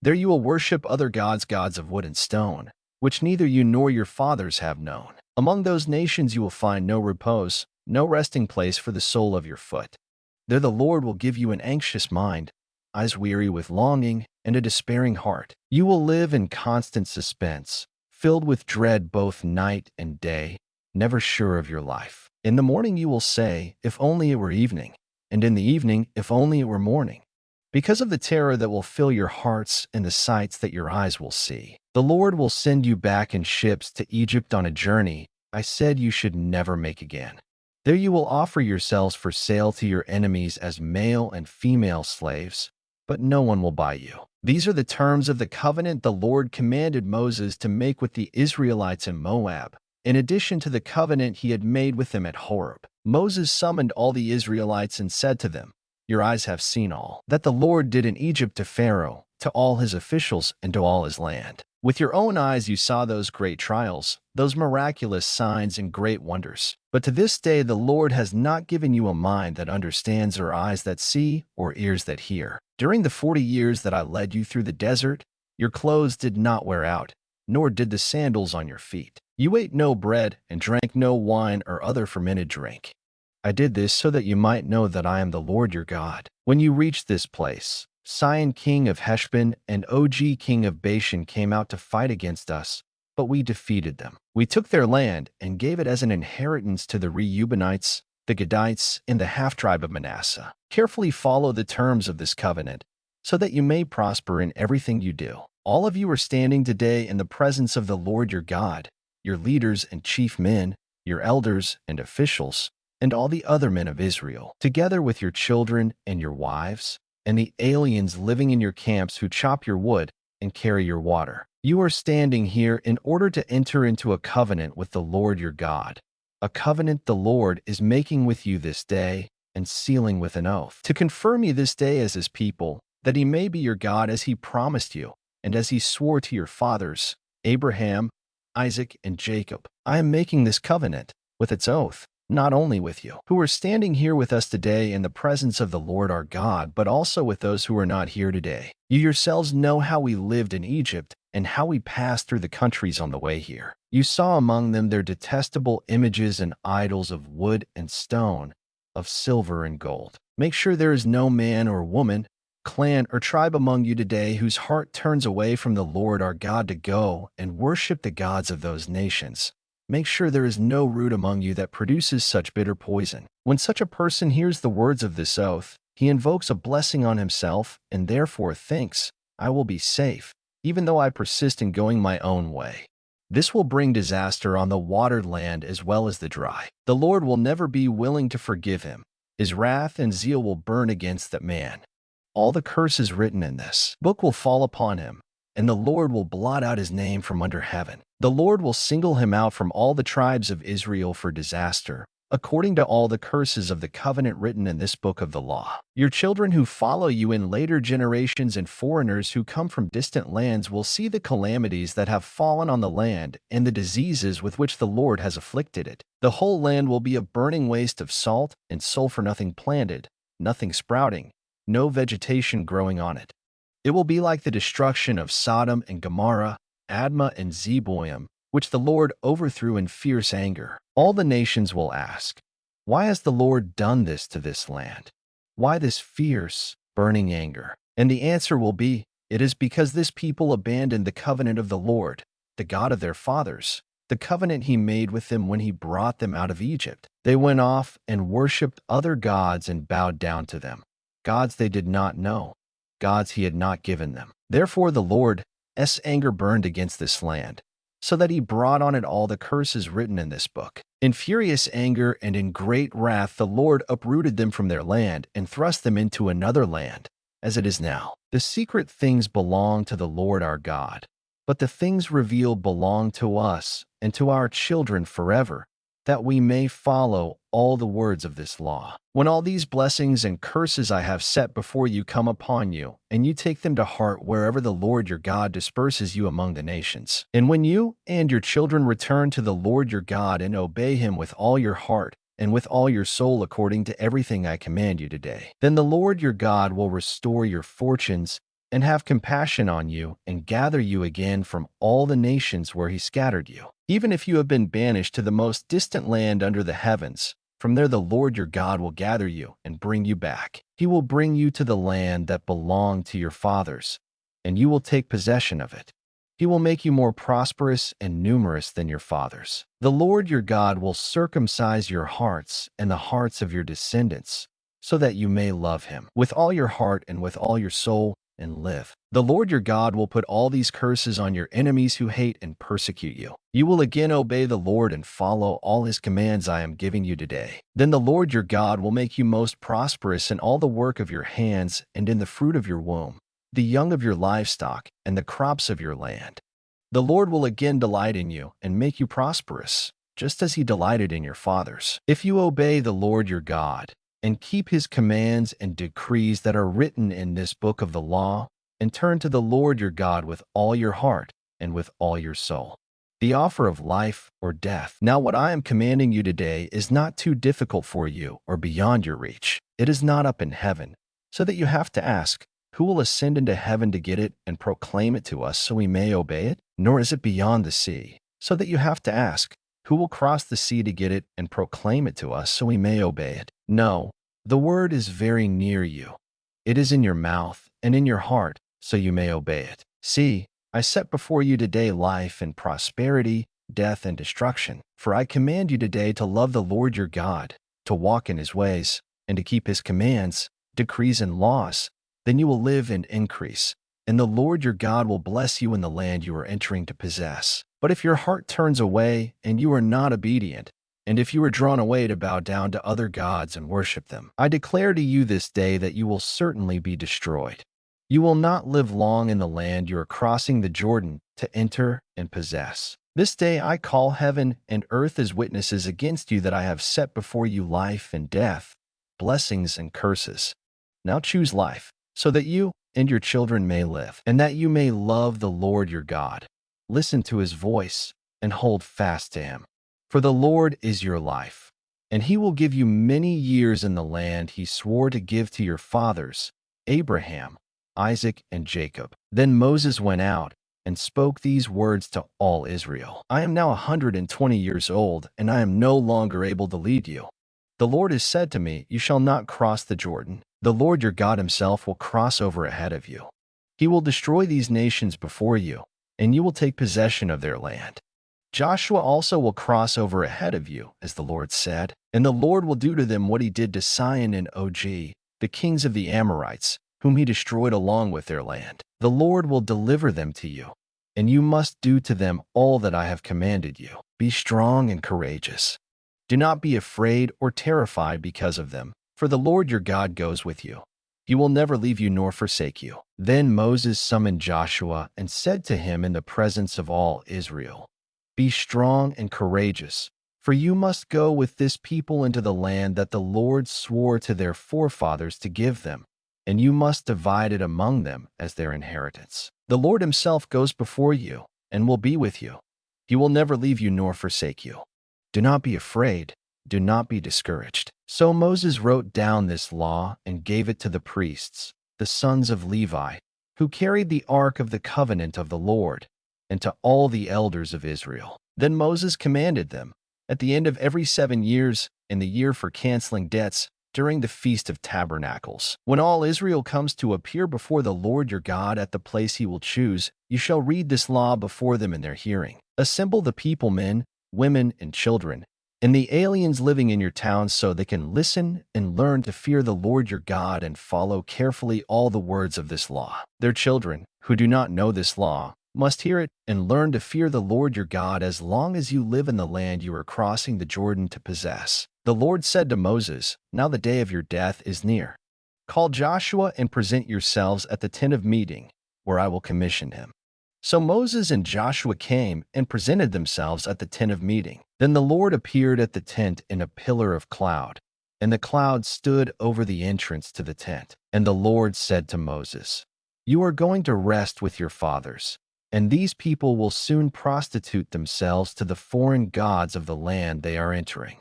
There you will worship other gods, gods of wood and stone, which neither you nor your fathers have known. Among those nations you will find no repose, no resting place for the sole of your foot. There the Lord will give you an anxious mind, eyes weary with longing, and a despairing heart. You will live in constant suspense, filled with dread both night and day, never sure of your life. In the morning you will say, if only it were evening, and in the evening, if only it were morning, because of the terror that will fill your hearts and the sights that your eyes will see. The Lord will send you back in ships to Egypt on a journey I said you should never make again. There you will offer yourselves for sale to your enemies as male and female slaves, but no one will buy you. These are the terms of the covenant the Lord commanded Moses to make with the Israelites in Moab, in addition to the covenant he had made with them at Horeb. Moses summoned all the Israelites and said to them, "Your eyes have seen all that the Lord did in Egypt to Pharaoh, to all his officials, and to all his land. With your own eyes you saw those great trials, those miraculous signs and great wonders. But to this day the Lord has not given you a mind that understands, or eyes that see, or ears that hear. During the 40 years that I led you through the desert, your clothes did not wear out, nor did the sandals on your feet. You ate no bread and drank no wine or other fermented drink. I did this so that you might know that I am the Lord your God. When you reached this place, Sihon king of Heshbon and Og king of Bashan came out to fight against us, but we defeated them. We took their land and gave it as an inheritance to the Reubenites, the Gadites, and the half-tribe of Manasseh. Carefully follow the terms of this covenant, so that you may prosper in everything you do. All of you are standing today in the presence of the Lord your God, your leaders and chief men, your elders and officials, and all the other men of Israel, together with your children and your wives, and the aliens living in your camps who chop your wood and carry your water. You are standing here in order to enter into a covenant with the Lord your God, a covenant the Lord is making with you this day and sealing with an oath, to confirm you this day as his people, that he may be your God as he promised you, and as he swore to your fathers, Abraham, Isaac, and Jacob. I am making this covenant with its oath, not only with you, who are standing here with us today in the presence of the Lord our God, but also with those who are not here today. You yourselves know how we lived in Egypt and how we passed through the countries on the way here. You saw among them their detestable images and idols of wood and stone, of silver and gold. Make sure there is no man or woman, clan or tribe among you today whose heart turns away from the Lord our God to go and worship the gods of those nations. Make sure there is no root among you that produces such bitter poison. When such a person hears the words of this oath, he invokes a blessing on himself and therefore thinks, I will be safe, even though I persist in going my own way. This will bring disaster on the watered land as well as the dry. The Lord will never be willing to forgive him. His wrath and zeal will burn against that man. All the curses written in this book will fall upon him, and the Lord will blot out his name from under heaven. The Lord will single him out from all the tribes of Israel for disaster, according to all the curses of the covenant written in this book of the law. Your children who follow you in later generations and foreigners who come from distant lands will see the calamities that have fallen on the land and the diseases with which the Lord has afflicted it. The whole land will be a burning waste of salt and sulfur, nothing planted, nothing sprouting, no vegetation growing on it. It will be like the destruction of Sodom and Gomorrah, Admah and Zeboim, which the Lord overthrew in fierce anger. All the nations will ask, why has the Lord done this to this land? Why this fierce, burning anger? And the answer will be, it is because this people abandoned the covenant of the Lord, the God of their fathers, the covenant he made with them when he brought them out of Egypt. They went off and worshipped other gods and bowed down to them, gods they did not know, gods he had not given them. Therefore the Lord's anger burned against this land, so that he brought on it all the curses written in this book. In furious anger and in great wrath the Lord uprooted them from their land and thrust them into another land, as it is now. The secret things belong to the Lord our God, but the things revealed belong to us and to our children forever, that we may follow all the words of this law. When all these blessings and curses I have set before you come upon you, and you take them to heart wherever the Lord your God disperses you among the nations, and when you and your children return to the Lord your God and obey him with all your heart and with all your soul according to everything I command you today, then the Lord your God will restore your fortunes and have compassion on you and gather you again from all the nations where he scattered you. Even if you have been banished to the most distant land under the heavens, from there the Lord your God will gather you and bring you back. He will bring you to the land that belonged to your fathers, and you will take possession of it. He will make you more prosperous and numerous than your fathers. The Lord your God will circumcise your hearts and the hearts of your descendants, so that you may love him with all your heart and with all your soul and live. The Lord your God will put all these curses on your enemies who hate and persecute you. You will again obey the Lord and follow all his commands I am giving you today. Then the Lord your God will make you most prosperous in all the work of your hands and in the fruit of your womb, the young of your livestock, and the crops of your land. The Lord will again delight in you and make you prosperous, just as he delighted in your fathers. If you obey the Lord your God and keep his commands and decrees that are written in this book of the law, and turn to the Lord your God with all your heart and with all your soul. The offer of life or death. Now what I am commanding you today is not too difficult for you or beyond your reach. It is not up in heaven, so that you have to ask, who will ascend into heaven to get it and proclaim it to us so we may obey it? Nor is it beyond the sea, so that you have to ask, who will cross the sea to get it and proclaim it to us so we may obey it? No, the word is very near you. It is in your mouth and in your heart, so you may obey it. See, I set before you today life and prosperity, death and destruction. For I command you today to love the Lord your God, to walk in his ways, and to keep his commands, decrees, and laws. Then you will live and increase, and the Lord your God will bless you in the land you are entering to possess. But if your heart turns away and you are not obedient, and if you are drawn away to bow down to other gods and worship them, I declare to you this day that you will certainly be destroyed. You will not live long in the land you are crossing the Jordan to enter and possess. This day I call heaven and earth as witnesses against you that I have set before you life and death, blessings and curses. Now choose life, so that you and your children may live, and that you may love the Lord your God. Listen to his voice and hold fast to him. For the Lord is your life, and he will give you many years in the land he swore to give to your fathers, Abraham, Isaac, and Jacob. Then Moses went out and spoke these words to all Israel. I am now 120 years old, and I am no longer able to lead you. The Lord has said to me, you shall not cross the Jordan. The Lord your God himself will cross over ahead of you. He will destroy these nations before you, and you will take possession of their land. Joshua also will cross over ahead of you, as the Lord said, and the Lord will do to them what he did to Sihon and Og, the kings of the Amorites, whom he destroyed along with their land. The Lord will deliver them to you, and you must do to them all that I have commanded you. Be strong and courageous. Do not be afraid or terrified because of them, for the Lord your God goes with you. He will never leave you nor forsake you. Then Moses summoned Joshua and said to him in the presence of all Israel, be strong and courageous, for you must go with this people into the land that the Lord swore to their forefathers to give them, and you must divide it among them as their inheritance. The Lord himself goes before you and will be with you. He will never leave you nor forsake you. Do not be afraid. Do not be discouraged. So Moses wrote down this law and gave it to the priests, the sons of Levi, who carried the ark of the covenant of the Lord, and to all the elders of Israel. Then Moses commanded them, at the end of every 7 years, in the year for canceling debts, during the Feast of Tabernacles, when all Israel comes to appear before the Lord your God at the place he will choose, you shall read this law before them in their hearing. Assemble the people, men, women, and children, and the aliens living in your towns, so they can listen and learn to fear the Lord your God and follow carefully all the words of this law. Their children, who do not know this law, must hear it and learn to fear the Lord your God as long as you live in the land you are crossing the Jordan to possess. The Lord said to Moses, now the day of your death is near. Call Joshua and present yourselves at the tent of meeting, where I will commission him. So Moses and Joshua came and presented themselves at the tent of meeting. Then the Lord appeared at the tent in a pillar of cloud, and the cloud stood over the entrance to the tent. And the Lord said to Moses, you are going to rest with your fathers, and these people will soon prostitute themselves to the foreign gods of the land they are entering.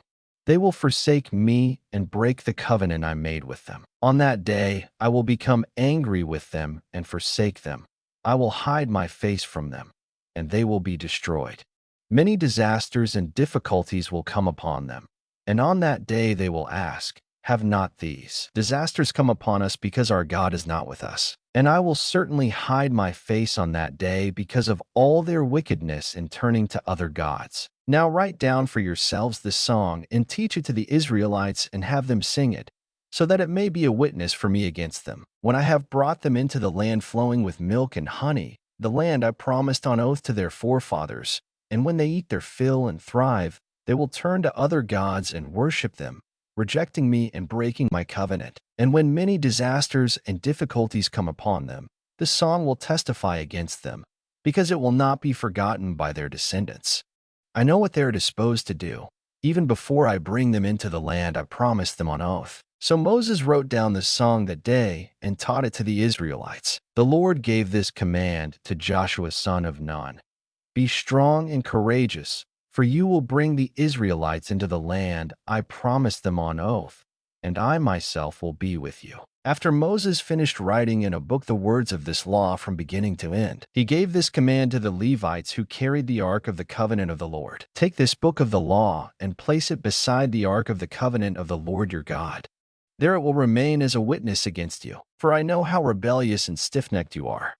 They will forsake me and break the covenant I made with them. On that day, I will become angry with them and forsake them. I will hide my face from them, and they will be destroyed. Many disasters and difficulties will come upon them, and on that day they will ask, have not these disasters come upon us because our God is not with us? And I will certainly hide my face on that day because of all their wickedness in turning to other gods. Now write down for yourselves this song and teach it to the Israelites and have them sing it, so that it may be a witness for me against them. When I have brought them into the land flowing with milk and honey, the land I promised on oath to their forefathers, and when they eat their fill and thrive, they will turn to other gods and worship them, rejecting me and breaking my covenant. And when many disasters and difficulties come upon them, This song will testify against them, because it will not be forgotten by their descendants. I know what they are disposed to do. Even before I bring them into the land I promised them on oath. So Moses wrote down this song that day and taught it to the Israelites. The Lord gave this command to Joshua son of Nun. Be strong and courageous, for you will bring the Israelites into the land I promised them on oath, and I myself will be with you. After Moses finished writing in a book the words of this law from beginning to end, he gave this command to the Levites who carried the ark of the covenant of the Lord. Take this book of the law and place it beside the ark of the covenant of the Lord your God. There it will remain as a witness against you, for I know how rebellious and stiff-necked you are.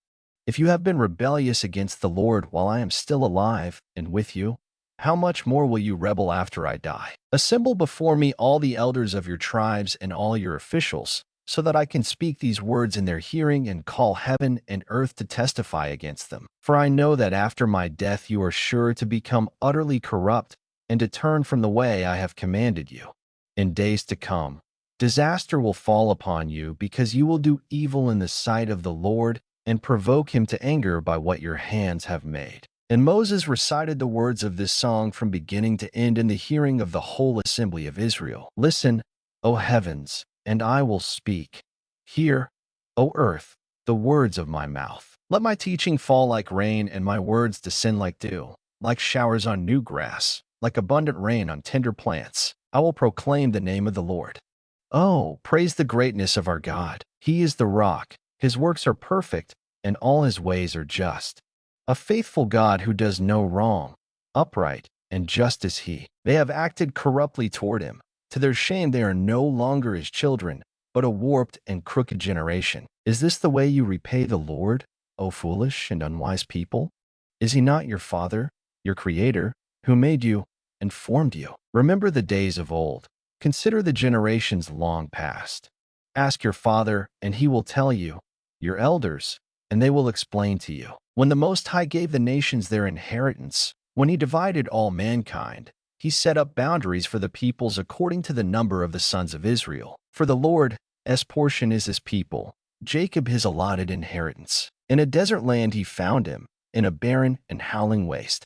If you have been rebellious against the Lord while I am still alive and with you, how much more will you rebel after I die? Assemble before me all the elders of your tribes and all your officials, so that I can speak these words in their hearing and call heaven and earth to testify against them. For I know that after my death you are sure to become utterly corrupt and to turn from the way I have commanded you. In days to come, disaster will fall upon you because you will do evil in the sight of the Lord and provoke him to anger by what your hands have made. And Moses recited the words of this song from beginning to end in the hearing of the whole assembly of Israel. Listen, O heavens, and I will speak. Hear, O earth, the words of my mouth. Let my teaching fall like rain and my words descend like dew, like showers on new grass, like abundant rain on tender plants. I will proclaim the name of the Lord. Oh, praise the greatness of our God. He is the rock. His works are perfect, and all his ways are just. A faithful God who does no wrong, upright and just is he. They have acted corruptly toward him. To their shame they are no longer his children, but a warped and crooked generation. Is this the way you repay the Lord, O foolish and unwise people? Is he not your Father, your Creator, who made you and formed you? Remember the days of old. Consider the generations long past. Ask your father, and he will tell you, your elders, and they will explain to you. When the Most High gave the nations their inheritance, when he divided all mankind, he set up boundaries for the peoples according to the number of the sons of Israel. For the Lord's portion is his people, Jacob his allotted inheritance. In a desert land he found him, in a barren and howling waste.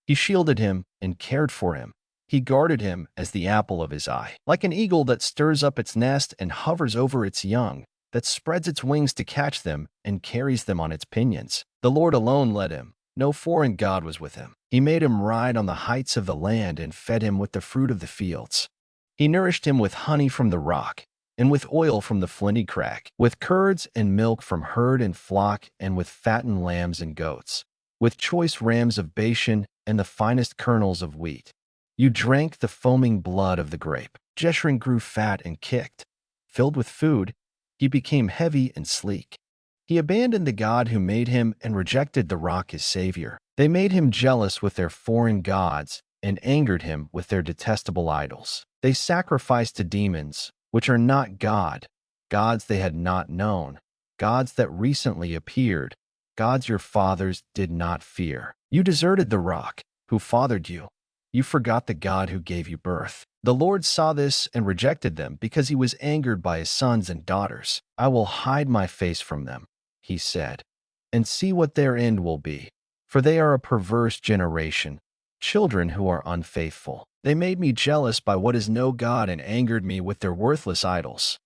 He shielded him and cared for him. He guarded him as the apple of his eye. Like an eagle that stirs up its nest and hovers over its young, that spreads its wings to catch them and carries them on its pinions. The Lord alone led him. No foreign god was with him. He made him ride on the heights of the land and fed him with the fruit of the fields. He nourished him with honey from the rock, and with oil from the flinty crag, with curds and milk from herd and flock, and with fattened lambs and goats, with choice rams of Bashan and the finest kernels of wheat. You drank the foaming blood of the grape. Jeshurun grew fat and kicked. Filled with food, he became heavy and sleek. He abandoned the God who made him and rejected the rock his Savior. They made him jealous with their foreign gods and angered him with their detestable idols. They sacrificed to demons, which are not God, gods they had not known, gods that recently appeared, gods your fathers did not fear. You deserted the rock, who fathered you. You forgot the God who gave you birth. The Lord saw this and rejected them because he was angered by his sons and daughters. I will hide my face from them, he said, and see what their end will be. For they are a perverse generation, children who are unfaithful. They made me jealous by what is no God and angered me with their worthless idols.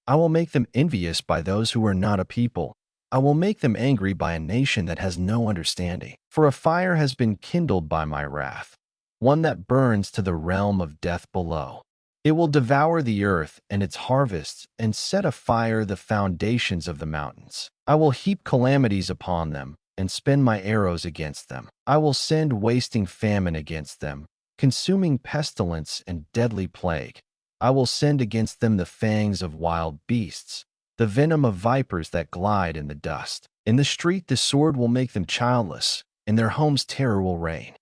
I will make them envious by those who are not a people. I will make them angry by a nation that has no understanding. For a fire has been kindled by my wrath, one that burns to the realm of death below. It will devour the earth and its harvests and set afire the foundations of the mountains. I will heap calamities upon them and spend my arrows against them. I will send wasting famine against them, consuming pestilence and deadly plague. I will send against them the fangs of wild beasts, the venom of vipers that glide in the dust. In the street the sword will make them childless, in their homes terror will reign.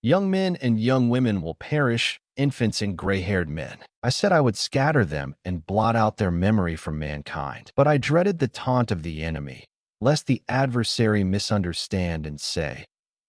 Young men and young women will perish, infants and gray-haired men. I said I would scatter them and blot out their memory from mankind. But I dreaded the taunt of the enemy, lest the adversary misunderstand and say,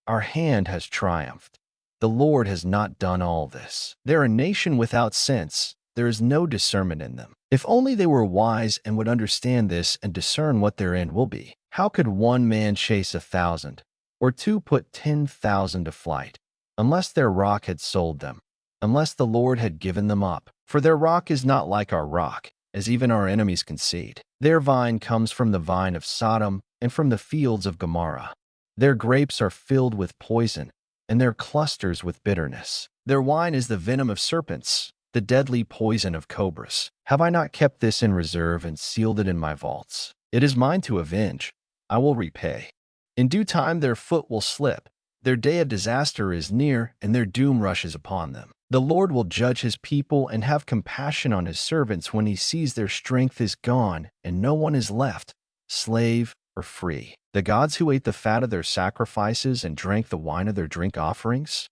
our hand has triumphed. The Lord has not done all this. They're a nation without sense. There is no discernment in them. If only they were wise and would understand this and discern what their end will be. How could one man chase 1,000, or two put 10,000 to flight, unless their rock had sold them, unless the Lord had given them up? For their rock is not like our rock, as even our enemies concede. Their vine comes from the vine of Sodom and from the fields of Gomorrah. Their grapes are filled with poison, and their clusters with bitterness. Their wine is the venom of serpents, the deadly poison of cobras. Have I not kept this in reserve and sealed it in my vaults? It is mine to avenge. I will repay. In due time their foot will slip. Their day of disaster is near, and their doom rushes upon them. The Lord will judge his people and have compassion on his servants when he sees their strength is gone and no one is left, slave or free. The gods who ate the fat of their sacrifices and drank the wine of their drink offerings?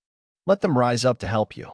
Let them rise up to help you.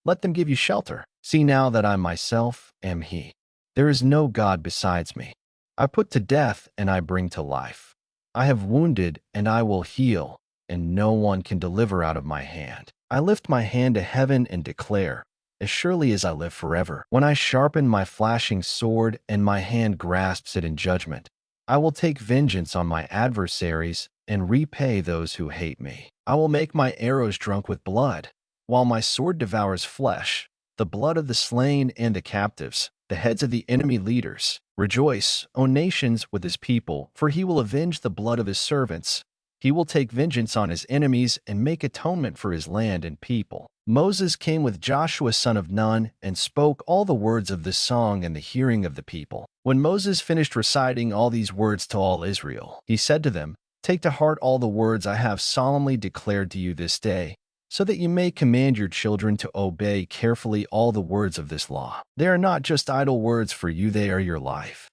Let them give you shelter. See now that I myself am he. There is no God besides me. I put to death and I bring to life. I have wounded and I will heal, and no one can deliver out of my hand. I lift my hand to heaven and declare, as surely as I live forever, when I sharpen my flashing sword and my hand grasps it in judgment, I will take vengeance on my adversaries and repay those who hate me. I will make my arrows drunk with blood, while my sword devours flesh, the blood of the slain and the captives, the heads of the enemy leaders. Rejoice, O nations, with his people, for he will avenge the blood of his servants. He will take vengeance on his enemies and make atonement for his land and people. Moses came with Joshua son of Nun and spoke all the words of this song in the hearing of the people. When Moses finished reciting all these words to all Israel, he said to them, "Take to heart all the words I have solemnly declared to you this day, so that you may command your children to obey carefully all the words of this law. They are not just idle words for you, they are your life.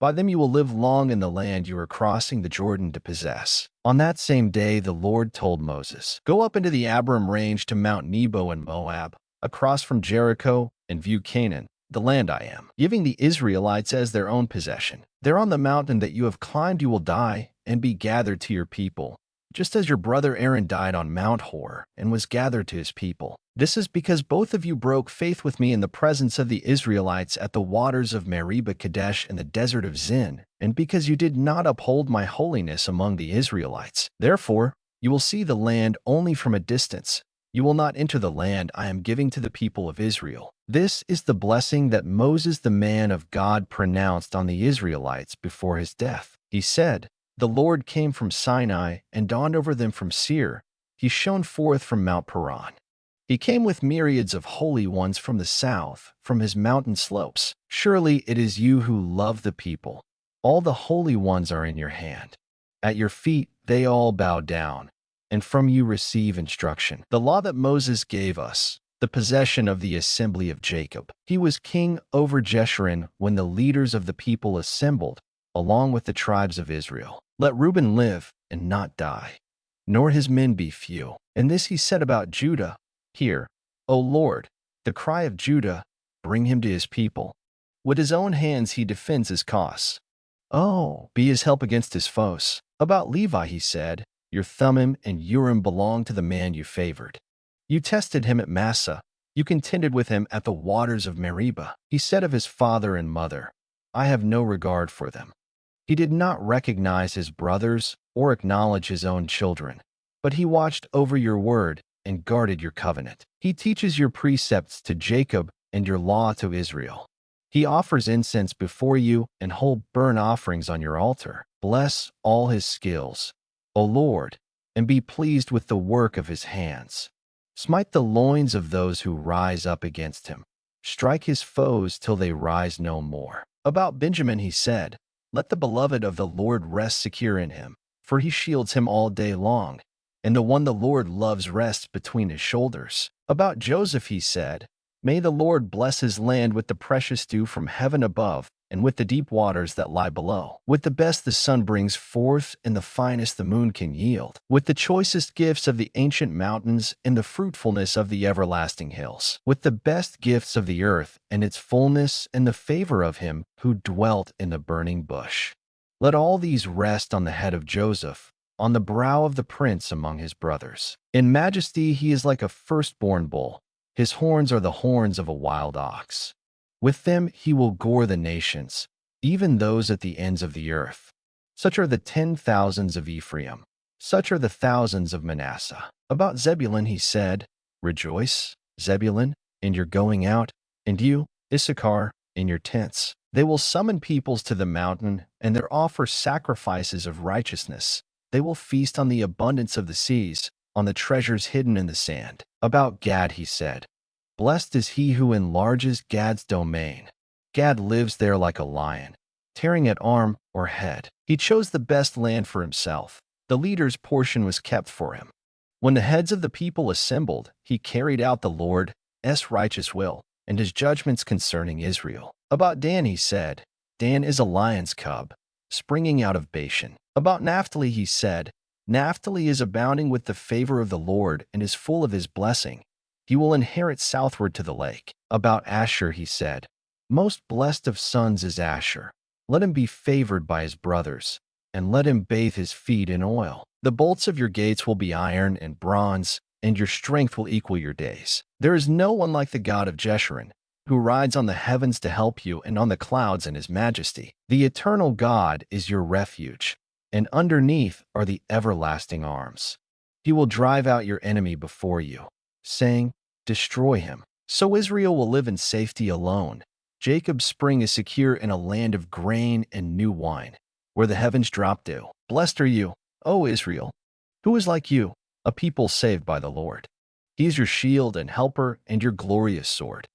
By them you will live long in the land you are crossing the Jordan to possess." On that same day the Lord told Moses, "Go up into the Abiram range to Mount Nebo in Moab, across from Jericho, and view Canaan, the land I am giving the Israelites as their own possession. There on the mountain that you have climbed you will die and be gathered to your people, just as your brother Aaron died on Mount Hor and was gathered to his people. This is because both of you broke faith with me in the presence of the Israelites at the waters of Meribah Kadesh in the desert of Zin, and because you did not uphold my holiness among the Israelites. Therefore, you will see the land only from a distance. You will not enter the land I am giving to the people of Israel." This is the blessing that Moses the man of God pronounced on the Israelites before his death. He said, "The Lord came from Sinai and dawned over them from Seir. He shone forth from Mount Paran. He came with myriads of holy ones from the south, from his mountain slopes. Surely it is you who love the people. All the holy ones are in your hand. At your feet they all bow down, and from you receive instruction." The law that Moses gave us, the possession of the assembly of Jacob. He was king over Jeshurun when the leaders of the people assembled, along with the tribes of Israel. "Let Reuben live and not die, nor his men be few." And this he said about Judah, "Hear, O Lord, the cry of Judah, bring him to his people. With his own hands he defends his cause. Oh, be his help against his foes." About Levi he said, "Your Thummim and Urim belong to the man you favored. You tested him at Massa. You contended with him at the waters of Meribah." He said of his father and mother, "I have no regard for them." He did not recognize his brothers or acknowledge his own children, but he watched over your word and guarded your covenant. He teaches your precepts to Jacob and your law to Israel. He offers incense before you and whole burnt offerings on your altar. Bless all his skills, O Lord, and be pleased with the work of his hands. Smite the loins of those who rise up against him. Strike his foes till they rise no more. About Benjamin he said, "Let the beloved of the Lord rest secure in him, for he shields him all day long, and the one the Lord loves rests between his shoulders." About Joseph he said, "May the Lord bless his land with the precious dew from heaven above, and with the deep waters that lie below. With the best the sun brings forth, and the finest the moon can yield. With the choicest gifts of the ancient mountains, and the fruitfulness of the everlasting hills. With the best gifts of the earth, and its fullness, and the favor of him who dwelt in the burning bush. Let all these rest on the head of Joseph, on the brow of the prince among his brothers. In majesty he is like a firstborn bull. His horns are the horns of a wild ox. With them he will gore the nations, even those at the ends of the earth. Such are the 10,000s of Ephraim. Such are the thousands of Manasseh. About Zebulun he said, Rejoice, Zebulun, in your going out, and you, Issachar, in your tents. They will summon peoples to the mountain, and there offer sacrifices of righteousness. They will feast on the abundance of the seas, on the treasures hidden in the sand. About Gad he said, Blessed is he who enlarges Gad's domain. Gad lives there like a lion, tearing at arm or head. He chose the best land for himself. The leader's portion was kept for him. When the heads of the people assembled, he carried out the Lord's righteous will and his judgments concerning Israel. About Dan he said, Dan is a lion's cub, springing out of Bashan. About Naphtali he said, Naphtali is abounding with the favor of the Lord and is full of his blessing. He will inherit southward to the lake. About Asher he said, Most blessed of sons is Asher. Let him be favored by his brothers, and let him bathe his feet in oil. The bolts of your gates will be iron and bronze, and your strength will equal your days. There is no one like the God of Jeshurun, who rides on the heavens to help you and on the clouds in his majesty. The eternal God is your refuge, and underneath are the everlasting arms. He will drive out your enemy before you, saying, Destroy him. So Israel will live in safety alone. Jacob's spring is secure in a land of grain and new wine, where the heavens drop dew. Blessed are you, O Israel, who is like you, a people saved by the Lord. He is your shield and helper and your glorious sword.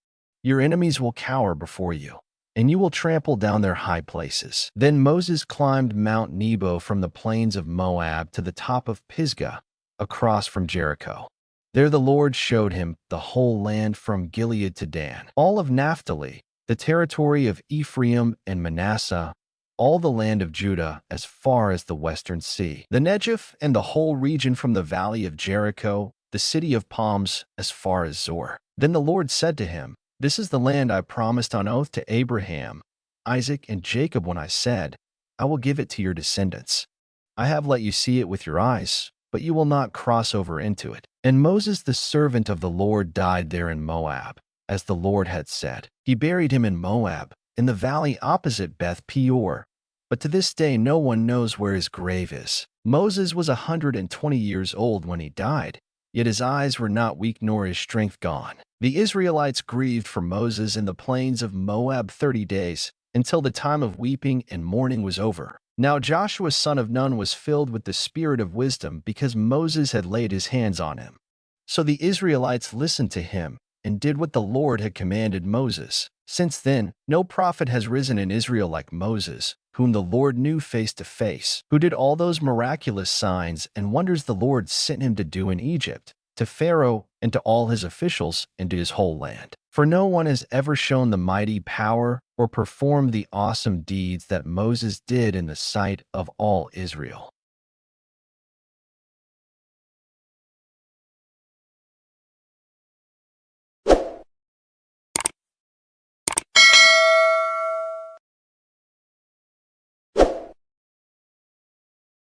Your enemies will cower before you, and you will trample down their high places. Then Moses climbed Mount Nebo from the plains of Moab to the top of Pisgah, across from Jericho. There the Lord showed him the whole land from Gilead to Dan, all of Naphtali, the territory of Ephraim and Manasseh, all the land of Judah as far as the western sea, the Negev and the whole region from the valley of Jericho, the city of palms, as far as Zor. Then the Lord said to him, This is the land I promised on oath to Abraham, Isaac, and Jacob when I said, I will give it to your descendants. I have let you see it with your eyes, but you will not cross over into it. And Moses the servant of the Lord died there in Moab, as the Lord had said. He buried him in Moab, in the valley opposite Beth Peor. But to this day no one knows where his grave is. Moses was 120 years old when he died, yet his eyes were not weak nor his strength gone. The Israelites grieved for Moses in the plains of Moab 30 days, until the time of weeping and mourning was over. Now Joshua son of Nun was filled with the spirit of wisdom because Moses had laid his hands on him. So the Israelites listened to him and did what the Lord had commanded Moses. Since then, no prophet has risen in Israel like Moses, whom the Lord knew face to face, who did all those miraculous signs and wonders the Lord sent him to do in Egypt, to Pharaoh and to all his officials and to his whole land. For no one has ever shown the mighty power or performed the awesome deeds that Moses did in the sight of all Israel.